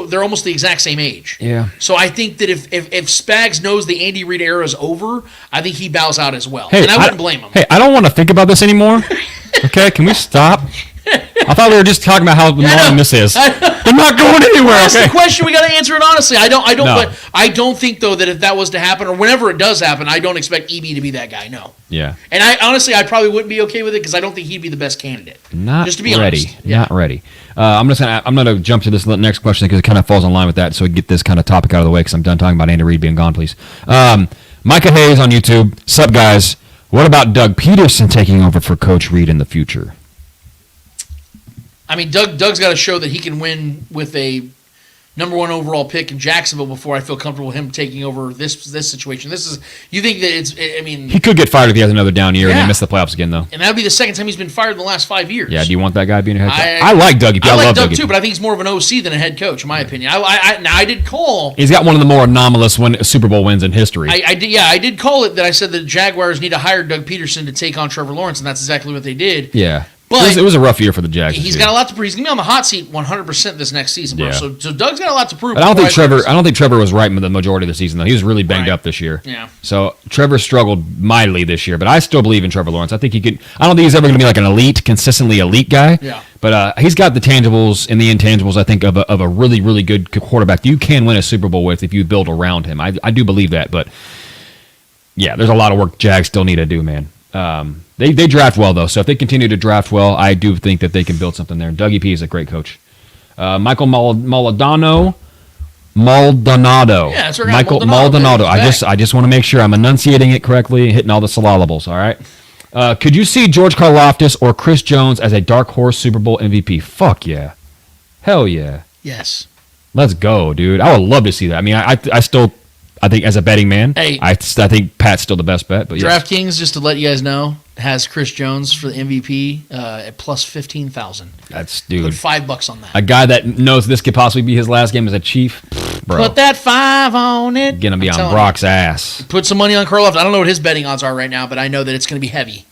they're almost the exact same age. Yeah. So I think that if Spags knows the Andy Reid era is over, I think he bows out as well. Hey, and I wouldn't blame him. Hey, I don't want to think about this anymore. Okay, can we stop? I thought we were just talking about how annoying this is. They're not going anywhere. That's okay? the question. We got to answer it honestly. I don't. No. But I don't think though that if that was to happen, or whenever it does happen, I don't expect EB to be that guy. No. Yeah. And I probably wouldn't be okay with it because I don't think he'd be the best candidate. Not just to be ready. honest. Yeah. Not ready. I'm gonna jump to this next question because it kind of falls in line with that, so we get this kind of topic out of the way because I'm done talking about Andy Reid being gone. Please. Micah Hayes on YouTube. Sup guys? What about Doug Peterson taking over for Coach Reid in the future? I mean, Doug's got to show that he can win with a number 1 overall pick in Jacksonville before I feel comfortable with him taking over this situation. You think that he could get fired if he has another down year and they miss the playoffs again, though. And that would be the second time he's been fired in the last 5 years. Yeah, do you want that guy being a head coach? I like Dougie. I like love Doug Dougie too, but I think he's more of an OC than a head coach, in my opinion. I did call. He's got one of the more anomalous Super Bowl wins in history. I did call it that. I said the Jaguars need to hire Doug Peterson to take on Trevor Lawrence, and that's exactly what they did. Yeah. But it was a rough year for the Jags. He's got a lot to prove. He's gonna be on the hot seat 100% this next season, bro. Yeah. So Doug's got a lot to prove. But I don't think Trevor was right in the majority of the season though. He was really banged up this year. Yeah. So Trevor struggled mightily this year, but I still believe in Trevor Lawrence. I think he could. I don't think he's ever going to be like an consistently elite guy. Yeah. But he's got the tangibles and the intangibles. I think of a really really good quarterback that you can win a Super Bowl with if you build around him. I do believe that, but yeah, there's a lot of work Jags still need to do, man. They draft well, though, so if they continue to draft well, I do think that they can build something there. Dougie P is a great coach. Michael Maldonado. Yeah, that's right. Michael Maldonado. I just want to make sure I'm enunciating it correctly and hitting all the syllables, all right? Could you see George Karlaftis or Chris Jones as a dark horse Super Bowl MVP? Fuck yeah. Hell yeah. Yes. Let's go, dude. I would love to see that. I mean, I think as a betting man, I think Pat's still the best bet. But DraftKings, just to let you guys know, has Chris Jones for the MVP at plus 15,000. That's dude. Put $5 on that. A guy that knows this could possibly be his last game as a Chief, bro. Put that 5 on it. Gonna be on Brock's ass. Put some money on Karloff. I don't know what his betting odds are right now, but I know that it's going to be heavy.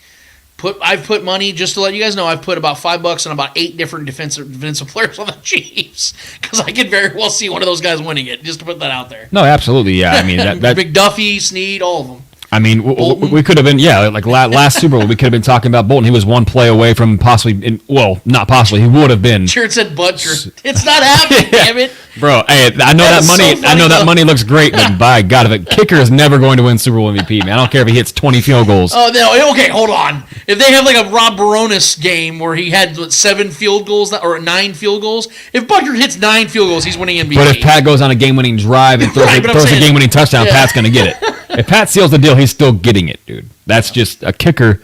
I've put money, just to let you guys know, I've put about $5 on about 8 different defensive players on the Chiefs because I could very well see one of those guys winning it. Just to put that out there. No, absolutely, yeah. I mean, that McDuffie, Snead, all of them. I mean, we could have been, like last Super Bowl, we could have been talking about Bolton. He was one play away from possibly, not possibly, he would have been. Sure, it said Butcher. It's not happening, damn it. Bro, hey, I know that money. So I know that money looks great, but by God, if a kicker is never going to win Super Bowl MVP, man. I don't care if he hits 20 field goals. Oh no, okay, hold on. If they have like a Rob Baronis game where he had 7 field goals or 9 field goals, if Butcher hits 9 field goals, he's winning MVP. But if Pat goes on a game-winning drive and throws a game-winning touchdown, Pat's going to get it. If Pat seals the deal, he's still getting it, dude. That's just a kicker.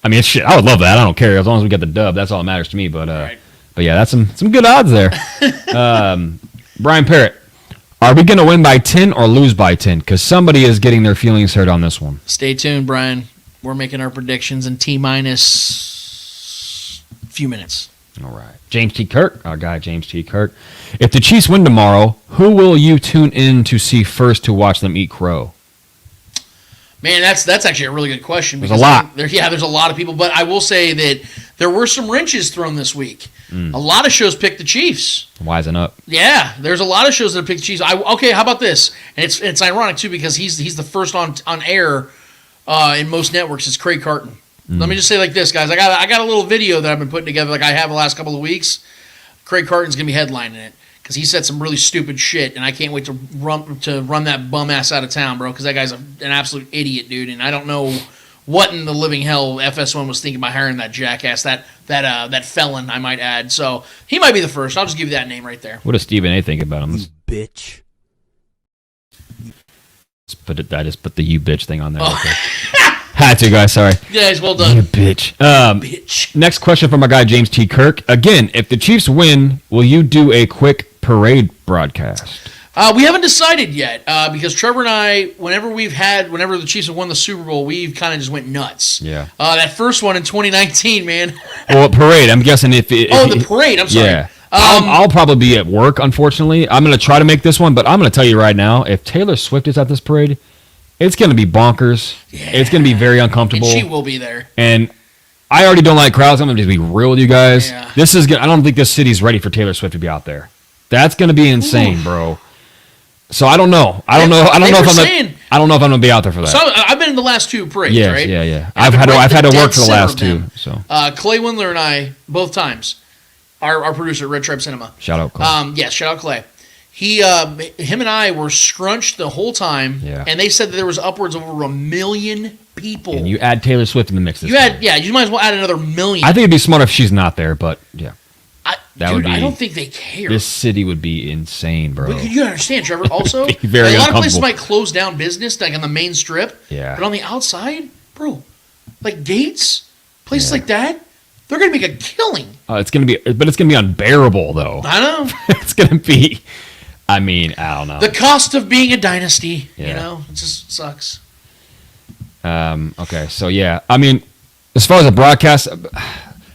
I mean, it's shit. I would love that. I don't care as long as we get the dub. That's all that matters to me. But yeah, that's some good odds there. Brian Parrott. Are we going to win by 10 or lose by 10? Because somebody is getting their feelings hurt on this one. Stay tuned, Brian. We're making our predictions in T-minus a few minutes. All right. James T. Kirk, our guy James T. Kirk. If the Chiefs win tomorrow, who will you tune in to see first to watch them eat crow? Man, that's actually a really good question. There's a lot. There's a lot of people. But I will say that there were some wrenches thrown this week. A lot of shows picked the Chiefs. Wisen up. Yeah, there's a lot of shows that picked the Chiefs. Okay, how about this? And it's ironic too because he's the first on air in most networks. It's Craig Carton. Let me just say like this, guys. I got a little video that I've been putting together like I have the last couple of weeks. Craig Carton's gonna be headlining it because he said some really stupid shit, and I can't wait to run that bum ass out of town, bro. Because that guy's an absolute idiot, dude, and I don't know what in the living hell FS1 was thinking by hiring that jackass, that felon, I might add. So he might be the first. I'll just give you that name right there. What does Stephen A. think about him? You bitch. I just put the you bitch thing on there. Okay. Had to, guys. Sorry. Guys, well done. You bitch. Bitch. Next question from our guy James T. Kirk. Again, if the Chiefs win, will you do a quick parade broadcast? We haven't decided yet because Trevor and I, whenever the Chiefs have won the Super Bowl, we've kind of just went nuts. Yeah. That first one in 2019, man. Well, parade. I'm guessing if the parade. I'm sorry. Yeah. I'll probably be at work, unfortunately. I'm going to try to make this one, but I'm going to tell you right now, if Taylor Swift is at this parade, it's going to be bonkers. Yeah. It's going to be very uncomfortable. And she will be there. And I already don't like crowds. I'm going to just be real with you guys. Yeah. I don't think this city's ready for Taylor Swift to be out there. That's going to be insane, bro. So I don't know. I don't know if I'm going to be out there for that. So I've been in the last two parades, right? Yeah. I've had to work for the last two. So Clay Windler and I both times, our producer at Red Tribe Cinema. Shout out Clay. Yes, shout out Clay. Him and I were scrunched the whole time, and they said that there was upwards of over 1 million people. And you add Taylor Swift in the mix. You might as well add another 1 million. I think it'd be smart if she's not there, but yeah. I don't think they care. This city would be insane, bro. But you understand, Trevor, also, very a lot of places might close down business, like on the main strip. Yeah. But on the outside, bro, like Gates, places like that, they're going to make a killing. It's going to be unbearable, though. I know. It's going to be, I don't know. The cost of being a dynasty, it just sucks. Okay, so yeah. As far as a broadcast,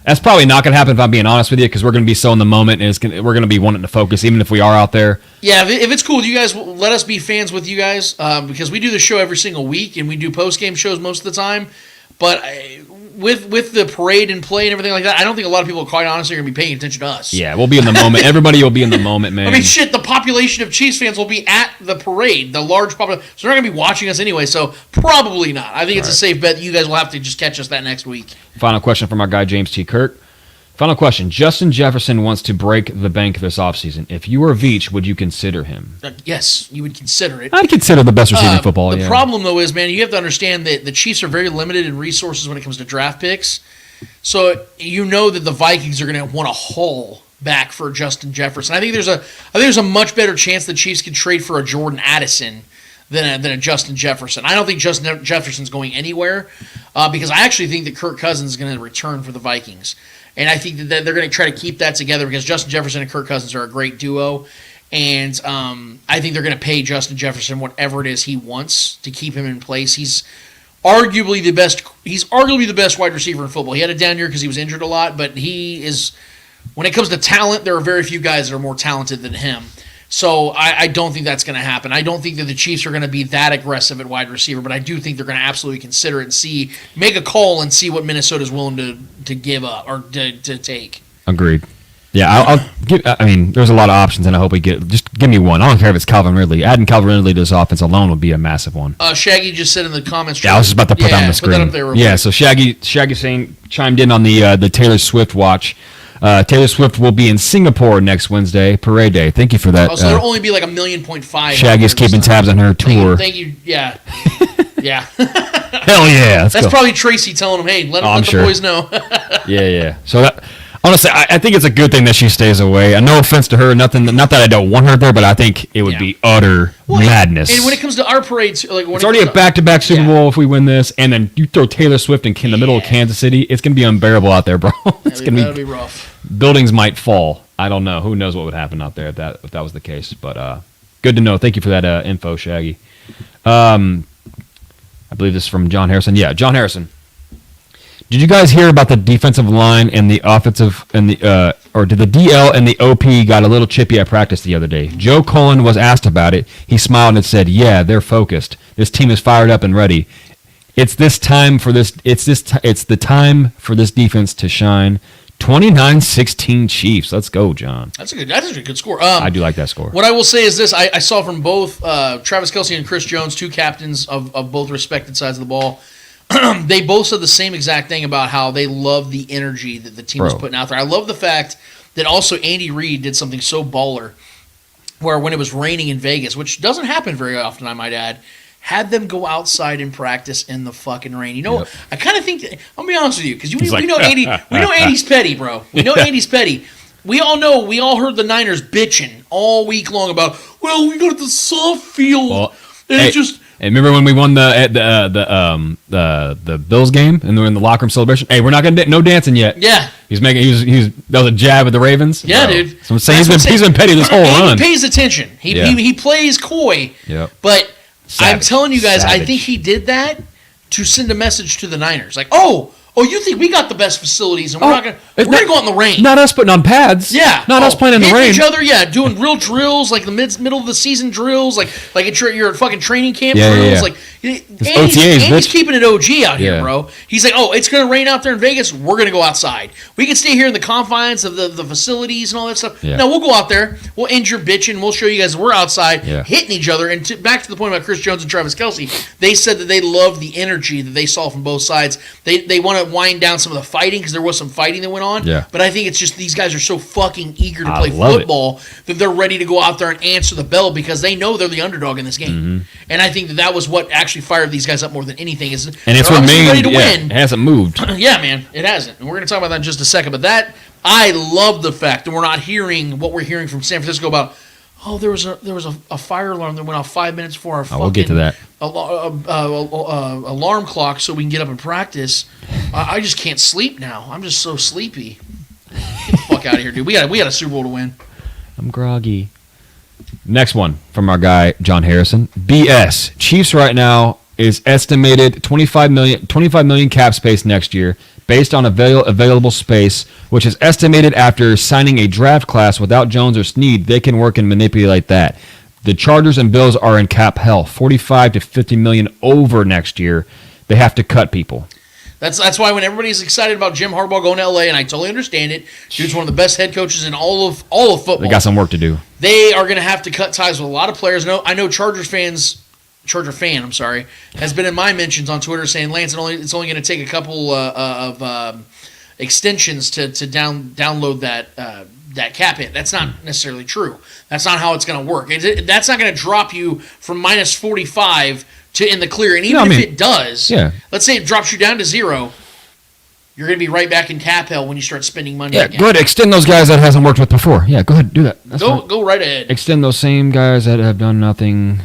that's probably not going to happen if I'm being honest with you, because we're going to be so in the moment, and we're going to be wanting to focus, even if we are out there. Yeah, if it's cool with you guys, let us be fans with you guys, because we do the show every single week, and we do post-game shows most of the time. But with the parade and play and everything like that, I don't think a lot of people, quite honestly, are going to be paying attention to us. Yeah, we'll be in the moment. Everybody will be in the moment, man. The population of Chiefs fans will be at the parade, the large population. So they're not going to be watching us anyway, so probably not. I think it's a safe bet that you guys will have to just catch us that next week. Final question from our guy, James T. Kirk. Final question. Justin Jefferson wants to break the bank this offseason. If you were Veach, would you consider him? Yes, you would consider it. I'd consider the best receiver in football, The problem, though, is, man, you have to understand that the Chiefs are very limited in resources when it comes to draft picks. So you know that the Vikings are going to want to haul back for Justin Jefferson. I think there's a much better chance the Chiefs can trade for a Jordan Addison than a Justin Jefferson. I don't think Justin Jefferson's going anywhere because I actually think that Kirk Cousins is going to return for the Vikings. And I think that they're going to try to keep that together because Justin Jefferson and Kirk Cousins are a great duo. And I think they're going to pay Justin Jefferson whatever it is he wants to keep him in place. He's arguably the best wide receiver in football. He had a down year because he was injured a lot, but he is, when it comes to talent, there are very few guys that are more talented than him. So I don't think that's going to happen. I don't think that the Chiefs are going to be that aggressive at wide receiver, but I do think they're going to absolutely consider it and make a call and see what Minnesota's willing to give up or to take. Agreed. Yeah, I'll give. There's a lot of options, and I hope we get. Just give me one. I don't care if it's Calvin Ridley. Adding Calvin Ridley to this offense alone would be a massive one. Shaggy just said in the comments. Yeah, I was just about to put that on the screen. Put that up there yeah, so Shaggy chimed in on the Taylor Swift watch. Taylor Swift will be in Singapore next Wednesday, Parade Day. Thank you for that. So there'll only be like 1.5 million. Shaggy's keeping tabs on her tour. Thank you. Yeah. Yeah. Hell yeah. That's probably Tracy telling him, hey, let the boys know. Yeah. So honestly, I think it's a good thing that she stays away. And no offense to her, not that I don't want her there, but I think it would be utter madness. And when it comes to our parades, it's already a back-to-back Super Bowl if we win this, and then you throw Taylor Swift in the middle of Kansas City, it's going to be unbearable out there, bro. That'll be rough. Buildings might fall. I don't know. Who knows what would happen out there if that was the case? But good to know. Thank you for that info, Shaggy. I believe this is from John Harrison. Yeah, John Harrison. Did you guys hear about the defensive line and the offensive and or did the DL and the OP got a little chippy at practice the other day? Joe Cullen was asked about it. He smiled and said, "Yeah, they're focused. This team is fired up and ready. It's the time for this defense to shine. 29-16 Chiefs. Let's go, John. That's a good score. I do like that score. What I will say is this: I saw from both Travis Kelce and Chris Jones, two captains of both respected sides of the ball. They both said the same exact thing about how they love the energy that the team is putting out there. I love the fact that also Andy Reid did something so baller, where when it was raining in Vegas, which doesn't happen very often, I might add, had them go outside and practice in the fucking rain. You know, I kind of think I'll be honest with you, because we know Andy. We know Andy's petty, bro. We know Andy's petty. We all heard the Niners bitching all week long about, well, we got the soft field, and it just. And remember when we won the Bills game and we were in the locker room celebration? Hey, we're not gonna no dancing yet. Yeah, that was a jab at the Ravens. Yeah, dude. So I'm saying he's been petty this whole run. He pays attention. He plays coy. Yep. But Savage. I'm telling you guys, Savage. I think he did that to send a message to the Niners, like, oh, you think we got the best facilities and we're gonna go out in the rain? Not us putting on pads. Yeah, not us playing in the rain. Each other, doing real drills, like the middle of the season drills, like your fucking training camp drills. Yeah. Like OTAs, Andy's keeping it OG out here, bro. He's like, oh, it's gonna rain out there in Vegas. We're gonna go outside. We can stay here in the confines of the facilities and all that stuff. Yeah. No, we'll go out there. We'll end your bitching. We'll show you guys we're outside hitting each other. And back to the point about Chris Jones and Travis Kelce, they said that they love the energy that they saw from both sides. They want to wind down some of the fighting, because there was some fighting that went on. Yeah. But I think it's just these guys are so fucking eager to play football that they're ready to go out there and answer the bell, because they know they're the underdog in this game. Mm-hmm. And I think that was what actually fired these guys up more than anything. And it's remained ready to win. It hasn't moved. Yeah, man, it hasn't. And we're going to talk about that in just a second. But I love the fact that we're not hearing what we're hearing from San Francisco about. Oh, there was a fire alarm that went off 5 minutes before our fucking we'll get to that. Alarm clock, so we can get up and practice. I just can't sleep now. I'm just so sleepy. Get the fuck out of here, dude. We got a Super Bowl to win. I'm groggy. Next one from our guy John Harrison. BS. Chiefs right now is estimated 25 million cap space next year, based on available space, which is estimated after signing a draft class without Jones or Snead. They can work and manipulate that. The Chargers and Bills are in cap hell, 45 to 50 million over next year. They have to cut people. That's why when everybody's excited about Jim Harbaugh going to LA, and I totally understand it, dude's one of the best head coaches in all of football. They got some work to do. They are going to have to cut ties with a lot of players. I know Charger fan, has been in my mentions on Twitter saying, Lance, it's only going to take a couple of extensions to download that cap hit. That's not necessarily true. That's not how it's going to work. That's not going to drop you from minus 45 to in the clear. And even if it does, let's say it drops you down to 0, you're going to be right back in cap hell when you start spending money again. Go ahead. Extend those guys that hasn't worked with before. Yeah, go ahead. Do that. Go right ahead. Extend those same guys that have done nothing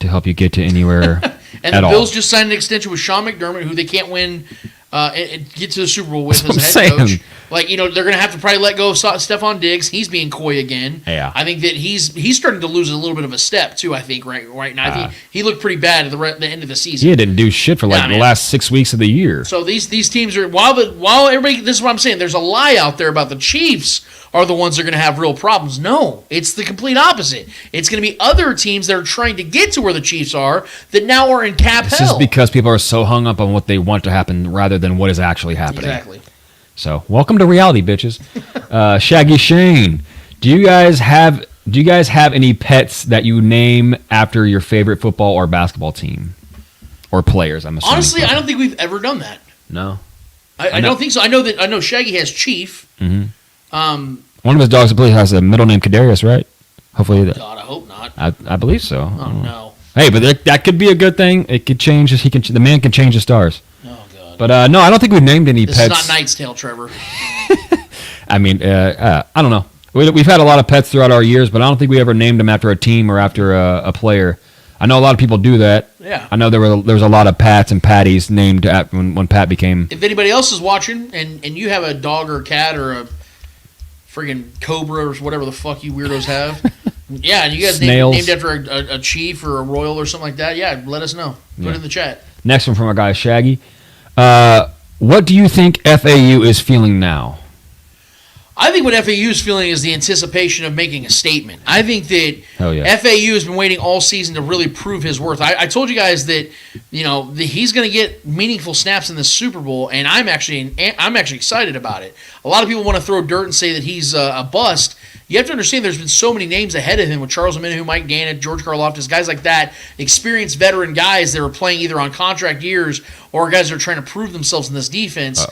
to help you get to anywhere and the Bills just signed an extension with Sean McDermott, who they can't win and get to the Super Bowl with as a head coach. Like, they're going to have to probably let go of Stephon Diggs. He's being coy again. Yeah. I think that he's starting to lose a little bit of a step, too, I think, right now. I think he looked pretty bad at the end of the season. He didn't do shit for the last 6 weeks of the year. So these teams are, while everybody, this is what I'm saying, there's a lie out there about the Chiefs are the ones that are going to have real problems. No, it's the complete opposite. It's going to be other teams that are trying to get to where the Chiefs are that now are in cap hell. This is because people are so hung up on what they want to happen rather than what is actually happening. Exactly. So, welcome to reality, bitches. Shaggy Shane, do you guys have any pets that you name after your favorite football or basketball team or players? I'm assuming. Honestly, I don't think we've ever done that. No, I don't think so. I know Shaggy has Chief. Mm-hmm. One of his dogs, I believe, has a middle name Kadarius, right? Hopefully, God, I hope not. I believe so. Oh no. Hey, but that could be a good thing. It could change. The man can change the stars. Oh God. But no, I don't think we've named any pets. This is not Knight's Tale, Trevor. I mean, I don't know. We've had a lot of pets throughout our years, but I don't think we ever named them after a team or after a player. I know a lot of people do that. Yeah. I know there was a lot of Pats and Patties named when Pat became. If anybody else is watching and you have a dog or a cat or a friggin' cobra or whatever the fuck you weirdos have, yeah, and you guys named after a chief or a royal or something like that, yeah, let us know. Put it in the chat. Next one from our guy Shaggy. What do you think FAU is feeling now? I think what FAU is feeling is the anticipation of making a statement. I think that FAU has been waiting all season to really prove his worth. I told you guys that he's going to get meaningful snaps in the Super Bowl, and I'm actually excited about it. A lot of people want to throw dirt and say that he's a bust. You have to understand there's been so many names ahead of him with Charles Omenihu, Mike Gannett, George Karlaftis, guys like that, experienced veteran guys that are playing either on contract years or guys that are trying to prove themselves in this defense.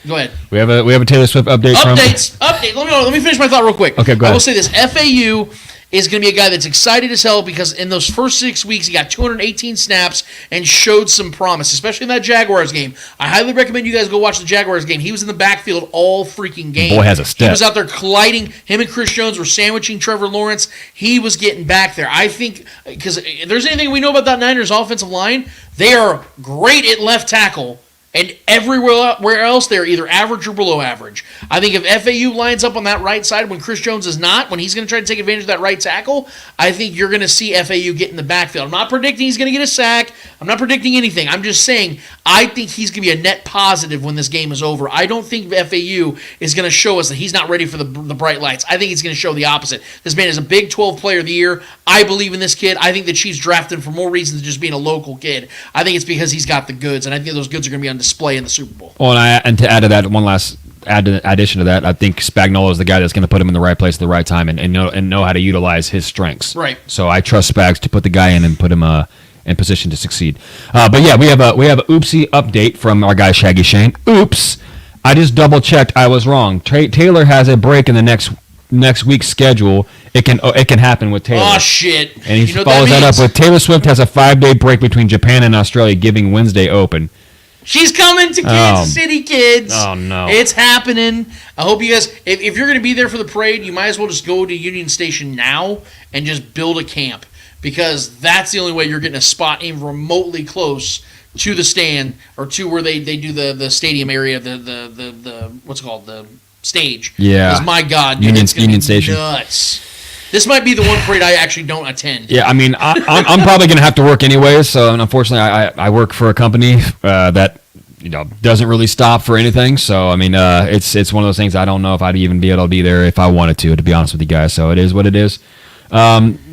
Go ahead. We have a Taylor Swift update. Update. Let me finish my thought real quick. Okay, go ahead. I will say this: FAU is going to be a guy that's excited as hell because in those first 6 weeks he got 218 snaps and showed some promise, especially in that Jaguars game. I highly recommend you guys go watch the Jaguars game. He was in the backfield all freaking game. Boy has a step. He was out there colliding. Him and Chris Jones were sandwiching Trevor Lawrence. He was getting back there. I think because if there's anything we know about that Niners offensive line, they are great at left tackle. And everywhere else, they're either average or below average. I think if FAU lines up on that right side when Chris Jones is not, when he's going to try to take advantage of that right tackle, I think you're going to see FAU get in the backfield. I'm not predicting he's going to get a sack. I'm not predicting anything. I'm just saying I think he's going to be a net positive when this game is over. I don't think FAU is going to show us that he's not ready for the bright lights. I think he's going to show the opposite. This man is a Big 12 player of the year. I believe in this kid. I think the Chiefs drafted him for more reasons than just being a local kid. I think it's because he's got the goods, and I think those goods are going to be on display in the Super Bowl. Well, and to add to that, one last addition to that, I think Spagnuolo is the guy that's going to put him in the right place at the right time and know how to utilize his strengths. Right. So I trust Spags to put the guy in and put him in position to succeed. But yeah, we have a oopsie update from our guy Shaggy Shane. Oops, I just double checked. I was wrong. Taylor has a break in the next week's schedule. It can happen with Taylor. Oh shit! And he follows that up with Taylor Swift has a 5-day break between Japan and Australia, giving Wednesday open. She's coming to Kansas City, kids. Oh, no. It's happening. I hope you guys, if you're going to be there for the parade, you might as well just go to Union Station now and just build a camp because that's the only way you're getting a spot even remotely close to the stand or to where they do the stadium area, the what's it called, the stage. Yeah. Because my God, dude, Union Station. Nuts. This might be the one parade I actually don't attend. Yeah, I mean, I'm probably going to have to work anyways. So, unfortunately, I work for a company that doesn't really stop for anything. So, I mean, it's one of those things. I don't know if I'd even be able to be there if I wanted to be honest with you guys. So it is what it is.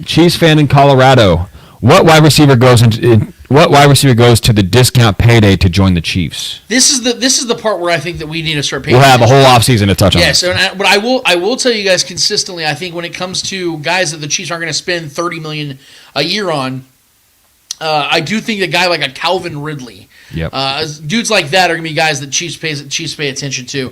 Chiefs fan in Colorado. What wide receiver goes to the discount payday to join the Chiefs? This is the part where I think that we need to start paying. We'll have a whole offseason to touch on. Yes, but I will tell you guys consistently. I think when it comes to guys that the Chiefs aren't going to spend $30 million a year on, I do think a guy like a Calvin Ridley, dudes like that are going to be guys that Chiefs pay attention to.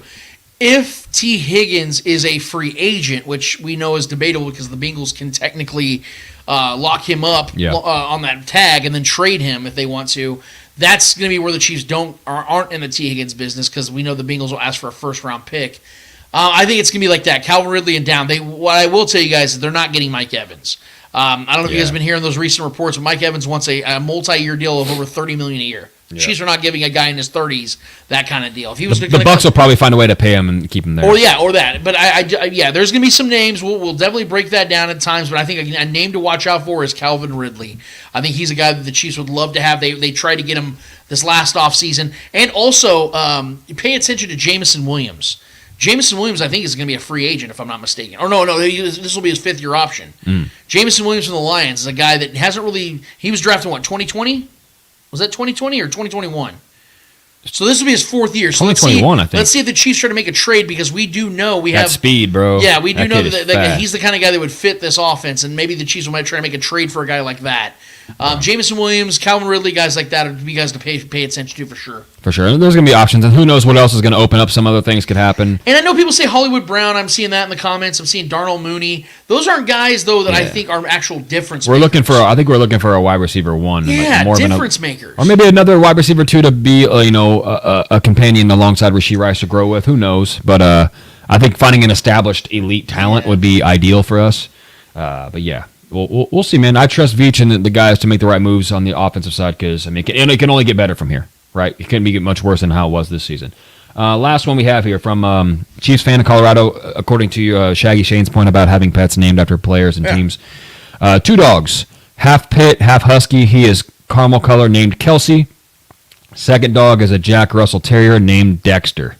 If T. Higgins is a free agent, which we know is debatable because the Bengals can technically lock him up on that tag and then trade him if they want to, that's going to be where the Chiefs aren't in the T. Higgins business because we know the Bengals will ask for a first-round pick. I think it's going to be like that. Calvin Ridley and down. What I will tell you guys is they're not getting Mike Evans. I don't know if you guys have been hearing those recent reports, but Mike Evans wants a multi-year deal of over $30 million a year. Yeah. Chiefs are not giving a guy in his 30s that kind of deal. If he was the Bucs will probably find a way to pay him and keep him there. Or that. But there's going to be some names. We'll definitely break that down at times. But I think a name to watch out for is Calvin Ridley. I think he's a guy that the Chiefs would love to have. They tried to get him this last offseason. And also, pay attention to Jameson Williams. Jameson Williams, I think, is going to be a free agent, if I'm not mistaken. Or no, this will be his fifth-year option. Jameson Williams from the Lions is a guy that hasn't really – he was drafted, 2020? Was that 2020 or 2021? So this will be his fourth year. So 2021, I think. Let's see if the Chiefs try to make a trade because we do know we have speed, bro. Yeah, we do know that he's the kind of guy that would fit this offense, and maybe the Chiefs might try to make a trade for a guy like that. Jameson Williams, Calvin Ridley, guys like that would be guys to pay attention to for sure. For sure. There's going to be options, and who knows what else is going to open up. Some other things could happen. And I know people say Hollywood Brown. I'm seeing that in the comments. I'm seeing Darnell Mooney. Those aren't guys, though, that I think are actual difference makers. I think we're looking for a wide receiver one. Yeah, more difference makers. Or maybe another wide receiver two to be, a companion alongside Rashee Rice to grow with. Who knows? But I think finding an established elite talent would be ideal for us. But yeah. We'll see, man. I trust Veach and the guys to make the right moves on the offensive side because, it can only get better from here, right? It couldn't get much worse than how it was this season. Last one we have here from Chiefs fan in Colorado, according to Shaggy Shane's point about having pets named after players and teams. 2 dogs, half pit, half husky. He is caramel color, named Kelsey. Second dog is a Jack Russell Terrier named Dexter.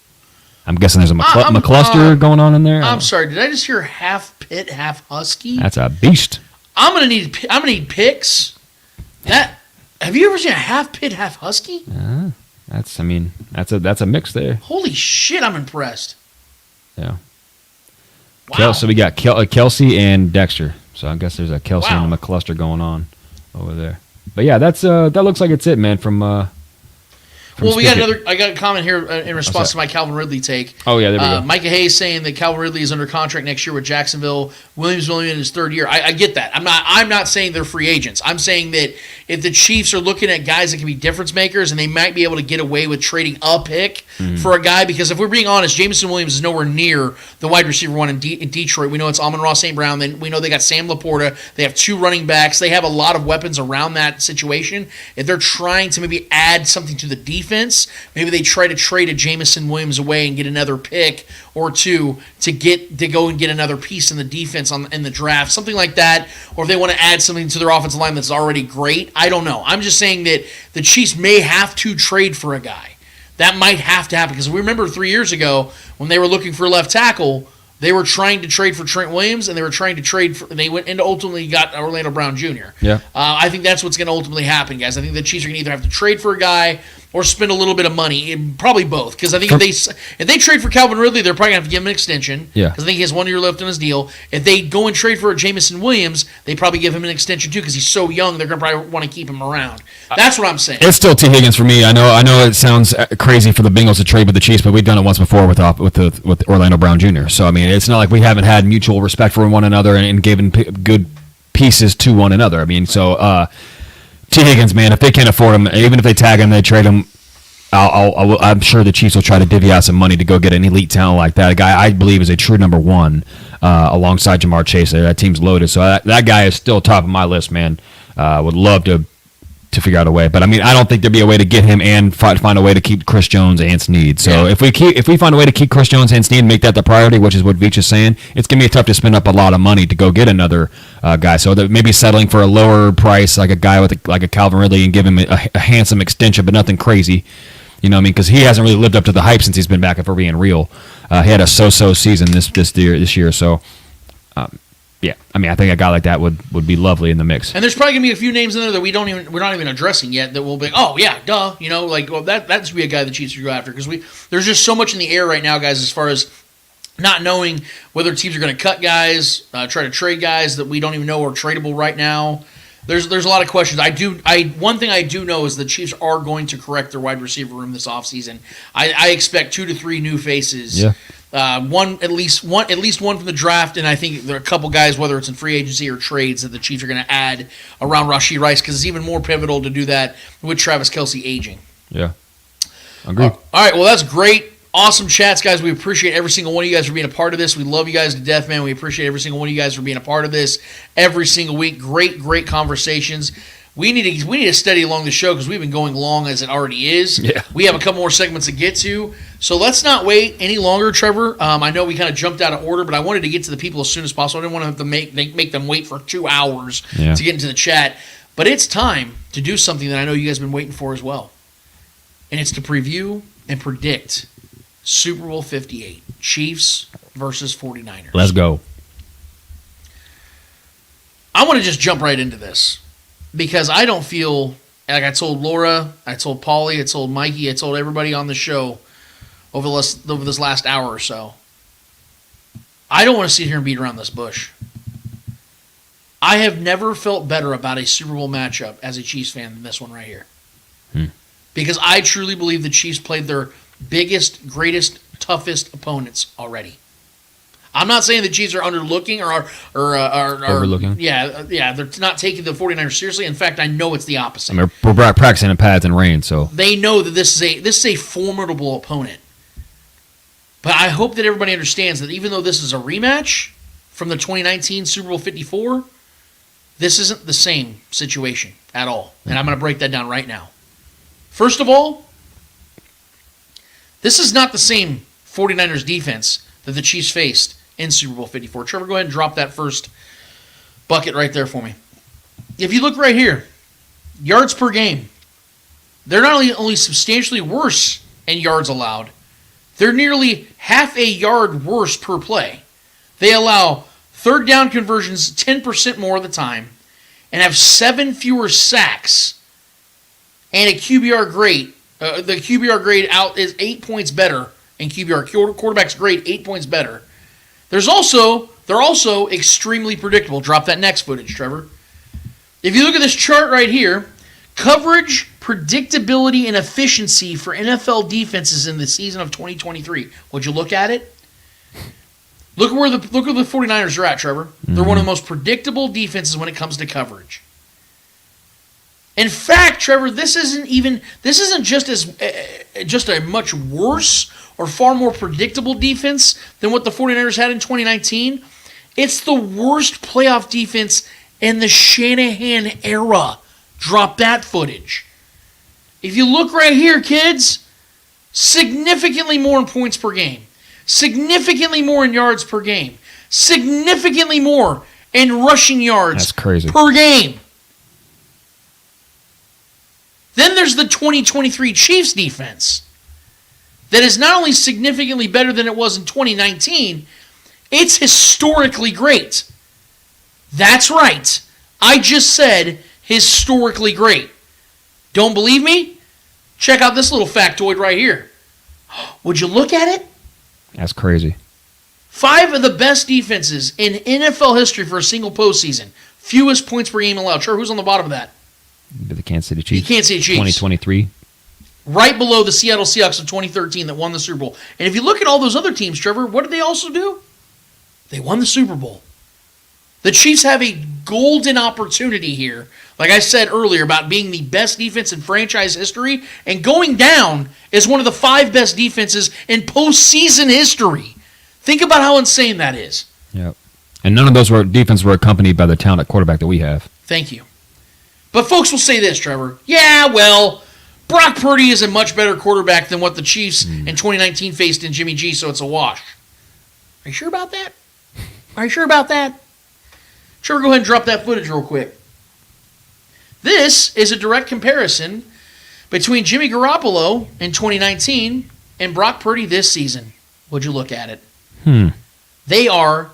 I'm guessing there's a McCluster going on in there. I'm sorry. Did I just hear half Pit, half Husky? That's a beast. I'm gonna need picks. Have you ever seen a half Pit, half Husky? That's a mix there. Holy shit! I'm impressed. Yeah. Wow. So we got Kelsey and Dexter. So I guess there's a Kelsey and a McCluster going on over there. But yeah, that looks like it's it, man. Well, I got a comment here in response to my Calvin Ridley take. Oh, yeah, there we go. Micah Hayes saying that Calvin Ridley is under contract next year with Jacksonville. Williams in his third year. I get that. I'm not saying they're free agents. I'm saying that if the Chiefs are looking at guys that can be difference makers and they might be able to get away with trading a pick for a guy, because if we're being honest, Jameson Williams is nowhere near the wide receiver one in Detroit. We know it's Amon-Ra St. Brown. Then we know they got Sam Laporta. They have 2 running backs. They have a lot of weapons around that situation. If they're trying to maybe add something to the defense, maybe they try to trade a Jameson Williams away and get another pick or 2 to go and get another piece in the defense in the draft, something like that. Or if they want to add something to their offensive line that's already great, I don't know. I'm just saying that the Chiefs may have to trade for a guy. That might have to happen, because we remember 3 years ago when they were looking for a left tackle, they were trying to trade for Trent Williams, and they were trying to trade for. They went into ultimately got Orlando Brown Jr. Yeah. I think that's what's going to ultimately happen, guys. I think the Chiefs are going to either have to trade for a guy or spend a little bit of money, probably both. Because I think if they trade for Calvin Ridley, they're probably going to have to give him an extension. Yeah. Because I think he has 1 year left on his deal. If they go and trade for a Jameson Williams, they probably give him an extension too, because he's so young. They're going to probably want to keep him around. That's what I'm saying. It's still T. Higgins for me. I know it sounds crazy for the Bengals to trade with the Chiefs, but we've done it once before with Orlando Brown Jr. So I mean, it's not like we haven't had mutual respect for one another and given good pieces to one another. I mean, so T. Higgins, man, if they can't afford him, even if they tag him, they trade him. I'm sure the Chiefs will try to divvy out some money to go get an elite talent like that. A guy I believe is a true number 1 alongside Jamar Chase. That team's loaded, so that guy is still top of my list, man. Would love to figure out a way, but I mean, I don't think there'd be a way to get him and find a way to keep Chris Jones and Snead. So if we find a way to keep Chris Jones and Snead and make that the priority, which is what Veach is saying, it's gonna be tough to spend up a lot of money to go get another guy. So that maybe settling for a lower price, like a guy with like a Calvin Ridley, and give him a handsome extension, but nothing crazy. You know what I mean? Because he hasn't really lived up to the hype since he's been back, if we're being real. He had a so-so season this year. So, yeah. I mean, I think a guy like that would be lovely in the mix. And there's probably gonna be a few names in there that we're not even addressing yet that will be, oh yeah, duh. You know, like, well, that should be a guy the Chiefs should go after, because there's just so much in the air right now, guys, as far as not knowing whether teams are going to cut guys, try to trade guys that we don't even know are tradable right now. There's a lot of questions. One thing I do know is the Chiefs are going to correct their wide receiver room this offseason. I expect 2 to 3 new faces. Yeah. At least one from the draft, and I think there are a couple guys, whether it's in free agency or trades, that the Chiefs are going to add around Rashee Rice, because it's even more pivotal to do that with Travis Kelce aging. Yeah. Agreed. All right, well, that's great. Awesome chats, guys. We appreciate every single one of you guys for being a part of this. We love you guys to death, man. We appreciate every single one of you guys for being a part of this every single week. Great conversations. We need to study along the show, because we've been going long as it already is. Yeah. We have a couple more segments to get to. So let's not wait any longer, Trevor. I know we kind of jumped out of order, but I wanted to get to the people as soon as possible. I didn't want to have to make them wait for 2 hours to get into the chat. But it's time to do something that I know you guys have been waiting for as well. And it's to preview and predict Super Bowl 58, Chiefs versus 49ers. Let's go. I want to just jump right into this, because I don't feel like, I told Laura, I told Paulie, I told Mikey, I told everybody on the show over this last hour or so, I don't want to sit here and beat around this bush. I have never felt better about a Super Bowl matchup as a Chiefs fan than this one right here. Because I truly believe the Chiefs played their biggest, greatest, toughest opponents already. I'm not saying the Chiefs are underlooking or overlooking. Yeah, they're not taking the 49ers seriously. In fact, I know it's the opposite. I mean, we're practicing in pads and rain, so they know that this is a formidable opponent. But I hope that everybody understands that even though this is a rematch from the 2019 Super Bowl 54, this isn't the same situation at all. And I'm going to break that down right now. First of all, this is not the same 49ers defense that the Chiefs faced in Super Bowl 54. Trevor, go ahead and drop that first bucket right there for me. If you look right here, yards per game, they're not only substantially worse in yards allowed, They're nearly half a yard worse per play. They allow third down conversions 10% more of the time and have 7 fewer sacks and a QBR grade. The QBR grade out is 8 points better in QBR. Quarterback's grade 8 points better. They're also extremely predictable. Drop that next footage, Trevor. If you look at this chart right here, coverage, predictability, and efficiency for NFL defenses in the season of 2023. Would you look at it? Look where the 49ers are at, Trevor. Mm-hmm. They're one of the most predictable defenses when it comes to coverage. In fact, Trevor, this isn't just a much worse or far more predictable defense than what the 49ers had in 2019. It's the worst playoff defense in the Shanahan era. Drop that footage. If you look right here, kids, significantly more in points per game, significantly more in yards per game, significantly more in rushing yards per game. Then there's the 2023 Chiefs defense that is not only significantly better than it was in 2019, it's historically great. That's right. I just said historically great. Don't believe me? Check out this little factoid right here. Would you look at it? That's crazy. 5 of the best defenses in NFL history for a single postseason. Fewest points per game allowed. Sure, who's on the bottom of that? The Kansas City Chiefs. The Kansas City Chiefs. 2023. Right below the Seattle Seahawks of 2013 that won the Super Bowl. And if you look at all those other teams, Trevor, what did they also do? They won the Super Bowl. The Chiefs have a golden opportunity here, like I said earlier, about being the best defense in franchise history, and going down as one of the 5 best defenses in postseason history. Think about how insane that is. Yep. And none of those defenses were accompanied by the talent at quarterback that we have. Thank you. But folks will say this, Trevor. Yeah, well, Brock Purdy is a much better quarterback than what the Chiefs in 2019 faced in Jimmy G, so it's a wash. Are you sure about that? Are you sure about that? Trevor, go ahead and drop that footage real quick. This is a direct comparison between Jimmy Garoppolo in 2019 and Brock Purdy this season. Would you look at it? They are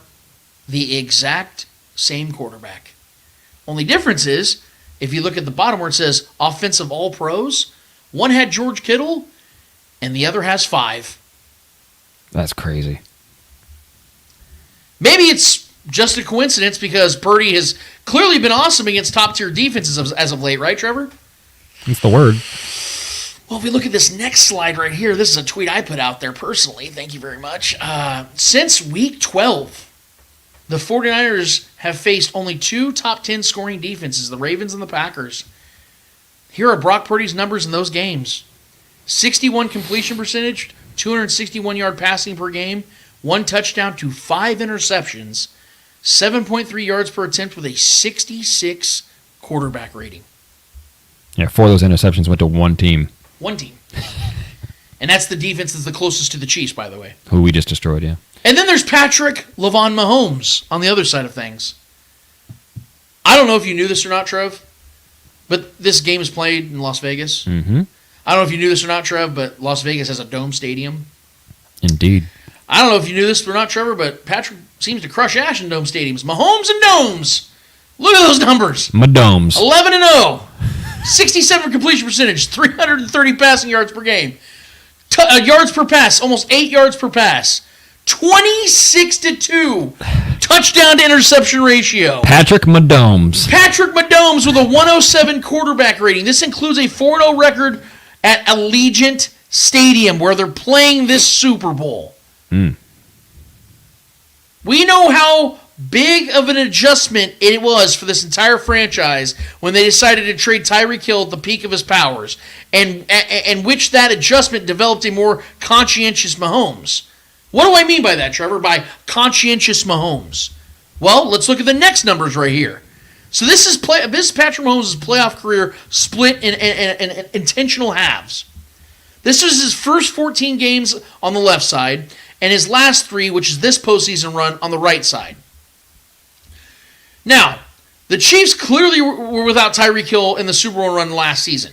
the exact same quarterback. Only difference is, if you look at the bottom where it says offensive all-pros, one had George Kittle and the other has 5. That's crazy. Maybe it's just a coincidence because Purdy has clearly been awesome against top-tier defenses as of late, right, Trevor? That's the word. Well, if we look at this next slide right here, this is a tweet I put out there personally. Thank you very much. Since Week 12, the 49ers have faced only 2 top 10 scoring defenses, the Ravens and the Packers. Here are Brock Purdy's numbers in those games. 61 completion percentage, 261-yard passing per game, 1 touchdown to 5 interceptions, 7.3 yards per attempt with a 66 quarterback rating. Yeah, 4 of those interceptions went to one team. One team. And that's the defense that's the closest to the Chiefs, by the way. Who we just destroyed, yeah. And then there's Patrick LeVon Mahomes on the other side of things. I don't know if you knew this or not, Trev, but this game is played in Las Vegas. Mm-hmm. I don't know if you knew this or not, Trev, but Las Vegas has a dome stadium. Indeed. I don't know if you knew this or not, Trevor, but Patrick seems to crush ash in dome stadiums. Mahomes and domes. Look at those numbers. My domes. 11-0. 67 completion percentage. 330 passing yards per game. Yards per pass. Almost 8 yards per pass. 26-2. Touchdown to interception ratio. Patrick Mahomes. Patrick Mahomes with a 107 quarterback rating. This includes a 4-0 record at Allegiant Stadium where they're playing this Super Bowl. We know how big of an adjustment it was for this entire franchise when they decided to trade Tyreek Hill at the peak of his powers, and which that adjustment developed a more conscientious Mahomes. What do I mean by that, Trevor? By conscientious Mahomes? Well, let's look at the next numbers right here. So this is Patrick Mahomes' playoff career split in intentional halves. This is his first 14 games on the left side, and his last 3, which is this postseason run, on the right side. Now, the Chiefs clearly were without Tyreek Hill in the Super Bowl run last season.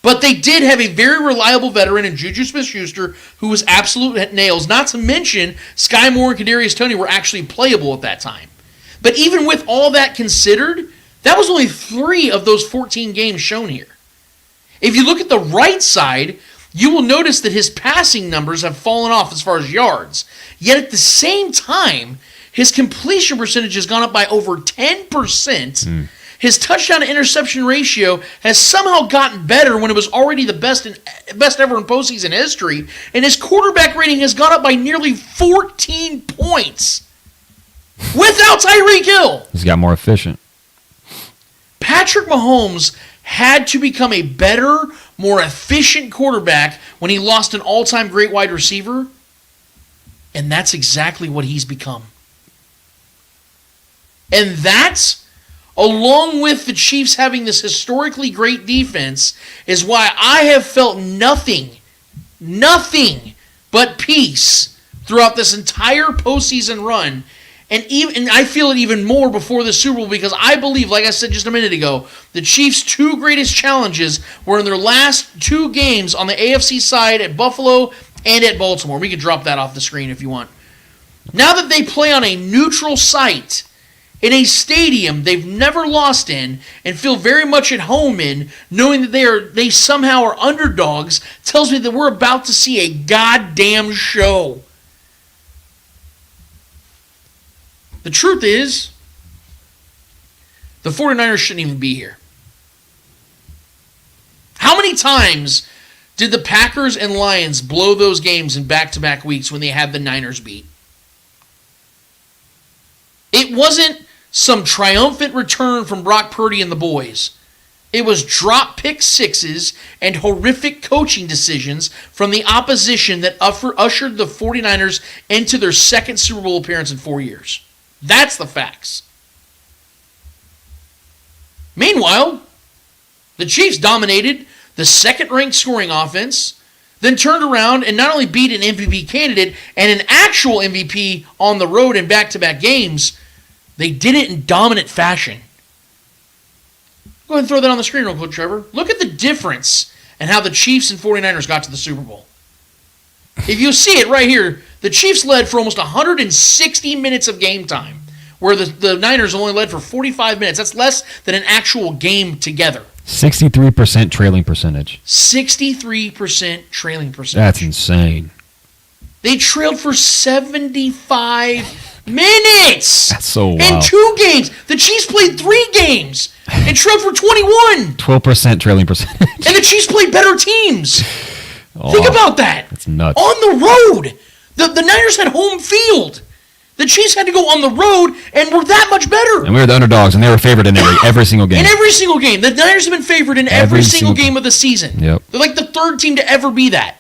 But they did have a very reliable veteran in Juju Smith-Schuster who was absolute nails. Not to mention, Sky Moore and Kadarius Toney were actually playable at that time. But even with all that considered, that was only 3 of those 14 games shown here. If you look at the right side, you will notice that his passing numbers have fallen off as far as yards. Yet at the same time, his completion percentage has gone up by over 10%. His touchdown to interception ratio has somehow gotten better when it was already the best ever in postseason history. And his quarterback rating has gone up by nearly 14 points. Without Tyreek Hill. He's got more efficient. Patrick Mahomes had to become a better, more efficient quarterback when he lost an all-time great wide receiver. And that's exactly what he's become. And that's, along with the Chiefs having this historically great defense, is why I have felt nothing but peace throughout this entire postseason run. And I feel it even more before the Super Bowl because I believe, like I said just a minute ago, the Chiefs' 2 greatest challenges were in their last 2 games on the AFC side at Buffalo and at Baltimore. We can drop that off the screen if you want. Now that they play on a neutral site, in a stadium they've never lost in and feel very much at home in, knowing that they somehow are underdogs, tells me that we're about to see a goddamn show. The truth is, the 49ers shouldn't even be here. How many times did the Packers and Lions blow those games in back-to-back weeks when they had the Niners beat? It wasn't some triumphant return from Brock Purdy and the boys. It was drop pick sixes and horrific coaching decisions from the opposition that ushered the 49ers into their second Super Bowl appearance in 4 years. That's the facts. Meanwhile, the Chiefs dominated the second-ranked scoring offense, then turned around and not only beat an MVP candidate and an actual MVP on the road in back-to-back games, they did it in dominant fashion. Go ahead and throw that on the screen real quick, Trevor. Look at the difference and how the Chiefs and 49ers got to the Super Bowl. If you see it right here, the Chiefs led for almost 160 minutes of game time, where the Niners only led for 45 minutes. That's less than an actual game together. 63% trailing percentage. 63% trailing percentage. That's insane. They trailed for 75 minutes. That's so wild. In 2 games. The Chiefs played 3 games and trailed for 21. 12% trailing percentage. And the Chiefs played better teams. Oh, think about that. That's nuts. On the road. The Niners had home field. The Chiefs had to go on the road and were that much better. And we were the underdogs, and they were favored in every single game. In every single game. The Niners have been favored in every single game of the season. Yep. They're like the 3rd team to ever be that.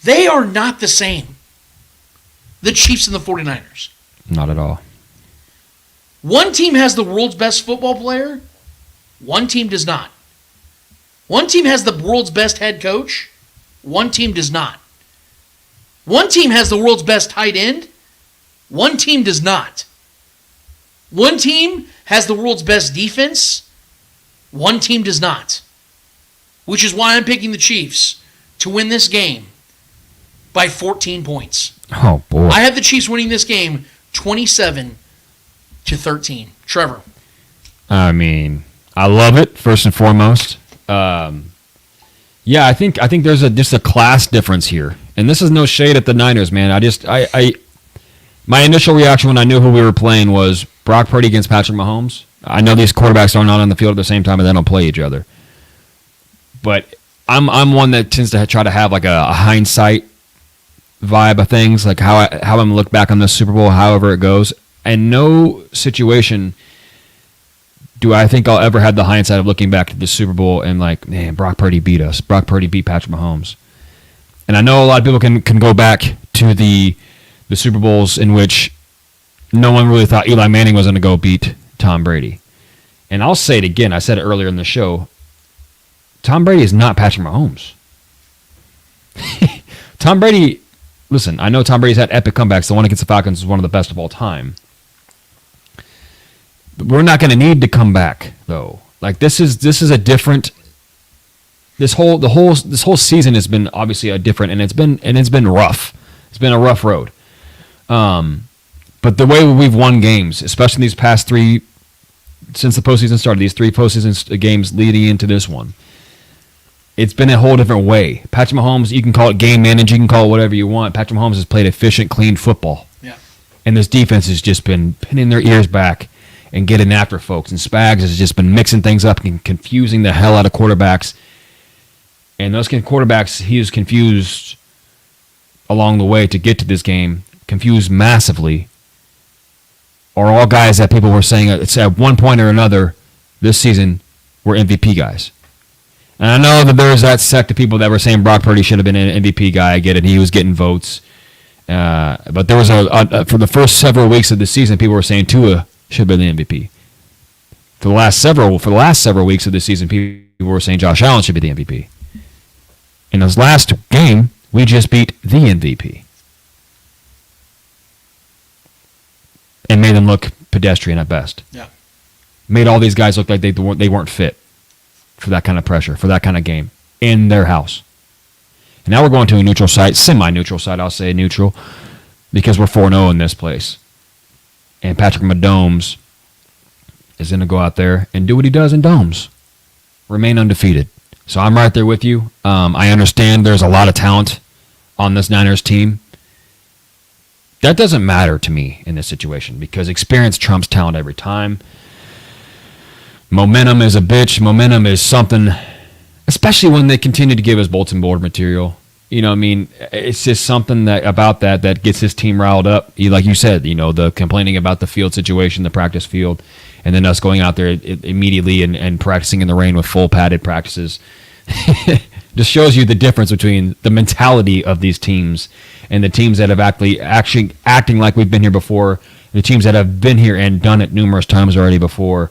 They are not the same. The Chiefs and the 49ers. Not at all. One team has the world's best football player. One team does not. One team has the world's best head coach. One team does not. One team has the world's best tight end. One team does not. One team has the world's best defense. One team does not. Which is why I'm picking the Chiefs to win this game by 14 points. Oh, boy. I have the Chiefs winning this game 27-13. Trevor. I mean, I love it, first and foremost. Yeah, I think there's just a class difference here. And this is no shade at the Niners, man. My initial reaction when I knew who we were playing was Brock Purdy against Patrick Mahomes. I know these quarterbacks are not on the field at the same time and they don't play each other. But I'm one that tends to try to have like a hindsight vibe of things, like how I'm going to look back on this Super Bowl, however it goes. And no situation do I think I'll ever have the hindsight of looking back to the Super Bowl and like, man, Brock Purdy beat us. Brock Purdy beat Patrick Mahomes. And I know a lot of people can go back to the Super Bowls in which no one really thought Eli Manning was going to go beat Tom Brady. And I'll say it again. I said it earlier in the show. Tom Brady is not Patrick Mahomes. Tom Brady, listen, I know Tom Brady's had epic comebacks. The one against the Falcons is one of the best of all time. We're not going to need to come back, though. Like this is a different. This whole season has been obviously a different, and it's been rough. It's been a rough road. But the way we've won games, especially these past three, since the postseason started, these three postseason games leading into this one, it's been a whole different way. Patrick Mahomes, you can call it game managing, you can call it whatever you want. Patrick Mahomes has played efficient, clean football. Yeah. And this defense has just been pinning their ears back and getting after folks. And Spags has just been mixing things up and confusing the hell out of quarterbacks. And those quarterbacks he was confused along the way to get to this game, confused massively, are all guys that people were saying at one point or another this season were MVP guys. And I know that there's that sect of people that were saying Brock Purdy should have been an MVP guy. I get it. He was getting votes. But there was for the first several weeks of the season, people were saying Tua should have been the MVP. For the last several weeks of the season, people were saying Josh Allen should be the MVP. In this last game, we just beat the MVP. And made them look pedestrian at best. Yeah. Made all these guys look like they weren't fit for that kind of pressure, for that kind of game, in their house. And now we're going to a neutral site, semi-neutral site, I'll say neutral, because we're 4-0 in this place. And Patrick Mahomes is going to go out there and do what he does in domes. Remain undefeated. So I'm right there with you. I understand there's a lot of talent on this Niners team. That doesn't matter to me in this situation because experience trumps talent every time. Momentum is a bitch. Momentum is something, especially when they continue to give us bulletin board material. You know what I mean? It's just something that gets his team riled up. Like you said, the complaining about the field situation, the practice field, and then us going out there immediately and practicing in the rain with full padded practices. Just shows you the difference between the mentality of these teams and the teams that have actually acting like we've been here before, the teams that have been here and done it numerous times already before.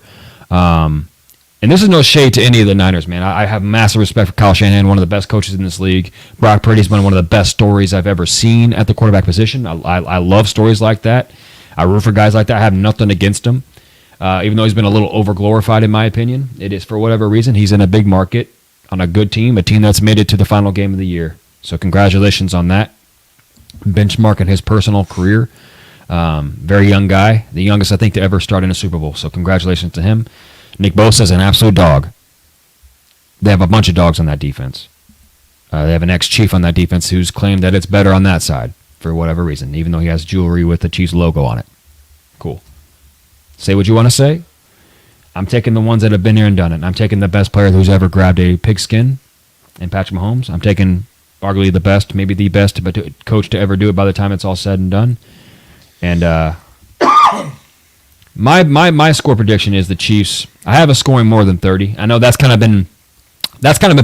And this is no shade to any of the Niners, man. I have massive respect for Kyle Shanahan, one of the best coaches in this league. Brock Purdy's been one of the best stories I've ever seen at the quarterback position. I love stories like that. I root for guys like that. I have nothing against him. Even though he's been a little over-glorified in my opinion. It is for whatever reason. He's in a big market on a good team, a team that's made it to the final game of the year. So congratulations on that. Benchmarking his personal career. Very young guy. The youngest, I think, to ever start in a Super Bowl. So congratulations to him. Nick Bosa is an absolute dog. They have a bunch of dogs on that defense. They have an ex-Chief on that defense who's claimed that it's better on that side for whatever reason, even though he has jewelry with the Chiefs logo on it. Cool. Say what you want to say. I'm taking the ones that have been here and done it. I'm taking the best player who's ever grabbed a pigskin in Patrick Mahomes. I'm taking arguably the best, maybe the best coach to ever do it by the time it's all said and done. And my score prediction is the Chiefs. I have a scoring more than 30. I know that's kind of been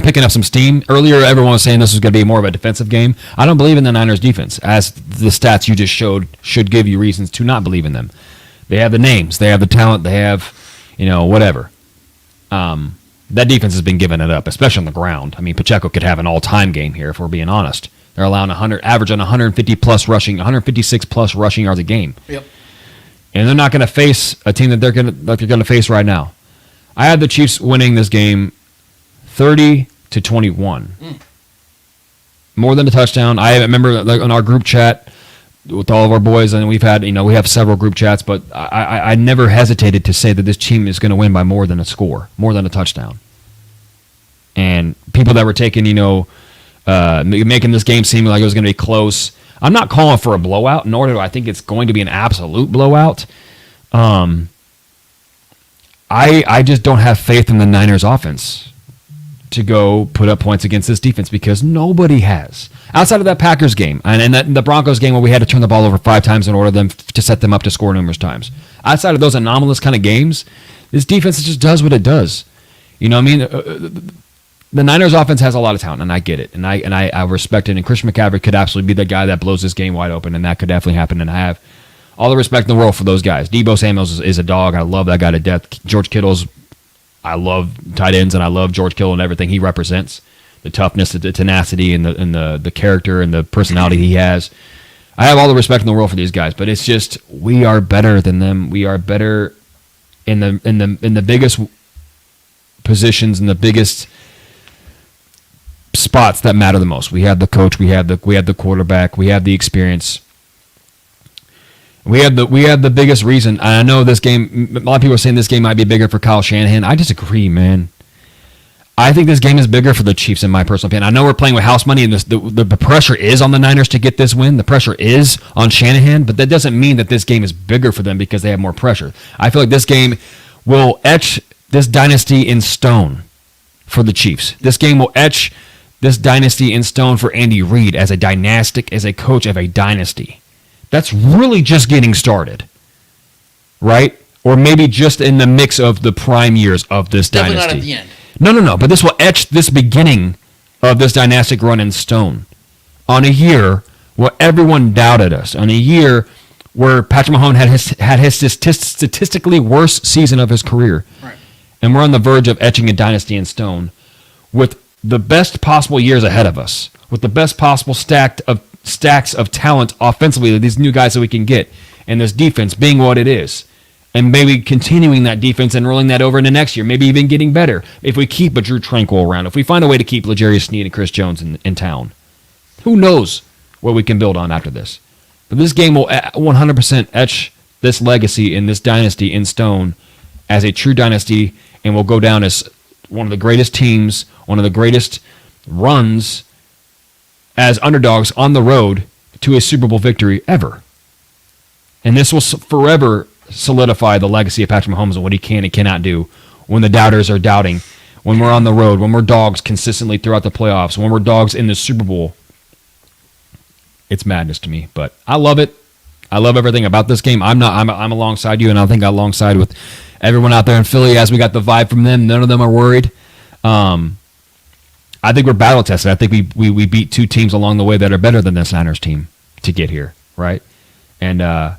picking up some steam. Earlier, everyone was saying this was going to be more of a defensive game. I don't believe in the Niners' defense, as the stats you just showed should give you reasons to not believe in them. They have the names. They have the talent. They have, whatever. That defense has been giving it up, especially on the ground. I mean, Pacheco could have an all-time game here, if we're being honest. They're allowing average on 150-plus rushing, 156-plus rushing yards a game. Yep. And they're not going to face a team that they're going to face right now. I had the Chiefs winning this game 30-21. More than a touchdown. I remember in our group chat with all of our boys, and we have several group chats, but I never hesitated to say that this team is going to win by more than a score, more than a touchdown. And people that were taking, making this game seem like it was going to be close. I'm not calling for a blowout, nor do I think it's going to be an absolute blowout. I just don't have faith in the Niners offense to go put up points against this defense because nobody has. Outside of that Packers game and the Broncos game where we had to turn the ball over 5 times in order to set them up to score numerous times. Outside of those anomalous kind of games, this defense just does what it does. You know what I mean? The Niners offense has a lot of talent, and I get it, and I respect it. And Christian McCaffrey could absolutely be the guy that blows this game wide open, and that could definitely happen. And I have all the respect in the world for those guys. Deebo Samuels is a dog. I love that guy to death. George Kittle's, I love tight ends, and I love George Kittle and everything he represents. The toughness, the tenacity, and the character and the personality he has. I have all the respect in the world for these guys, but it's just we are better than them. We are better in the biggest positions and the biggest spots that matter the most. We have the coach, we have the quarterback, we have the experience. We have the biggest reason. I know this game, a lot of people are saying this game might be bigger for Kyle Shanahan. I disagree, man. I think this game is bigger for the Chiefs, in my personal opinion. I know we're playing with house money, and the pressure is on the Niners to get this win. The pressure is on Shanahan, but that doesn't mean that this game is bigger for them because they have more pressure. I feel like this game will etch this dynasty in stone for the Chiefs. This game will etch this dynasty in stone for Andy Reid as a coach of a dynasty. That's really just getting started, right? Or maybe just in the mix of the prime years of this dynasty. Definitely not at the end. No. But this will etch this beginning of this dynastic run in stone. On a year where everyone doubted us. On a year where Patrick Mahomes had his statistically worst season of his career. Right. And we're on the verge of etching a dynasty in stone with the best possible years ahead of us. With the best possible stacks of talent offensively, these new guys that we can get. And this defense being what it is. And maybe continuing that defense and rolling that over into next year. Maybe even getting better if we keep a Drew Tranquil around. If we find a way to keep L'Jarius Sneed and Chris Jones in town. Who knows what we can build on after this. But this game will 100% etch this legacy in this dynasty in stone as a true dynasty and will go down as one of the greatest teams, one of the greatest runs as underdogs on the road to a Super Bowl victory ever. And this will forever solidify the legacy of Patrick Mahomes and what he can and cannot do when the doubters are doubting, when we're on the road, when we're dogs consistently throughout the playoffs, when we're dogs in the Super Bowl. It's madness to me, but I love it. I love everything about this game. I'm alongside you, and I think alongside with everyone out there in Philly as we got the vibe from them. None of them are worried. I think we're battle tested. I think we beat two teams along the way that are better than this Niners team to get here, right? And a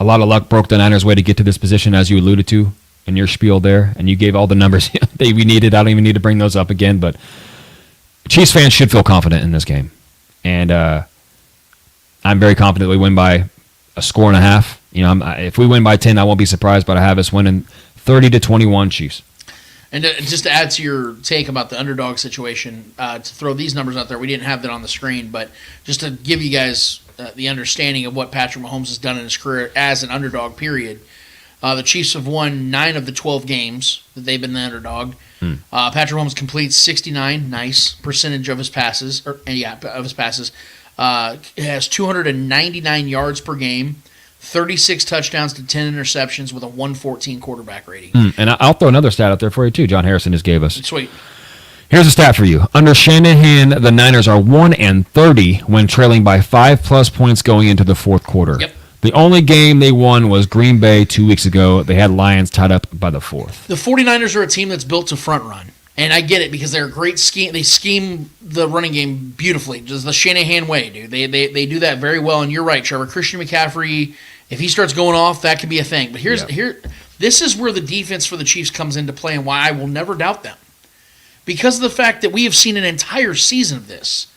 lot of luck broke the Niners' way to get to this position, as you alluded to in your spiel there, and you gave all the numbers that we needed. I don't even need to bring those up again, but Chiefs fans should feel confident in this game. And I'm very confident we win by a score and a half. If we win by 10, I won't be surprised, but I have us winning 30-21 Chiefs. And just to add to your take about the underdog situation, to throw these numbers out there, we didn't have that on the screen, but just to give you guys the understanding of what Patrick Mahomes has done in his career as an underdog, period. The Chiefs have won 9 of the 12 games that they've been the underdog. Patrick Mahomes completes 69% of his passes. Has 299 yards per game, 36 touchdowns to 10 interceptions with a 114 quarterback rating. And I'll throw another stat out there for you, too. John Harrison just gave us. Sweet. Here's a stat for you. Under Shanahan, the Niners are 1-30 when trailing by 5+ points going into the fourth quarter. Yep. The only game they won was Green Bay 2 weeks ago. They had Lions tied up by the fourth. The 49ers are a team that's built to front run. And I get it because they're a great scheme. They scheme the running game beautifully. Just the Shanahan way, dude. They do that very well. And you're right, Trevor. Christian McCaffrey, if he starts going off, that could be a thing. But this is where the defense for the Chiefs comes into play and why I will never doubt them. Because of the fact that we have seen an entire season of this.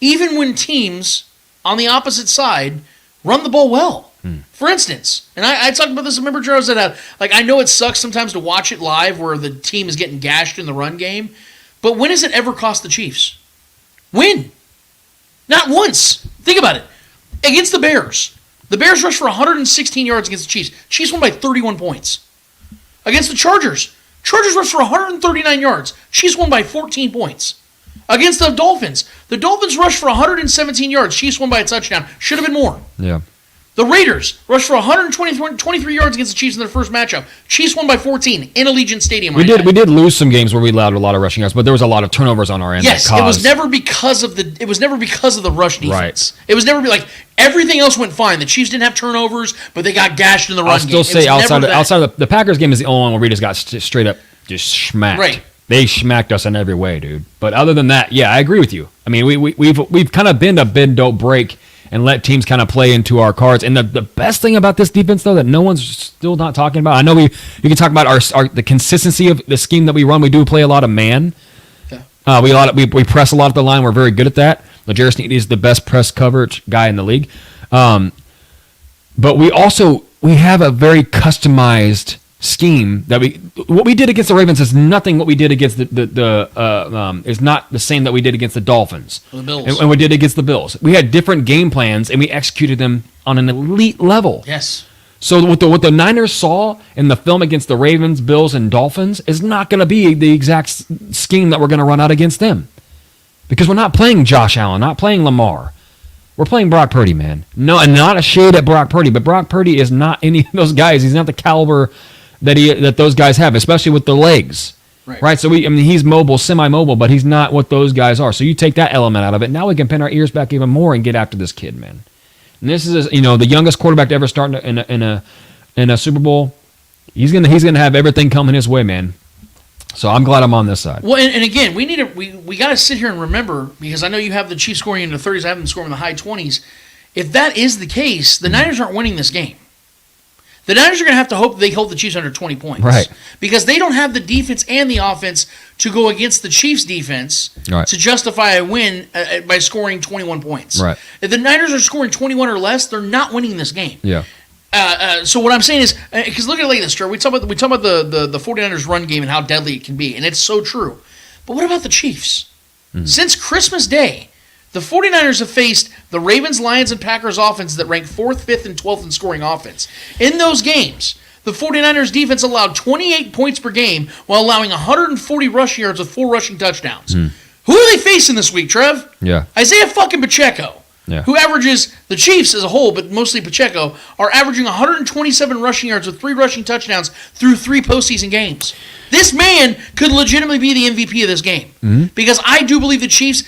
Even when teams on the opposite side run the ball well. For instance, and I talked about this, remember, Joe, that I know it sucks sometimes to watch it live where the team is getting gashed in the run game, but when has it ever cost the Chiefs? When? Not once. Think about it. Against the Bears. The Bears rushed for 116 yards against the Chiefs. Chiefs won by 31 points. Against the Chargers rushed for 139 yards. Chiefs won by 14 points. Against the Dolphins rushed for 117 yards. Chiefs won by a touchdown. Should have been more. Yeah. The Raiders rushed for 123 yards against the Chiefs in their first matchup. Chiefs won by 14 in Allegiant Stadium. We did lose some games where we allowed a lot of rushing yards, but there was a lot of turnovers on our end. Yes, it was never because of the rush defense. Right. It was never everything else went fine. The Chiefs didn't have turnovers, but they got gashed in the run game. I'll still say outside of the Packers game is the only one where we just got straight up just smacked. Right. They smacked us in every way, dude. But other than that, yeah, I agree with you. I mean, we've kind of been a bend don't break and let teams kind of play into our cards. And the best thing about this defense, though, that no one's still not talking about, I know you can talk about the consistency of the scheme that we run. We do play a lot of man. Yeah. We press a lot at the line. We're very good at that. L'Jarius Sneed is the best press coverage guy in the league. But we have a very customized scheme what we did against the Ravens is nothing. What we did against is not the same that we did against the Dolphins, the Bills, and we did against the Bills. We had different game plans and we executed them on an elite level. Yes. So what the Niners saw in the film against the Ravens, Bills, and Dolphins is not going to be the exact scheme that we're going to run out against them, because we're not playing Josh Allen, not playing Lamar. We're playing Brock Purdy, man. No, and not a shade at Brock Purdy, but Brock Purdy is not any of those guys. He's not the caliber that those guys have, especially with the legs. Right? So he's mobile, semi-mobile, but he's not what those guys are. So you take that element out of it. Now we can pin our ears back even more and get after this kid, man. And this is, the youngest quarterback to ever start in a Super Bowl. He's gonna have everything coming his way, man. So I'm glad I'm on this side. Well, and again, we got to sit here and remember, because I know you have the Chiefs scoring in the 30s, I have them scoring in the high 20s. If that is the case, the Niners aren't winning this game. The Niners are going to have to hope they hold the Chiefs under 20 points. Right. Because they don't have the defense and the offense to go against the Chiefs' defense to justify a win by scoring 21 points. Right. If the Niners are scoring 21 or less, they're not winning this game. Yeah. So what I'm saying is, because look at it like this, Joe. We talk about the 49ers run game and how deadly it can be, and it's so true. But what about the Chiefs? Mm-hmm. Since Christmas Day, the 49ers have faced the Ravens, Lions, and Packers offense that rank 4th, 5th, and 12th in scoring offense. In those games, the 49ers defense allowed 28 points per game while allowing 140 rushing yards with 4 rushing touchdowns. Mm. Who are they facing this week, Trev? Yeah. Isaiah fucking Pacheco. Yeah. Who averages, the Chiefs as a whole, but mostly Pacheco, are averaging 127 rushing yards with 3 rushing touchdowns through 3 postseason games. This man could legitimately be the MVP of this game. Because I do believe the Chiefs,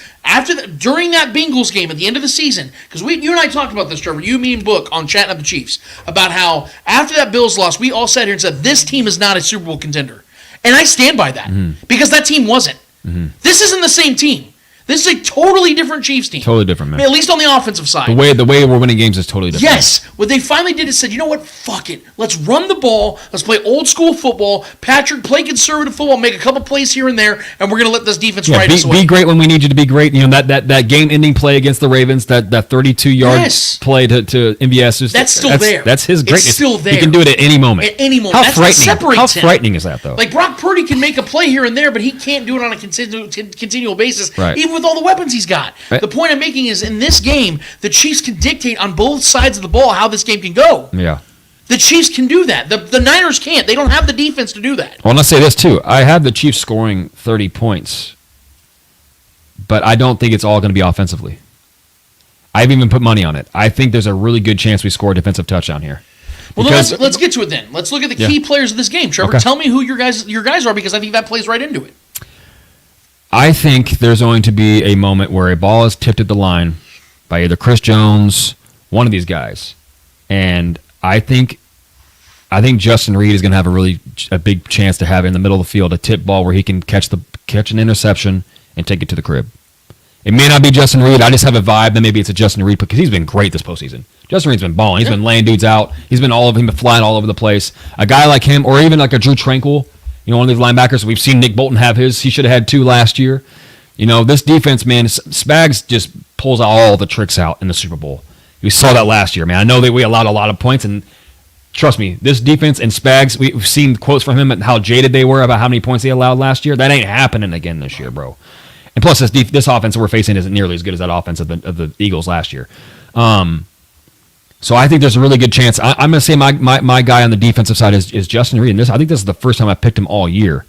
during that Bengals game at the end of the season, because you and I talked about this, Trevor, you, me, and Book, on Chatting Up the Chiefs, about how after that Bills loss, we all sat here and said, this team is not a Super Bowl contender. And I stand by that, because that team wasn't. This isn't the same team. This is a totally different Chiefs team. Totally different, man. At least on the offensive side. The way we're winning games is totally different. Yes. What they finally did is said, you know what? Fuck it. Let's run the ball. Let's play old school football. Patrick, play conservative football. Make a couple plays here and there, and we're going to let this defense ride us away. Be great when we need you to be great. That game-ending play against the Ravens, that 32-yard play to MVS. That's still there. That's his greatness. It's still there. He can do it at any moment. At any moment. How That's frightening. what separates him. How frightening is that, though? Like, Brock Purdy can make a play here and there, but he can't do it on a continual basis, right, even with all the weapons he's got. Right. The point I'm making is, in this game, the Chiefs can dictate on both sides of the ball how this game can go. Yeah. The Chiefs can do that. The Niners can't. They don't have the defense to do that. Well, and I'll say this, too. I have the Chiefs scoring 30 points, but I don't think it's all going to be offensively. I've even put money on it. I think there's a really good chance we score a defensive touchdown here. Well, let's get to it then. Let's look at the key players of this game. Trevor, tell me who your guys are, because I think that plays right into it. I think there's going to be a moment where a ball is tipped at the line by either Chris Jones, one of these guys, and I think Justin Reed is going to have a big chance to have in the middle of the field a tip ball where he can catch an interception and take it to the crib. It may not be Justin Reed. I just have a vibe that maybe it's a Justin Reed, because he's been great this postseason. Justin Reed's been balling. He's been laying dudes out. He's been flying all over the place. A guy like him, or even like a Drew Tranquil, one of these linebackers. We've seen Nick Bolton have his. He should have had 2 last year. This defense, man, Spags just pulls all the tricks out in the Super Bowl. We saw that last year, man. I know that we allowed a lot of points, and trust me, this defense and Spags, we've seen quotes from him and how jaded they were about how many points they allowed last year. That ain't happening again this year, bro. And plus, this offense that we're facing isn't nearly as good as that offense of the Eagles last year. So I think there's a really good chance. I'm going to say my guy on the defensive side is Justin Reed. And I think this is the first time I picked him all year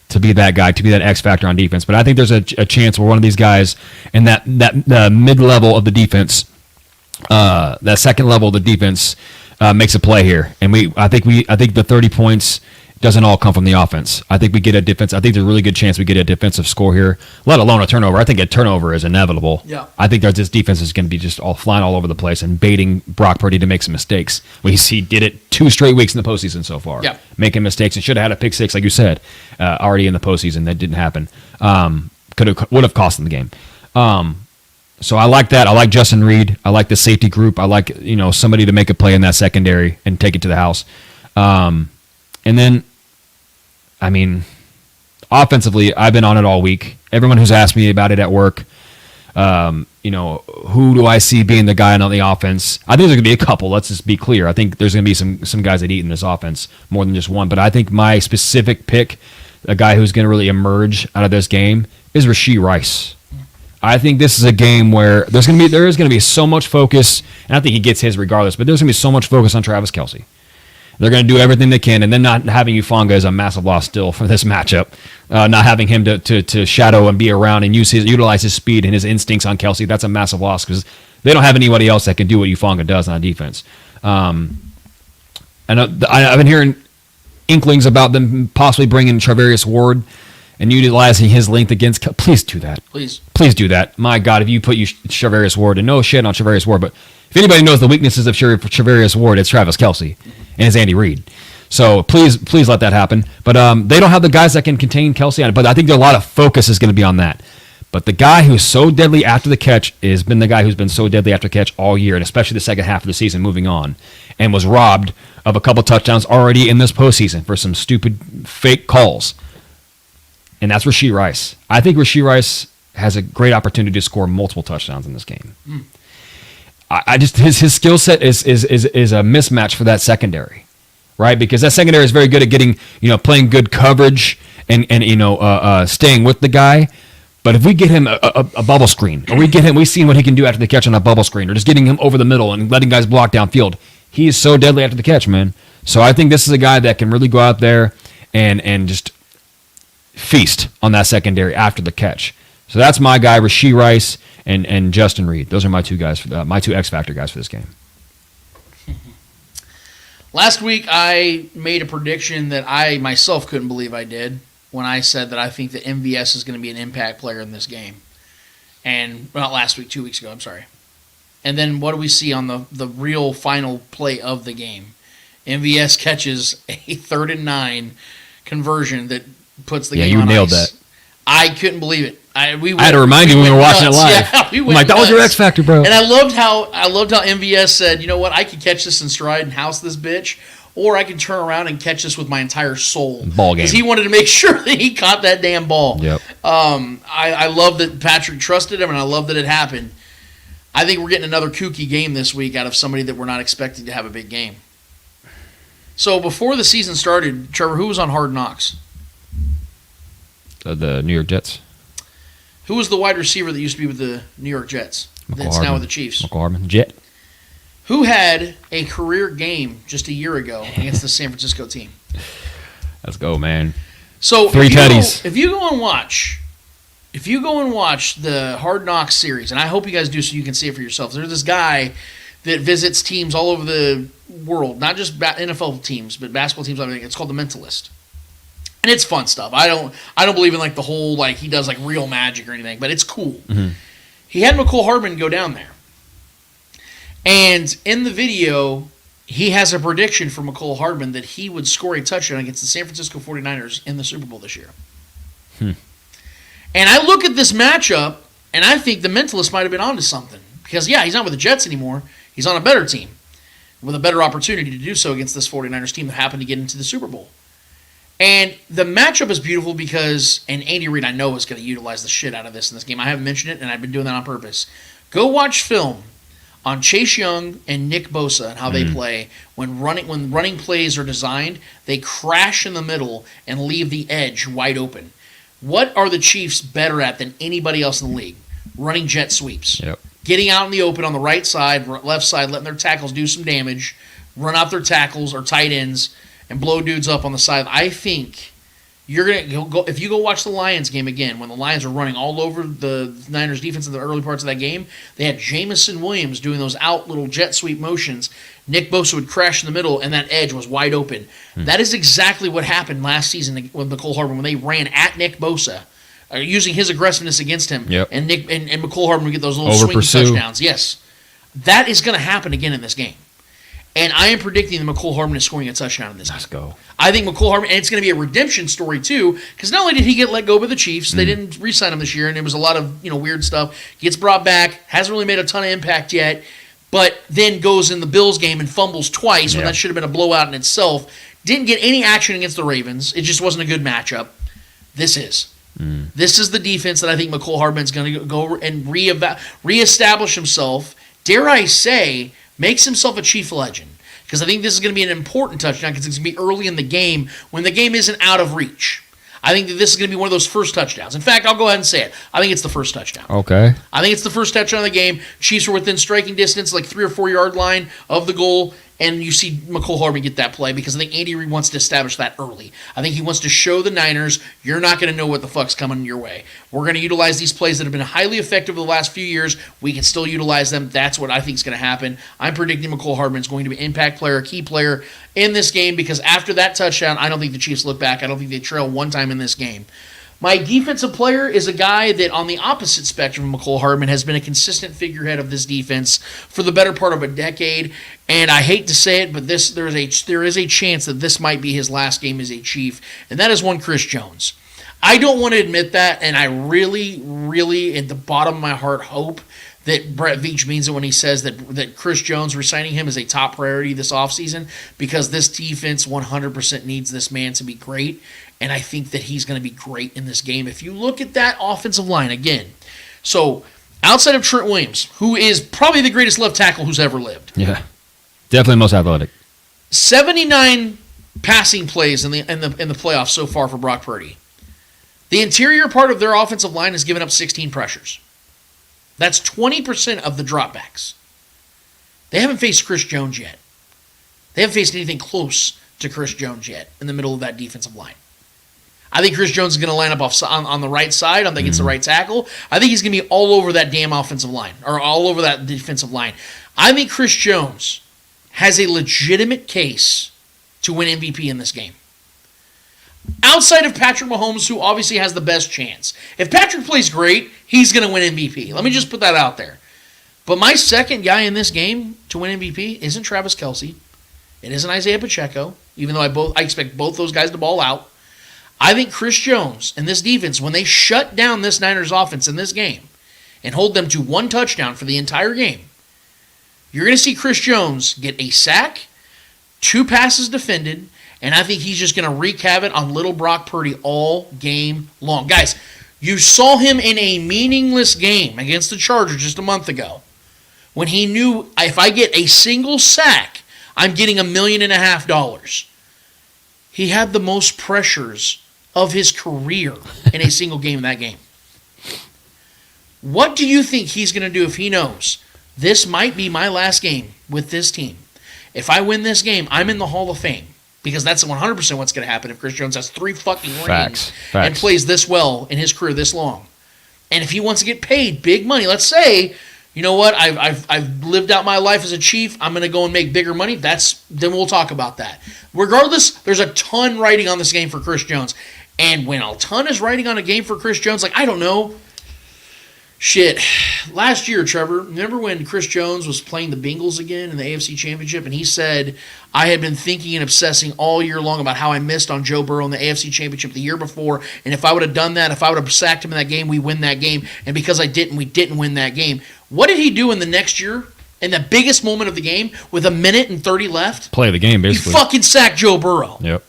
to be that guy, to be that X factor on defense. But I think there's a chance where one of these guys in that mid-level of the defense, that second level of the defense, makes a play here. And I think the 30 points doesn't all come from the offense. I think we get a defense. I think there's a really good chance we get a defensive score here, let alone a turnover. I think a turnover is inevitable. Yeah. I think this defense is going to be just all flying all over the place and baiting Brock Purdy to make some mistakes. He did it 2 straight weeks in the postseason so far. Yeah. Making mistakes, and should have had a pick 6, like you said, already in the postseason. That didn't happen. Would have cost them the game. So I like that. I like Justin Reed. I like the safety group. I like somebody to make a play in that secondary and take it to the house. And then, offensively, I've been on it all week. Everyone who's asked me about it at work, Who do I see being the guy on the offense? I think there's going to be a couple. Let's just be clear. I think there's going to be some guys that eat in this offense more than just one. But I think my specific pick, a guy who's going to really emerge out of this game, is Rashee Rice. I think this is a game where there is going to be so much focus, and I think he gets his regardless. But there's going to be so much focus on Travis Kelce. They're going to do everything they can, and then not having Ufanga is a massive loss still for this matchup. Not having him to shadow and be around and utilize his speed and his instincts on Kelce, that's a massive loss because they don't have anybody else that can do what Ufanga does on defense. And I've been hearing inklings about them possibly bringing Charvarius Ward and utilizing his length against Kelce. Please do that. Please do that. My God, if you put Charvarius Ward, and no shit on Charvarius Ward, but if anybody knows the weaknesses of Charvarius Ward, it's Travis Kelce and it's Andy Reid. So please let that happen. But they don't have the guys that can contain Kelce on it. But I think a lot of focus is going to be on that. But the guy who's so deadly after the catch has been the guy who's been so deadly after the catch all year, and especially the second half of the season moving on, and was robbed of a couple touchdowns already in this postseason for some stupid fake calls. And that's Rashee Rice. I think Rashee Rice has a great opportunity to score multiple touchdowns in this game. I just his skill set is a mismatch for that secondary, right? Because that secondary is very good at getting playing good coverage and staying with the guy. But if we get him a bubble screen, or we've seen what he can do after the catch on a bubble screen, or just getting him over the middle and letting guys block downfield, he is so deadly after the catch, man. So I think this is a guy that can really go out there and just feast on that secondary after the catch. So that's my guy, Rashee Rice and Justin Reid. Those are my two guys, my two X Factor guys for this game. Last week, I made a prediction that I myself couldn't believe I did when I said that I think that MVS is going to be an impact player in this game. And, well, not last week, 2 weeks ago, I'm sorry. And then what do we see on the real final play of the game? MVS catches a 3rd and 9 conversion that puts the game on ice. You nailed that. I couldn't believe it. I had to remind you when we were watching it live. Yeah, I'm like, that was your X Factor, bro. And I loved how MVS said, you know what, I could catch this in stride and house this bitch, or I can turn around and catch this with my entire soul. Ball game. Because he wanted to make sure that he caught that damn ball. Yep. I love that Patrick trusted him, and I love that it happened. I think we're getting another kooky game this week out of somebody that we're not expecting to have a big game. So before the season started, Trevor, who was on Hard Knocks? The New York Jets. Who was the wide receiver that used to be with the New York Jets? That's now with the Chiefs. McCormick. Jet. Who had a career game just a year ago against the San Francisco team? Let's go, man. So 3 tutties. If you go and watch the Hard Knocks series, and I hope you guys do so you can see it for yourselves. There's this guy that visits teams all over the world, not just NFL teams, but basketball teams. It's called The Mentalist. And it's fun stuff. I don't believe in like the whole like he does like real magic or anything, but it's cool. Mm-hmm. He had McCole Hardman go down there. And in the video, he has a prediction for McCole Hardman that he would score a touchdown against the San Francisco 49ers in the Super Bowl this year. And I look at this matchup, and I think the Mentalist might have been onto something. Because, yeah, he's not with the Jets anymore. He's on a better team with a better opportunity to do so against this 49ers team that happened to get into the Super Bowl. And the matchup is beautiful because, and Andy Reid I know is going to utilize the shit out of this in this game. I haven't mentioned it, and I've been doing that on purpose. Go watch film on Chase Young and Nick Bosa and how they play. When running plays are designed, they crash in the middle and leave the edge wide open. What are the Chiefs better at than anybody else in the league? Running jet sweeps. Yep. Getting out in the open on the right side, left side, letting their tackles do some damage, run out their tackles or tight ends, and blow dudes up on the side. I think you're gonna go if you go watch the Lions game again. When the Lions were running all over the Niners defense in the early parts of that game, they had Jamison Williams doing those out little jet sweep motions. Nick Bosa would crash in the middle, and that edge was wide open. That is exactly what happened last season with McCole Hardman when they ran at Nick Bosa, using his aggressiveness against him. Yep. And McCole Hardman would get those little swing touchdowns. Yes, that is going to happen again in this game. And I am predicting that McCole Hardman is scoring a touchdown in this game. Let's go. I think McCole Hardman, and it's going to be a redemption story too, because not only did he get let go by the Chiefs, they didn't re-sign him this year, and there was a lot of weird stuff. Gets brought back, hasn't really made a ton of impact yet, but then goes in the Bills game and fumbles twice when that should have been a blowout in itself. Didn't get any action against the Ravens. It just wasn't a good matchup. This is. This is the defense that I think McCole Hardman's going to go and reestablish himself, dare I say, makes himself a Chief legend. Because I think this is going to be an important touchdown because it's going to be early in the game when the game isn't out of reach. I think that this is going to be one of those first touchdowns. In fact, I'll go ahead and say it. I think it's the first touchdown. Okay. I think it's the first touchdown of the game. Chiefs are within striking distance, like 3 or 4 yard line of the goal, and you see McCole Hardman get that play because I think Andy Reid wants to establish that early. I think he wants to show the Niners, you're not going to know what the fuck's coming your way. We're going to utilize these plays that have been highly effective the last few years. We can still utilize them. That's what I think is going to happen. I'm predicting McCole Hardman is going to be an impact player, a key player in this game because after that touchdown, I don't think the Chiefs look back. I don't think they trail one time in this game. My defensive player is a guy that on the opposite spectrum of McCole Hardman has been a consistent figurehead of this defense for the better part of a decade. And I hate to say it, but there is a chance that this might be his last game as a Chief, and that is one Chris Jones. I don't want to admit that, and I really, really, at the bottom of my heart, hope that Brett Veach means it when he says that Chris Jones, re-signing him is a top priority this offseason because this defense 100% needs this man to be great. And I think that he's going to be great in this game. If you look at that offensive line again, so outside of Trent Williams, who is probably the greatest left tackle who's ever lived. Yeah, definitely most athletic. 79 passing plays in the playoffs so far for Brock Purdy. The interior part of their offensive line has given up 16 pressures. That's 20% of the dropbacks. They haven't faced Chris Jones yet. They haven't faced anything close to Chris Jones yet in the middle of that defensive line. I think Chris Jones is going to line up on the right side. I think it's the right tackle. I think he's going to be all over that damn offensive line, or all over that defensive line. I think Chris Jones has a legitimate case to win MVP in this game. Outside of Patrick Mahomes, who obviously has the best chance. If Patrick plays great, he's going to win MVP. Let me just put that out there. But my second guy in this game to win MVP isn't Travis Kelce. It isn't Isaiah Pacheco, even though I expect both those guys to ball out. I think Chris Jones and this defense, when they shut down this Niners offense in this game and hold them to one touchdown for the entire game, you're going to see Chris Jones get a sack, 2 passes defended, and I think he's just going to wreak havoc on little Brock Purdy all game long. Guys, you saw him in a meaningless game against the Chargers just a month ago when he knew if I get a single sack, I'm getting $1.5 million. He had the most pressures of his career in a single game in that game. What do you think he's going to do if he knows this might be my last game with this team? If I win this game, I'm in the Hall of Fame. Because that's 100% what's going to happen if Chris Jones has 3 fucking rings and plays this well in his career this long. And if he wants to get paid big money, let's say, you know what, I've lived out my life as a Chief, I'm going to go and make bigger money, then we'll talk about that. Regardless, there's a ton riding on this game for Chris Jones. And when a ton is riding on a game for Chris Jones, like, I don't know, shit. Last year, Trevor, remember when Chris Jones was playing the Bengals again in the AFC Championship, and he said, I had been thinking and obsessing all year long about how I missed on Joe Burrow in the AFC Championship the year before, and if I would have done that, if I would have sacked him in that game, we win that game, and because I didn't, we didn't win that game. What did he do in the next year, in the biggest moment of the game, with 1:30 left? Play the game, basically. He fucking sacked Joe Burrow. Yep.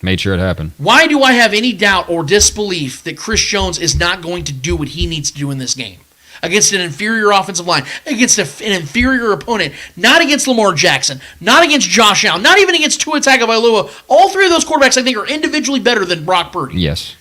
Made sure it happened. Why do I have any doubt or disbelief that Chris Jones is not going to do what he needs to do in this game? Against an inferior offensive line, against an inferior opponent, not against Lamar Jackson, not against Josh Allen, not even against Tua Tagovailoa. All 3 of those quarterbacks, I think, are individually better than Brock Purdy. Yes.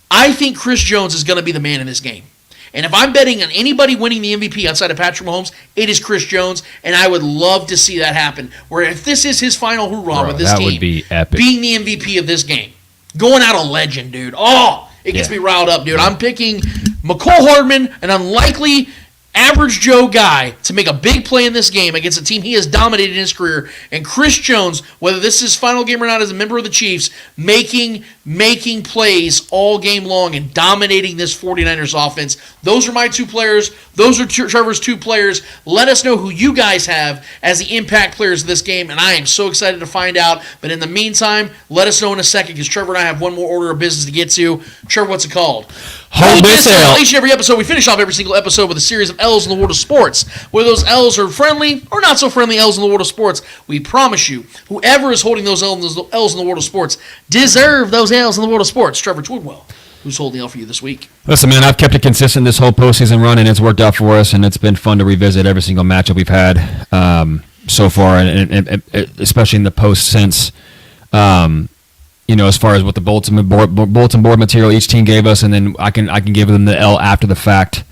I think Chris Jones is going to be the man in this game. And if I'm betting on anybody winning the MVP outside of Patrick Mahomes, it is Chris Jones, and I would love to see that happen. Where if this is his final hoorah with this team, that would be epic. Being the MVP of this game, going out a legend, dude. Oh, it gets me riled up, dude. I'm picking McCole Hardman, an unlikely average Joe guy, to make a big play in this game against a team he has dominated in his career, and Chris Jones, whether this is his final game or not as a member of the Chiefs, making plays all game long and dominating this 49ers offense. Those are my 2 players. Those are Trevor's 2 players. Let us know who you guys have as the impact players of this game, and I am so excited to find out. But in the meantime, let us know in a second, because Trevor and I have one more order of business to get to. Trevor, what's it called? Hold this L. Each and every episode, we finish off every single episode with a series of L's in the world of sports. Whether those L's are friendly or not so friendly L's in the world of sports, we promise you, whoever is holding those L's in the world of sports deserve those L's in the world of sports. Trevor Twidwell. Who's holding out for you this week? Listen, man, I've kept it consistent this whole postseason run, and it's worked out for us, and it's been fun to revisit every single matchup we've had so far, and especially in the post since, as far as what the bulletin board material each team gave us, and then I can give them the L after the fact.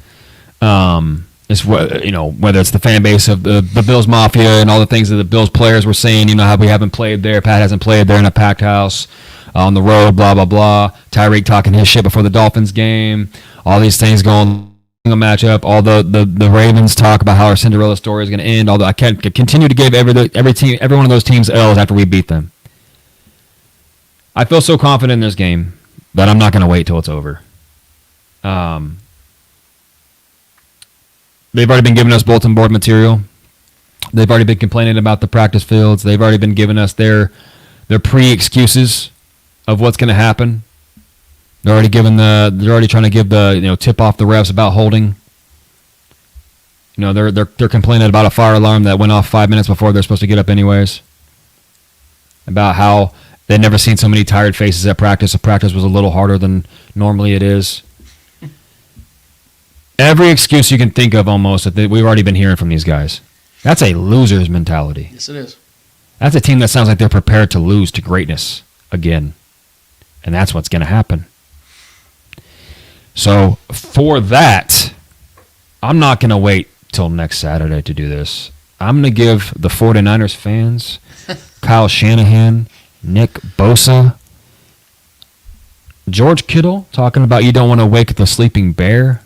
It's whether it's the fan base of the Bills Mafia and all the things that the Bills players were saying, how we haven't played there, Pat hasn't played there in a packed house, on the road, blah, blah, blah. Tyreek talking his shit before the Dolphins game. All these things going a matchup. All the Ravens talk about how our Cinderella story is going to end. Although I can't continue to give every one of those teams L's after we beat them. I feel so confident in this game that I'm not going to wait till it's over. They've already been giving us bulletin board material. They've already been complaining about the practice fields. They've already been giving us their pre-excuses of what's going to happen. They're already trying to give the tip off the refs about holding. They're complaining about a fire alarm that went off 5 minutes before they're supposed to get up anyways. About how they'd never seen so many tired faces at practice. The practice was a little harder than normally it is. Every excuse you can think of almost that we've already been hearing from these guys. That's a loser's mentality. Yes, it is. That's a team that sounds like they're prepared to lose to greatness again. And that's what's going to happen. So for that, I'm not going to wait till next Saturday to do this. I'm going to give the 49ers fans, Kyle Shanahan, Nick Bosa, George Kittle talking about you don't want to wake the sleeping bear.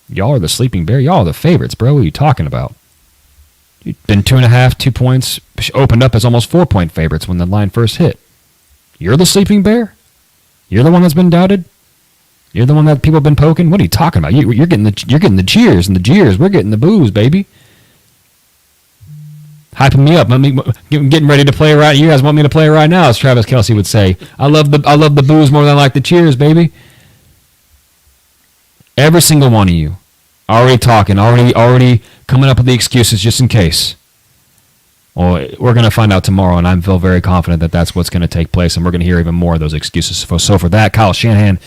Y'all are the sleeping bear. Y'all are the favorites, bro. What are you talking about? You've been 2.5, 2 points, opened up as almost 4-point favorites when the line first hit. You're the sleeping bear? You're the one that's been doubted? You're the one that people have been poking? What are you talking about? You're getting the cheers and the jeers. We're getting the boos, baby. Hyping me up. Getting ready to play right. You guys want me to play right now, as Travis Kelce would say. I love the boos more than I like the cheers, baby. Every single one of you already talking, already coming up with the excuses just in case. Well, we're going to find out tomorrow, and I feel very confident that that's what's going to take place, and we're going to hear even more of those excuses. So for that, Kyle Shanahan,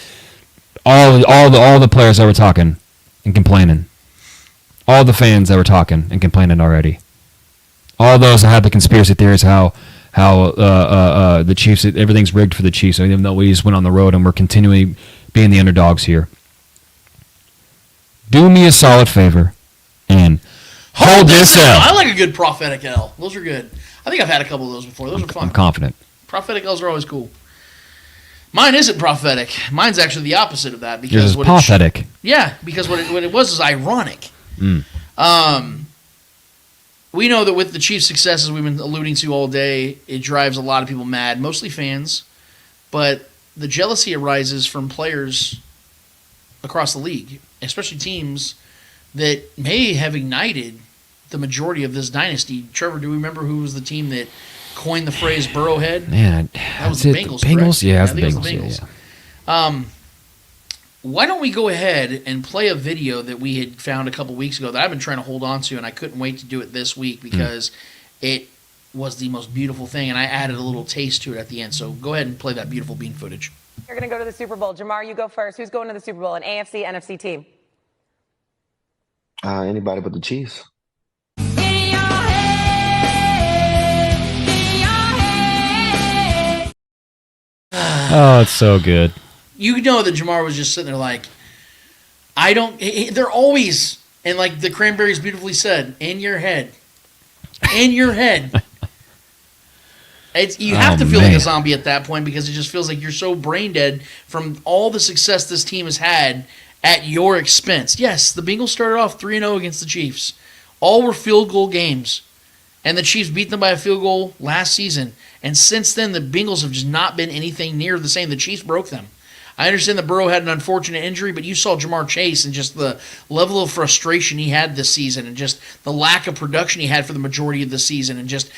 all the players that were talking and complaining, all the fans that were talking and complaining already, all those that had the conspiracy theories how the Chiefs, everything's rigged for the Chiefs, even though we just went on the road and we're continually being the underdogs here. Do me a solid favor and hold this L. I like a good prophetic L. Those are good. I think I've had a couple of those before. Those are fun. I'm confident. Prophetic L's are always cool. Mine isn't prophetic. Mine's actually the opposite of that. Yours is pathetic. Because what it was is ironic. We know that with the Chiefs' successes we've been alluding to all day, it drives a lot of people mad, mostly fans. But the jealousy arises from players across the league, especially teams that may have ignited the majority of this dynasty. Trevor, do we remember who was the team that coined the phrase Burrowhead? Man, that was the Bengals. The Bengals? Yeah, I think it was the Bengals. Yeah. Why don't we go ahead and play a video that we had found a couple weeks ago that I've been trying to hold on to, and I couldn't wait to do it this week because it was the most beautiful thing, and I added a little taste to it at the end. So go ahead and play that beautiful bean footage. You're going to go to the Super Bowl. Jamar, you go first. Who's going to the Super Bowl? An AFC, NFC team? Anybody but the Chiefs. Oh, it's so good. You know that Jamar was just sitting there like, they're always, and like the Cranberries beautifully said, in your head. In your head. You have to feel like a zombie at that point because it just feels like you're so brain dead from all the success this team has had at your expense. Yes, the Bengals started off 3-0 against the Chiefs. All were field goal games. And the Chiefs beat them by a field goal last season. And since then, the Bengals have just not been anything near the same. The Chiefs broke them. I understand that Burrow had an unfortunate injury, but you saw Jamar Chase and just the level of frustration he had this season and just the lack of production he had for the majority of the season and just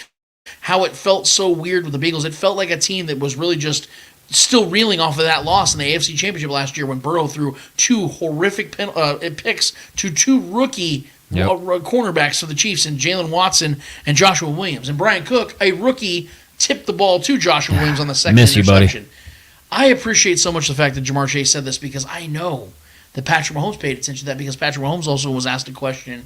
how it felt so weird with the Bengals. It felt like a team that was really just still reeling off of that loss in the AFC Championship last year when Burrow threw two horrific picks to two rookie cornerbacks for the Chiefs and Jalen Watson and Joshua Williams. And Brian Cook, a rookie, tipped the ball to Joshua Williams on the second interception. Buddy. I appreciate so much the fact that Ja'Marr Chase said this because I know that Patrick Mahomes paid attention to that because Patrick Mahomes also was asked a question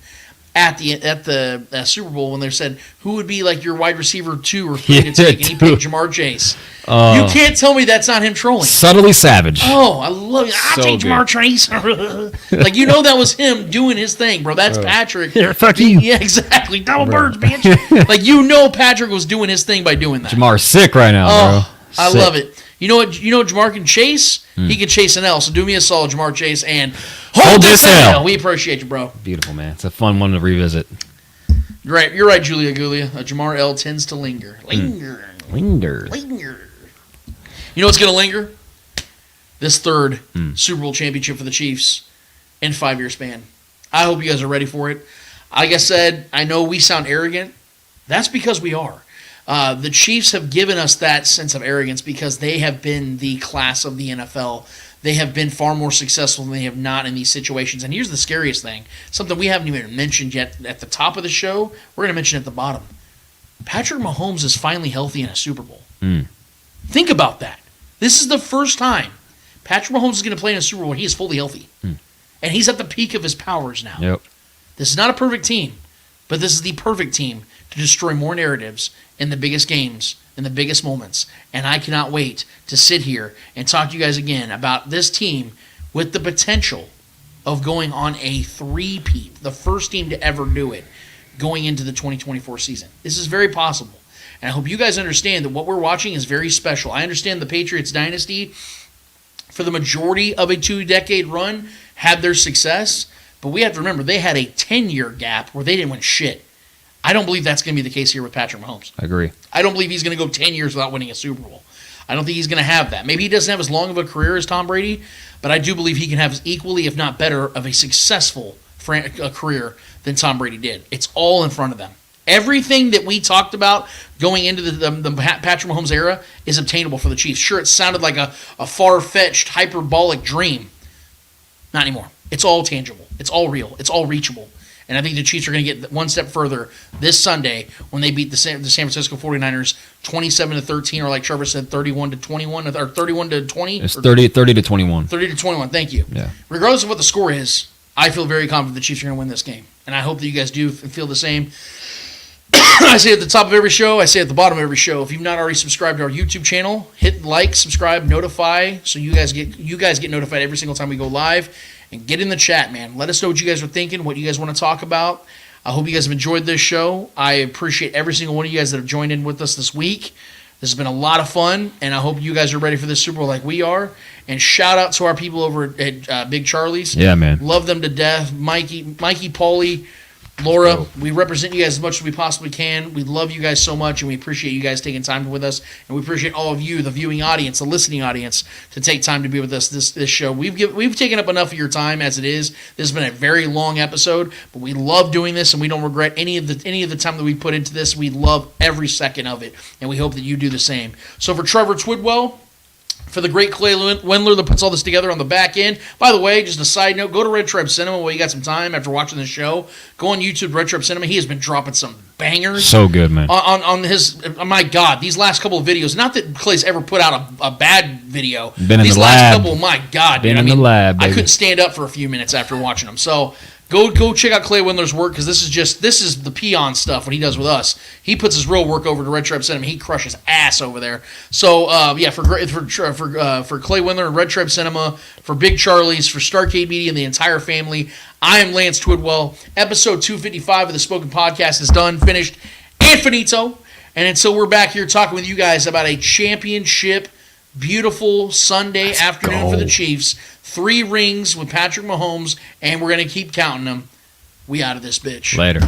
at the Super Bowl when they said, who would be like your wide receiver 2 or 3 to take? And he picked Ja'Marr Chase. You can't tell me that's not him trolling. Subtly savage. Oh, I love it. I'll take Ja'Marr Chase. Like, that was him doing his thing, bro. That's Patrick. Yeah, fuck you. Yeah, exactly. Double birds, bitch. Like, Patrick was doing his thing by doing that. Jamar's sick right now, bro. I love it. You know what Ja'Marr can chase? He can chase an L. So do me a solid, Ja'Marr Chase, and hold this L. We appreciate you, bro. Beautiful, man. It's a fun one to revisit. You're right, Julia Gulia. Ja'Marr L tends to linger. Linger. You know what's going to linger? This third Super Bowl championship for the Chiefs in 5-year span. I hope you guys are ready for it. Like I said, I know we sound arrogant. That's because we are. The Chiefs have given us that sense of arrogance because they have been the class of the NFL. They have been far more successful than they have not in these situations. And here's the scariest thing, something we haven't even mentioned yet at the top of the show. We're going to mention at the bottom. Patrick Mahomes is finally healthy in a Super Bowl. Think about that. This is the first time Patrick Mahomes is going to play in a Super Bowl when he is fully healthy. And he's at the peak of his powers now. Yep. This is not a perfect team, but this is the perfect team to destroy more narratives in the biggest games, in the biggest moments. And I cannot wait to sit here and talk to you guys again about this team with the potential of going on a three-peat, the first team to ever do it, going into the 2024 season. This is very possible. And I hope you guys understand that what we're watching is very special. I understand the Patriots dynasty, for the majority of a 2-decade run, had their success. But we have to remember, they had a 10-year gap where they didn't win shit. I don't believe that's going to be the case here with Patrick Mahomes. I agree. I don't believe he's going to go 10 years without winning a Super Bowl. I don't think he's going to have that. Maybe he doesn't have as long of a career as Tom Brady, but I do believe he can have as equally, if not better, of a successful career than Tom Brady did. It's all in front of them. Everything that we talked about going into the Patrick Mahomes era is obtainable for the Chiefs. Sure, it sounded like a far-fetched, hyperbolic dream. Not anymore. It's all tangible. It's all real. It's all reachable. And I think the Chiefs are going to get one step further this Sunday when they beat the San Francisco 49ers 27-13, or like Trevor said, 31-21, or 31-20. It's 30-21. 30-21, thank you. Yeah. Regardless of what the score is, I feel very confident the Chiefs are going to win this game. And I hope that you guys do feel the same. I say at the top of every show, I say at the bottom of every show, if you've not already subscribed to our YouTube channel, hit like, subscribe, notify, so you guys get notified every single time we go live. And get in the chat, man. Let us know what you guys are thinking, what you guys want to talk about. I hope you guys have enjoyed this show. I appreciate every single one of you guys that have joined in with us this week. This has been a lot of fun, and I hope you guys are ready for this Super Bowl like we are. And shout out to our people over at Big Charlie's. Yeah, man. Love them to death. Mikey, Paulie, Laura, we represent you guys as much as we possibly can. We love you guys so much, and we appreciate you guys taking time with us. And we appreciate all of you, the viewing audience, the listening audience, to take time to be with us this show. We've taken up enough of your time as it is. This has been a very long episode, but we love doing this, and we don't regret any of the time that we put into this. We love every second of it, and we hope that you do the same. So for Trevor Twidwell, for the great Clay Wendler that puts all this together on the back end. By the way, just a side note, go to Red Tribe Cinema while you got some time after watching the show. Go on YouTube, Red Tribe Cinema. He has been dropping some bangers. So good, man. On his, my God, these last couple of videos. Not that Clay's ever put out a bad video. Been in these the last lab. couple, my God. Been in the lab, baby. I couldn't stand up for a few minutes after watching them. So Go check out Clay Wendler's work, because this is the peon stuff, what he does with us. He puts his real work over to Red Tribe Cinema. He crushes ass over there. So for Clay Wendler and Red Tribe Cinema, for Big Charlie's, for Starcade Media and the entire family, I am Lance Twidwell. Episode 255 of the Spoken Podcast is done, finished, and finito. And until we're back here talking with you guys about a championship, beautiful Sunday afternoon for the Chiefs. 3 rings with Patrick Mahomes, and we're going to keep counting them. We out of this bitch. Later.